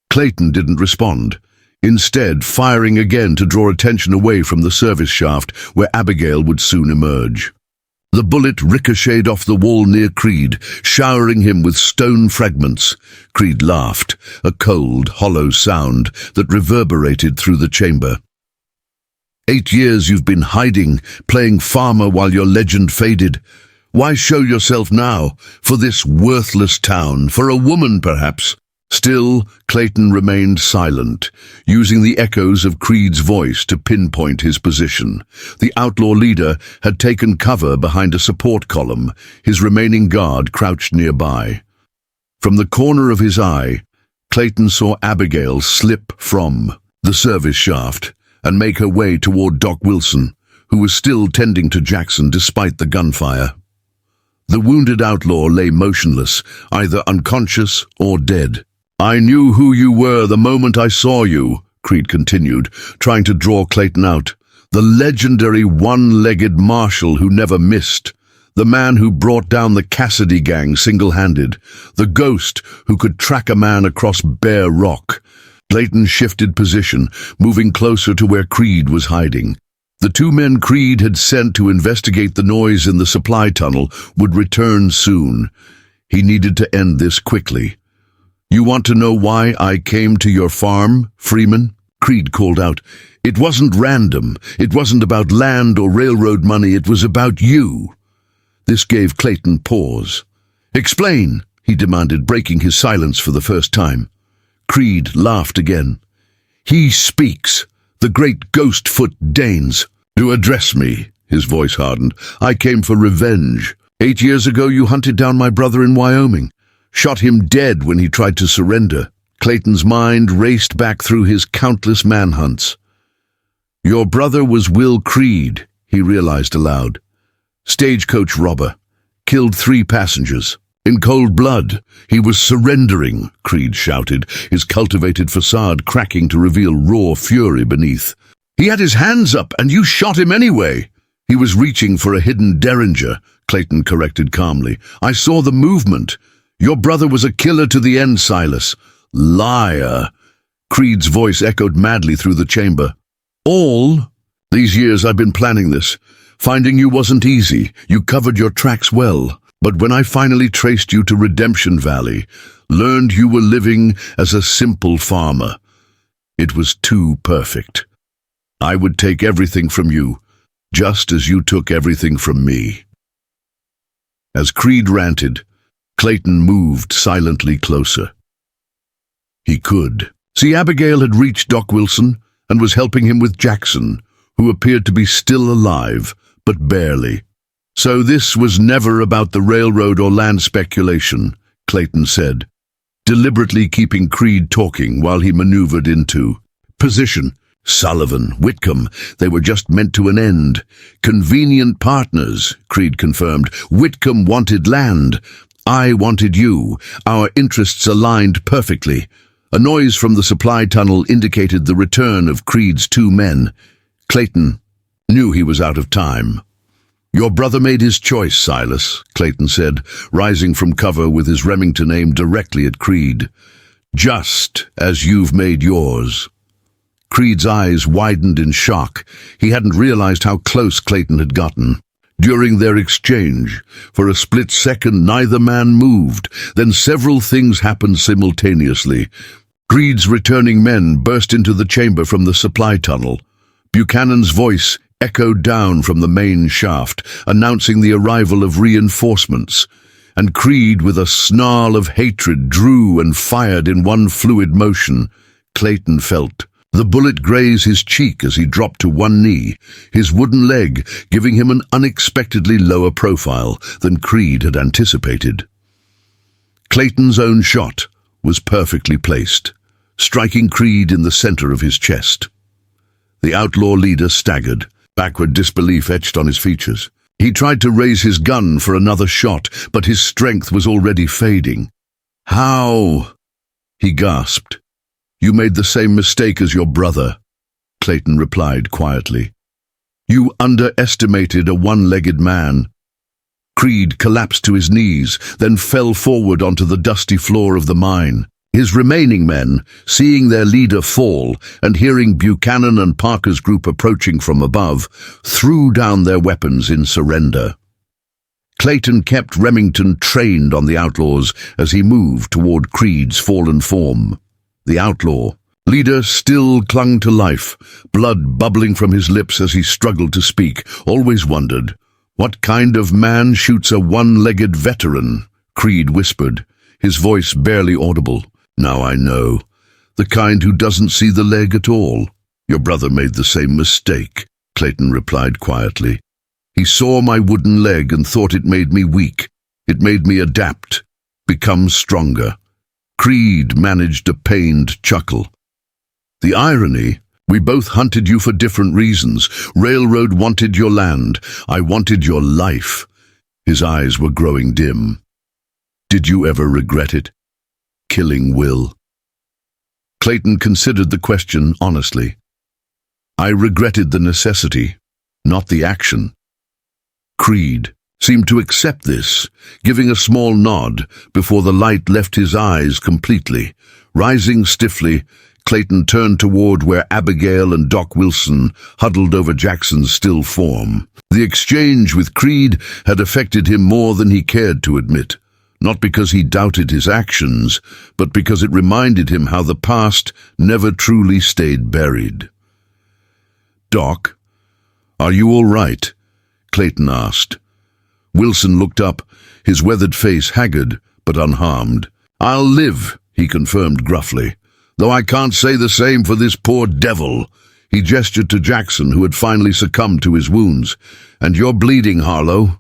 Clayton didn't respond, instead firing again to draw attention away from the service shaft where Abigail would soon emerge. The bullet ricocheted off the wall near Creed, showering him with stone fragments. Creed laughed, a cold, hollow sound that reverberated through the chamber. 8 years you've been hiding, playing farmer while your legend faded. Why show yourself now, for this worthless town, for a woman perhaps? Still, Clayton remained silent, using the echoes of Creed's voice to pinpoint his position. The outlaw leader had taken cover behind a support column, his remaining guard crouched nearby. From the corner of his eye, Clayton saw Abigail slip from the service shaft and make her way toward Doc Wilson, who was still tending to Jackson despite the gunfire. The wounded outlaw lay motionless, either unconscious or dead. "I knew who you were the moment I saw you," Creed continued, trying to draw Clayton out. "The legendary one-legged marshal who never missed. The man who brought down the Cassidy gang single-handed. The ghost who could track a man across bare rock." Clayton shifted position, moving closer to where Creed was hiding. The 2 men Creed had sent to investigate the noise in the supply tunnel would return soon. He needed to end this quickly. "You want to know why I came to your farm, Freeman?" Creed called out. "It wasn't random. It wasn't about land or railroad money. It was about you." This gave Clayton pause. "Explain," he demanded, breaking his silence for the first time. Creed laughed again. "He speaks. The great Ghostfoot Danes. To address me," his voice hardened. "I came for revenge. 8 years ago you hunted down my brother in Wyoming. Shot him dead when he tried to surrender." Clayton's mind raced back through his countless manhunts. "Your brother was Will Creed," he realized aloud. "Stagecoach robber. Killed 3 passengers. In cold blood. He was surrendering," Creed shouted, his cultivated facade cracking to reveal raw fury beneath. "He had his hands up, and you shot him anyway." "He was reaching for a hidden derringer," Clayton corrected calmly. "I saw the movement. Your brother was a killer to the end, Silas." "Liar!" Creed's voice echoed madly through the chamber. "All these years I've been planning this. Finding you wasn't easy. You covered your tracks well. But when I finally traced you to Redemption Valley, learned you were living as a simple farmer, it was too perfect. I would take everything from you, just as you took everything from me." As Creed ranted, Clayton moved silently closer. He could see Abigail had reached Doc Wilson and was helping him with Jackson, who appeared to be still alive, but barely. "So this was never about the railroad or land speculation," Clayton said, deliberately keeping Creed talking while he maneuvered into position. "Sullivan, Whitcomb, they were just meant to an end. Convenient partners," Creed confirmed. "Whitcomb wanted land. I wanted you. Our interests aligned perfectly." A noise from the supply tunnel indicated the return of Creed's 2 men. Clayton knew he was out of time. "Your brother made his choice, Silas," Clayton said, rising from cover with his Remington aimed directly at Creed. "Just as you've made yours." Creed's eyes widened in shock. He hadn't realized how close Clayton had gotten. During their exchange, for a split second neither man moved. Then several things happened simultaneously. Creed's returning men burst into the chamber from the supply tunnel. Buchanan's voice echoed down from the main shaft, announcing the arrival of reinforcements. And Creed, with a snarl of hatred, drew and fired in one fluid motion. Clayton felt the bullet graze his cheek as he dropped to one knee, his wooden leg giving him an unexpectedly lower profile than Creed had anticipated. Clayton's own shot was perfectly placed, striking Creed in the center of his chest. The outlaw leader staggered, backward disbelief etched on his features. He tried to raise his gun for another shot, but his strength was already fading. "How?" he gasped. "You made the same mistake as your brother," Clayton replied quietly. "You underestimated a one-legged man." Creed collapsed to his knees, then fell forward onto the dusty floor of the mine. His remaining men, seeing their leader fall and hearing Buchanan and Parker's group approaching from above, threw down their weapons in surrender. Clayton kept Remington trained on the outlaws as he moved toward Creed's fallen form. The outlaw leader still clung to life, blood bubbling from his lips as he struggled to speak. "Always wondered, what kind of man shoots a one-legged veteran?" Creed whispered, his voice barely audible. "Now I know. The kind who doesn't see the leg at all." "Your brother made the same mistake," Clayton replied quietly. "He saw my wooden leg and thought it made me weak. It made me adapt, become stronger." Creed managed a pained chuckle. "The irony, we both hunted you for different reasons. Railroad wanted your land. I wanted your life." His eyes were growing dim. "Did you ever regret it? Killing Will?" Clayton considered the question honestly. "I regretted the necessity, not the action." Creed seemed to accept this, giving a small nod before the light left his eyes completely. Rising stiffly, Clayton turned toward where Abigail and Doc Wilson huddled over Jackson's still form. The exchange with Creed had affected him more than he cared to admit, not because he doubted his actions, but because it reminded him how the past never truly stayed buried. "Doc, are you all right?" Clayton asked. Wilson looked up, his weathered face haggard but unharmed. "I'll live," he confirmed gruffly, "though I can't say the same for this poor devil." He gestured to Jackson, who had finally succumbed to his wounds. "And you're bleeding, Harlow."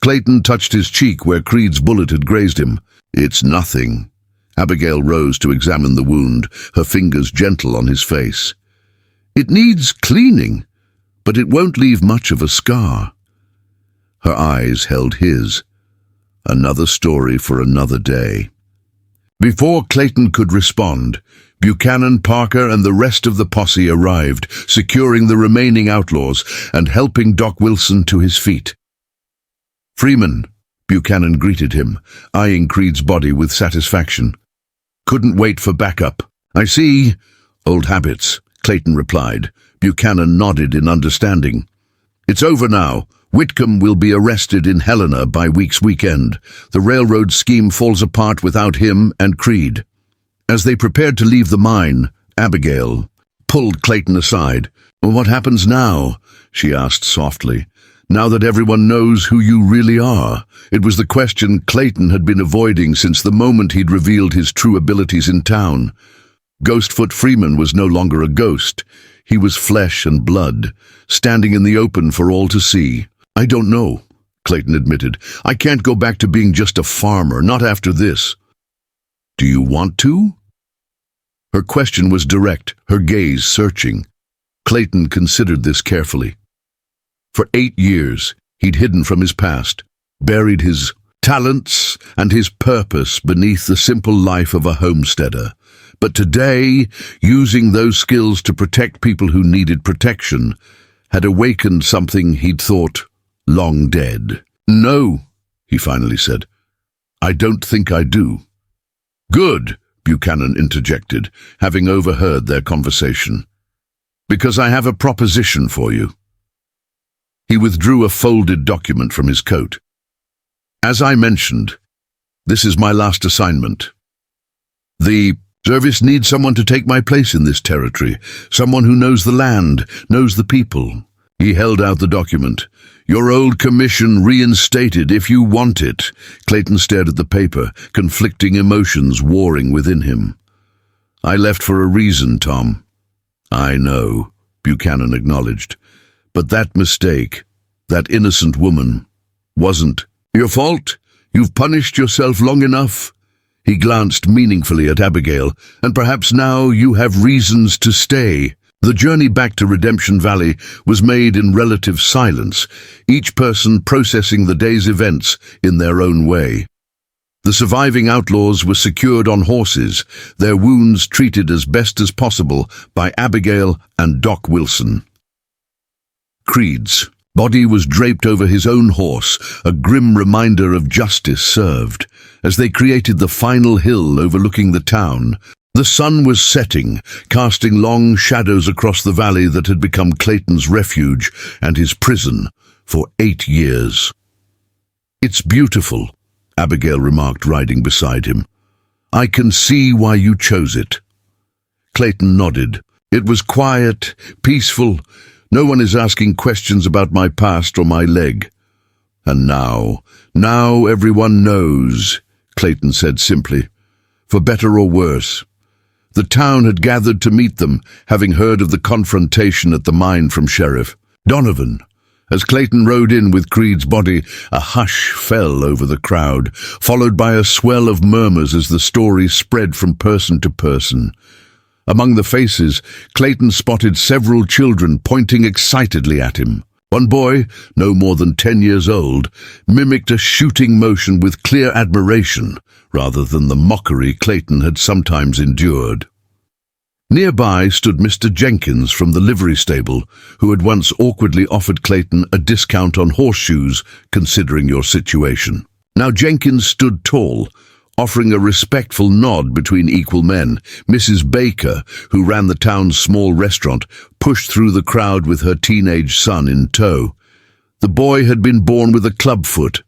Clayton touched his cheek where Creed's bullet had grazed him. "It's nothing." Abigail rose to examine the wound, her fingers gentle on his face. "It needs cleaning, but it won't leave much of a scar." Her eyes held his. Another story for another day. Before Clayton could respond, Buchanan, Parker, and the rest of the posse arrived, securing the remaining outlaws and helping Doc Wilson to his feet. "Freeman," Buchanan greeted him, eyeing Creed's body with satisfaction. "Couldn't wait for backup." "I see. Old habits," Clayton replied. Buchanan nodded in understanding. "It's over now. Whitcomb will be arrested in Helena by week's weekend. The railroad scheme falls apart without him and Creed." As they prepared to leave the mine, Abigail pulled Clayton aside. "Well, what happens now?" she asked softly. "Now that everyone knows who you really are?" It was the question Clayton had been avoiding since the moment he'd revealed his true abilities in town. Ghostfoot Freeman was no longer a ghost. He was flesh and blood, standing in the open for all to see. "I don't know," Clayton admitted. "I can't go back to being just a farmer, not after this." "Do you want to?" Her question was direct, her gaze searching. Clayton considered this carefully. For 8 years, he'd hidden from his past, buried his talents and his purpose beneath the simple life of a homesteader. But today, using those skills to protect people who needed protection, had awakened something he'd thought long dead. "No," he finally said. "I don't think I do." "Good," Buchanan interjected, having overheard their conversation. "Because I have a proposition for you." He withdrew a folded document from his coat. "As I mentioned, this is my last assignment. The service needs someone to take my place in this territory, someone who knows the land, knows the people." He held out the document. "Your old commission reinstated if you want it." Clayton stared at the paper, conflicting emotions warring within him. "I left for a reason, Tom." "I know," Buchanan acknowledged. "But that mistake, that innocent woman, wasn't your fault. You've punished yourself long enough." He glanced meaningfully at Abigail. "And perhaps now you have reasons to stay." The journey back to Redemption Valley was made in relative silence, each person processing the day's events in their own way. The surviving outlaws were secured on horses, their wounds treated as best as possible by Abigail and Doc Wilson. Creed's body was draped over his own horse, a grim reminder of justice served. As they created the final hill overlooking the town, the sun was setting, casting long shadows across the valley that had become Clayton's refuge and his prison for 8 years. "It's beautiful," Abigail remarked, riding beside him. "I can see why you chose it." Clayton nodded. "It was quiet, peaceful. No one is asking questions about my past or my leg." "And now everyone knows," Clayton said simply. "For better or worse." The town had gathered to meet them, having heard of the confrontation at the mine from Sheriff Donovan. As Clayton rode in with Creed's body, a hush fell over the crowd, followed by a swell of murmurs as the story spread from person to person. Among the faces, Clayton spotted several children pointing excitedly at him. One boy, no more than 10 years old, mimicked a shooting motion with clear admiration, rather than the mockery Clayton had sometimes endured. Nearby stood Mr. Jenkins from the livery stable, who had once awkwardly offered Clayton a discount on horseshoes, considering your situation. Now Jenkins stood tall, offering a respectful nod between equal men. Mrs. Baker, who ran the town's small restaurant, pushed through the crowd with her teenage son in tow. The boy had been born with a clubfoot,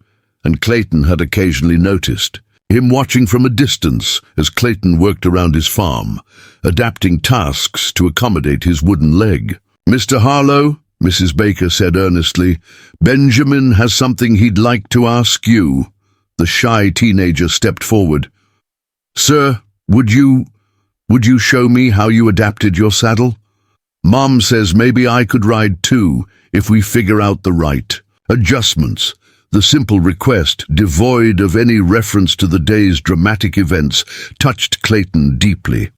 and Clayton had occasionally noticed him watching from a distance as Clayton worked around his farm, adapting tasks to accommodate his wooden leg. "Mr. Harlow," Mrs. Baker said earnestly, "Benjamin has something he'd like to ask you." The shy teenager stepped forward. "Sir, would you show me how you adapted your saddle? Mom says maybe I could ride too, if we figure out the right adjustments." The simple request, devoid of any reference to the day's dramatic events, touched Clayton deeply.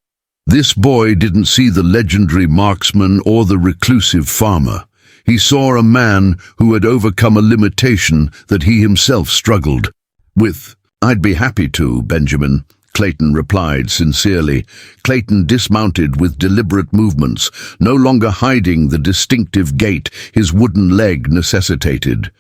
This boy didn't see the legendary marksman or the reclusive farmer. He saw a man who had overcome a limitation that he himself struggled with. "I'd be happy to, Benjamin," Clayton replied sincerely. Clayton dismounted with deliberate movements, no longer hiding the distinctive gait his wooden leg necessitated.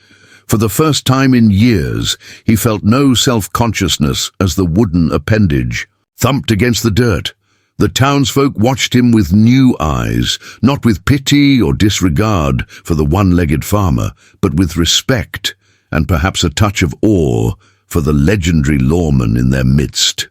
For the first time in years, he felt no self-consciousness as the wooden appendage thumped against the dirt. The townsfolk watched him with new eyes, not with pity or disregard for the one-legged farmer, but with respect and perhaps a touch of awe for the legendary lawman in their midst.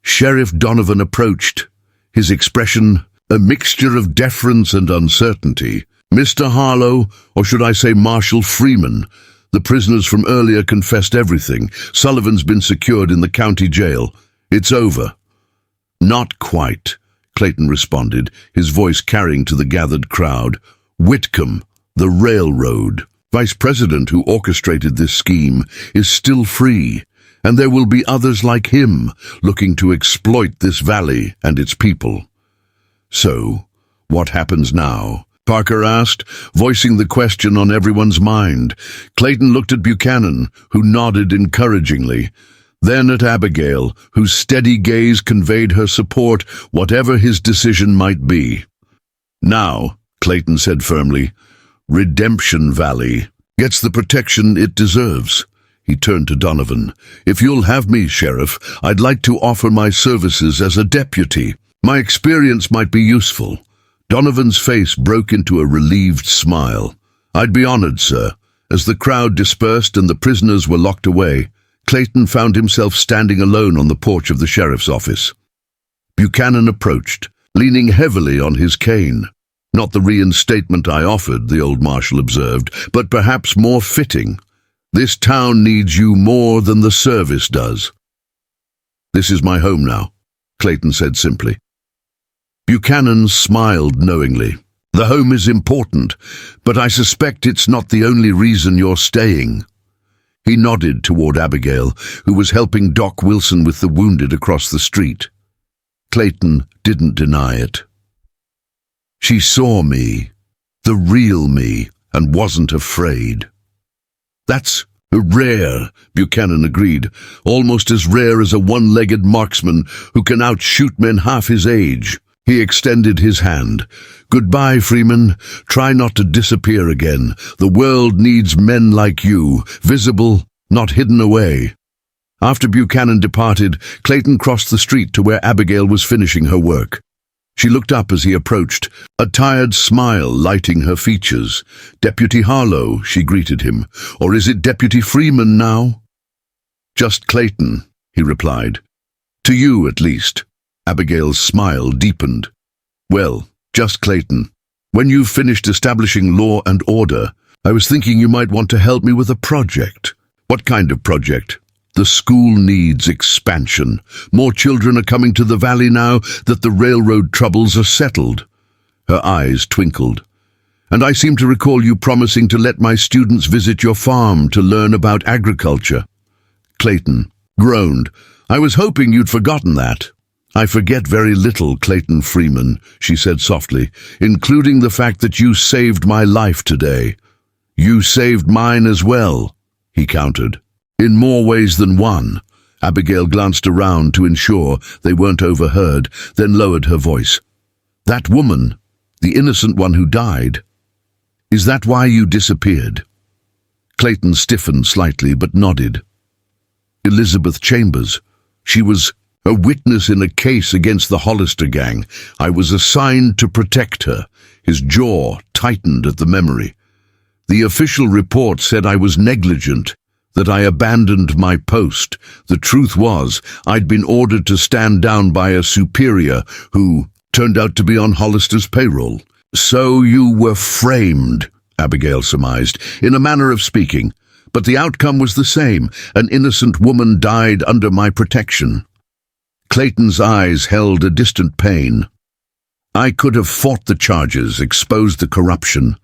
Sheriff Donovan approached, his expression a mixture of deference and uncertainty. "Mr. Harlow, or should I say Marshal Freeman, the prisoners from earlier confessed everything. Sullivan's been secured in the county jail. It's over." "Not quite," Clayton responded, his voice carrying to the gathered crowd. "Whitcomb, the railroad vice president who orchestrated this scheme, is still free, and there will be others like him looking to exploit this valley and its people." "So, what happens now?" Parker asked, voicing the question on everyone's mind. Clayton looked at Buchanan, who nodded encouragingly, then at Abigail, whose steady gaze conveyed her support, whatever his decision might be. "Now," Clayton said firmly. Redemption Valley gets the protection it deserves. He turned to Donovan. If you'll have me, Sheriff, I'd like to offer my services as a deputy. My experience might be useful. Donovan's face broke into a relieved smile. I'd be honored, sir. As the crowd dispersed and the prisoners were locked away, Clayton found himself standing alone on the porch of the sheriff's office. Buchanan approached, leaning heavily on his cane. Not the reinstatement I offered, the old marshal observed, but perhaps more fitting. This town needs you more than the service does. This is my home now, Clayton said simply. Buchanan smiled knowingly. The home is important, but I suspect it's not the only reason you're staying. He nodded toward Abigail, who was helping Doc Wilson with the wounded across the street. Clayton didn't deny it. She saw me, the real me, and wasn't afraid. That's rare, Buchanan agreed, almost as rare as a one-legged marksman who can outshoot men half his age. He extended his hand. Goodbye, Freeman. Try not to disappear again. The world needs men like you, visible, not hidden away. After Buchanan departed, Clayton crossed the street to where Abigail was finishing her work. She looked up as he approached, a tired smile lighting her features. Deputy Harlow, she greeted him. Or is it Deputy Freeman now? Just Clayton, he replied. To you, at least. Abigail's smile deepened. Well, just Clayton. When you've finished establishing law and order, I was thinking you might want to help me with a project. What kind of project? The school needs expansion. More children are coming to the valley now that the railroad troubles are settled. Her eyes twinkled. And I seem to recall you promising to let my students visit your farm to learn about agriculture. Clayton groaned. I was hoping you'd forgotten that. I forget very little, Clayton Freeman, she said softly, including the fact that you saved my life today. You saved mine as well, he countered. In more ways than one. Abigail glanced around to ensure they weren't overheard, then lowered her voice. That woman, the innocent one who died, is that why you disappeared? Clayton stiffened slightly but nodded. Elizabeth Chambers. She was a witness in a case against the Hollister gang. I was assigned to protect her. His jaw tightened at the memory. The official report said I was negligent, that I abandoned my post. The truth was, I'd been ordered to stand down by a superior who turned out to be on Hollister's payroll. So you were framed, Abigail surmised, in a manner of speaking. But the outcome was the same. An innocent woman died under my protection. Clayton's eyes held a distant pain. I could have fought the charges, exposed the corruption.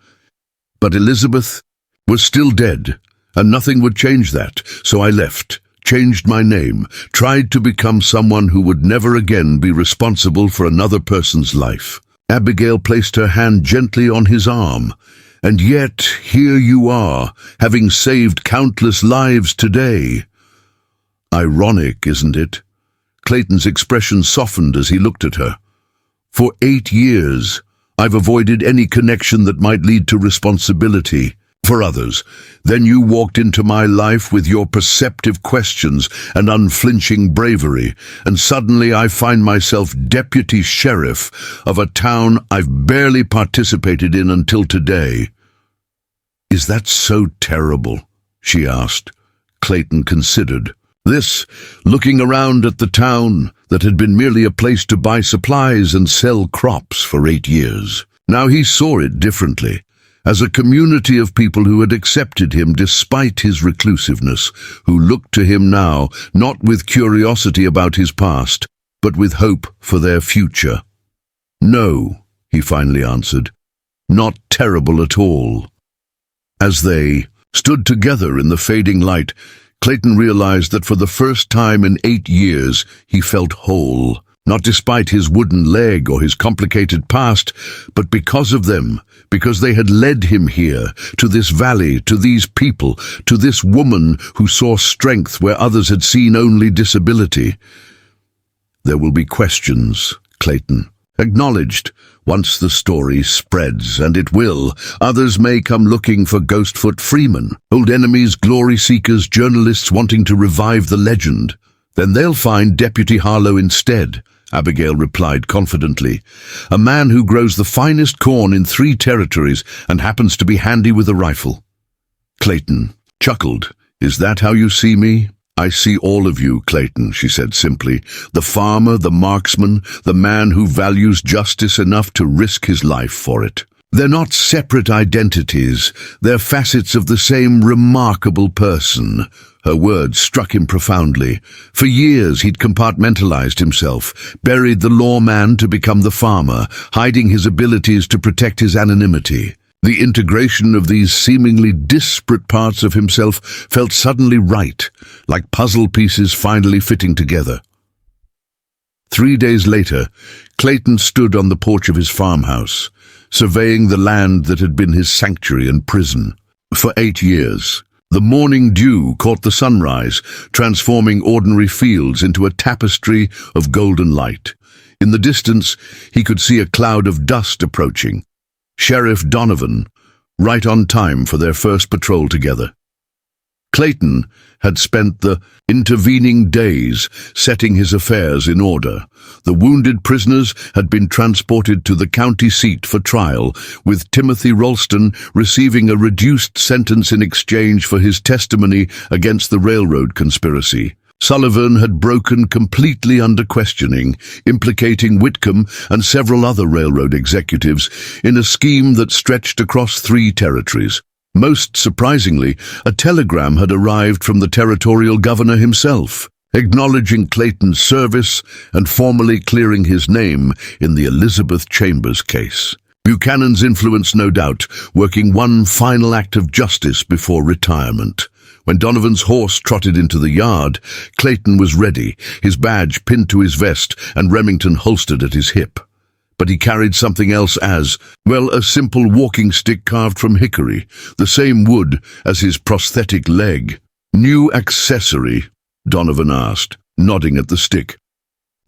But Elizabeth was still dead, and nothing would change that. So I left, changed my name, tried to become someone who would never again be responsible for another person's life. Abigail placed her hand gently on his arm. And yet, here you are, having saved countless lives today. Ironic, isn't it? Clayton's expression softened as he looked at her. For 8 years, I've avoided any connection that might lead to responsibility for others. Then you walked into my life with your perceptive questions and unflinching bravery, and suddenly I find myself deputy sheriff of a town I've barely participated in until today. Is that so terrible? She asked. Clayton considered. This, looking around at the town that had been merely a place to buy supplies and sell crops for 8 years. Now he saw it differently, as a community of people who had accepted him despite his reclusiveness, who looked to him now not with curiosity about his past, but with hope for their future. No, he finally answered, not terrible at all. As they stood together in the fading light, Clayton realized that for the first time in 8 years he felt whole, not despite his wooden leg or his complicated past, but because of them, because they had led him here, to this valley, to these people, to this woman who saw strength where others had seen only disability. There will be questions, Clayton acknowledged. Once the story spreads, and it will, others may come looking for Ghostfoot Freeman, old enemies, glory seekers, journalists wanting to revive the legend. Then they'll find Deputy Harlow instead, Abigail replied confidently. A man who grows the finest corn in 3 territories and happens to be handy with a rifle. Clayton chuckled. Is that how you see me? I see all of you, Clayton, she said simply. The farmer, the marksman, the man who values justice enough to risk his life for it. They're not separate identities. They're facets of the same remarkable person. Her words struck him profoundly. For years he'd compartmentalized himself, buried the lawman to become the farmer, hiding his abilities to protect his anonymity. The integration of these seemingly disparate parts of himself felt suddenly right, like puzzle pieces finally fitting together. 3 days later, Clayton stood on the porch of his farmhouse, surveying the land that had been his sanctuary and prison. For 8 years, the morning dew caught the sunrise, transforming ordinary fields into a tapestry of golden light. In the distance, he could see a cloud of dust approaching. Sheriff Donovan, right on time for their first patrol together. Clayton had spent the intervening days setting his affairs in order. The wounded prisoners had been transported to the county seat for trial, with Timothy Ralston receiving a reduced sentence in exchange for his testimony against the railroad conspiracy. Sullivan had broken completely under questioning, implicating Whitcomb and several other railroad executives in a scheme that stretched across 3 territories. Most surprisingly, a telegram had arrived from the territorial governor himself, acknowledging Clayton's service and formally clearing his name in the Elizabeth Chambers case. Buchanan's influence, no doubt, working one final act of justice before retirement. When Donovan's horse trotted into the yard, Clayton was ready, his badge pinned to his vest and Remington holstered at his hip. But he carried something else as, well, a simple walking stick carved from hickory, the same wood as his prosthetic leg. New accessory? Donovan asked, nodding at the stick.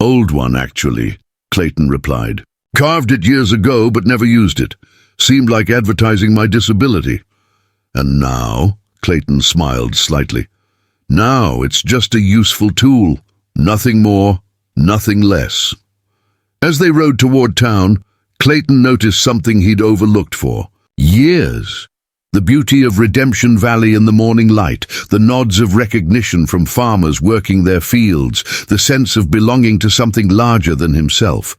Old one, actually, Clayton replied. Carved it years ago, but never used it. Seemed like advertising my disability. And now? Clayton smiled slightly. Now it's just a useful tool. Nothing more, nothing less. As they rode toward town, Clayton noticed something he'd overlooked for years. The beauty of Redemption Valley in the morning light, the nods of recognition from farmers working their fields, the sense of belonging to something larger than himself.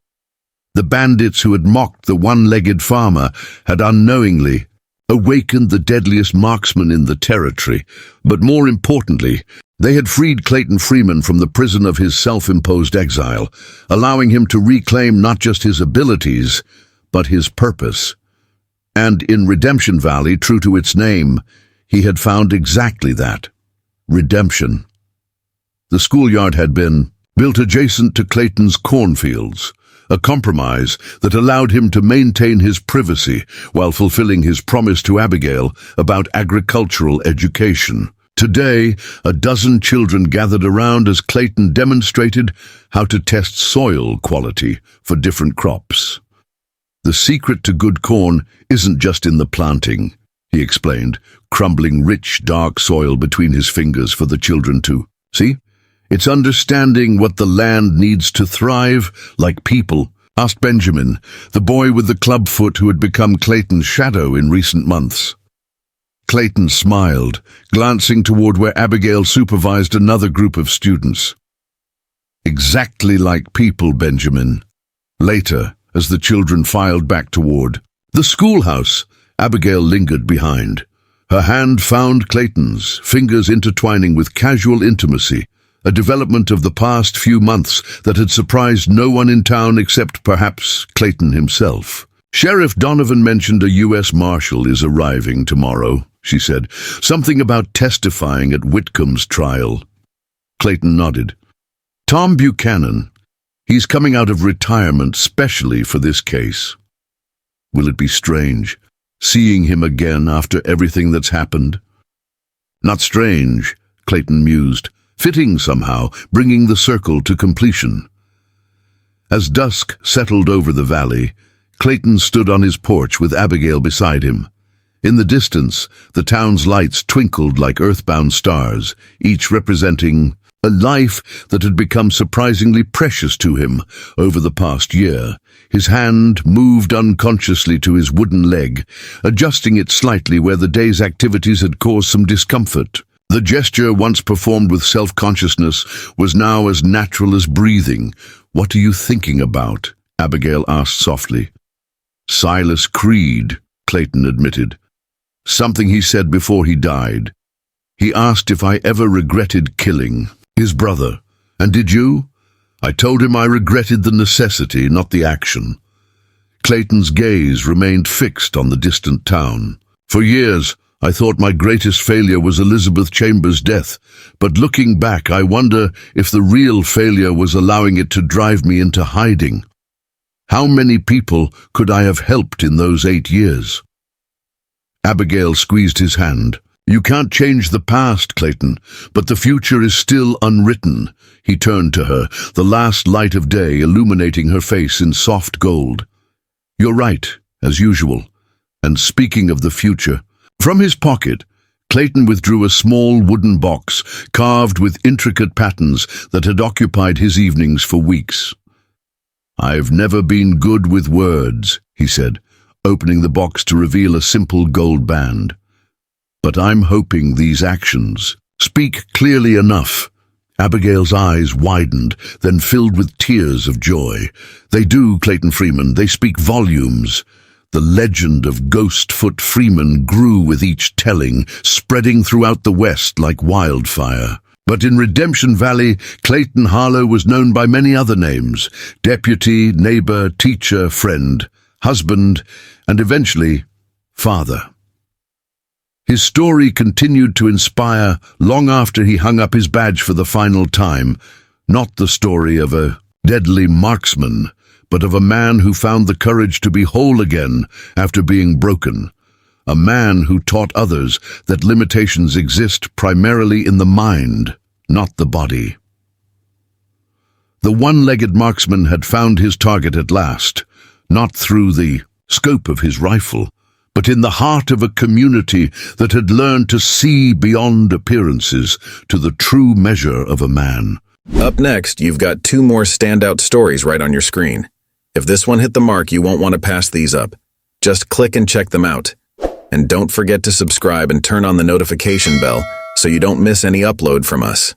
The bandits who had mocked the one-legged farmer had unknowingly awakened the deadliest marksman in the territory, but more importantly, they had freed Clayton Freeman from the prison of his self-imposed exile, allowing him to reclaim not just his abilities, but his purpose. And in Redemption Valley, true to its name, he had found exactly that. Redemption. The schoolyard had been built adjacent to Clayton's cornfields, a compromise that allowed him to maintain his privacy while fulfilling his promise to Abigail about agricultural education. Today, a dozen children gathered around as Clayton demonstrated how to test soil quality for different crops. The secret to good corn isn't just in the planting, he explained, crumbling rich, dark soil between his fingers for the children to see. It's understanding what the land needs to thrive, like people, asked Benjamin, the boy with the club foot who had become Clayton's shadow in recent months. Clayton smiled, glancing toward where Abigail supervised another group of students. Exactly like people, Benjamin. Later, as the children filed back toward the schoolhouse, Abigail lingered behind. Her hand found Clayton's, fingers intertwining with casual intimacy, a development of the past few months that had surprised no one in town except perhaps Clayton himself. Sheriff Donovan mentioned a U.S. Marshal is arriving tomorrow, she said. Something about testifying at Whitcomb's trial. Clayton nodded. Tom Buchanan. He's coming out of retirement specially for this case. Will it be strange, seeing him again after everything that's happened? Not strange, Clayton mused. Fitting somehow, bringing the circle to completion. As dusk settled over the valley, Clayton stood on his porch with Abigail beside him. In the distance, the town's lights twinkled like earthbound stars, each representing a life that had become surprisingly precious to him over the past year. His hand moved unconsciously to his wooden leg, adjusting it slightly where the day's activities had caused some discomfort. The gesture, once performed with self-consciousness, was now as natural as breathing. "What are you thinking about?" Abigail asked softly. "Silas Creed," Clayton admitted. "Something he said before he died. He asked if I ever regretted killing his brother. And did you?" I told him I regretted the necessity, not the action. Clayton's gaze remained fixed on the distant town. "For years, I thought my greatest failure was Elizabeth Chambers' death, but looking back, I wonder if the real failure was allowing it to drive me into hiding. How many people could I have helped in those 8 years?" Abigail squeezed his hand. "You can't change the past, Clayton, but the future is still unwritten." He turned to her, the last light of day illuminating her face in soft gold. "You're right, as usual. And speaking of the future..." From his pocket, Clayton withdrew a small wooden box carved with intricate patterns that had occupied his evenings for weeks. "I've never been good with words," he said, opening the box to reveal a simple gold band. "But I'm hoping these actions speak clearly enough." Abigail's eyes widened, then filled with tears of joy. "They do, Clayton Freeman. They speak volumes." The legend of Ghostfoot Freeman grew with each telling, spreading throughout the West like wildfire. But in Redemption Valley, Clayton Harlow was known by many other names: deputy, neighbor, teacher, friend, husband, and eventually, father. His story continued to inspire long after he hung up his badge for the final time, not the story of a deadly marksman, but of a man who found the courage to be whole again after being broken, a man who taught others that limitations exist primarily in the mind, not the body. The one-legged marksman had found his target at last, not through the scope of his rifle, but in the heart of a community that had learned to see beyond appearances to the true measure of a man. Up next, you've got 2 more standout stories right on your screen. If this one hit the mark, you won't want to pass these up. Just click and check them out. And don't forget to subscribe and turn on the notification bell so you don't miss any upload from us.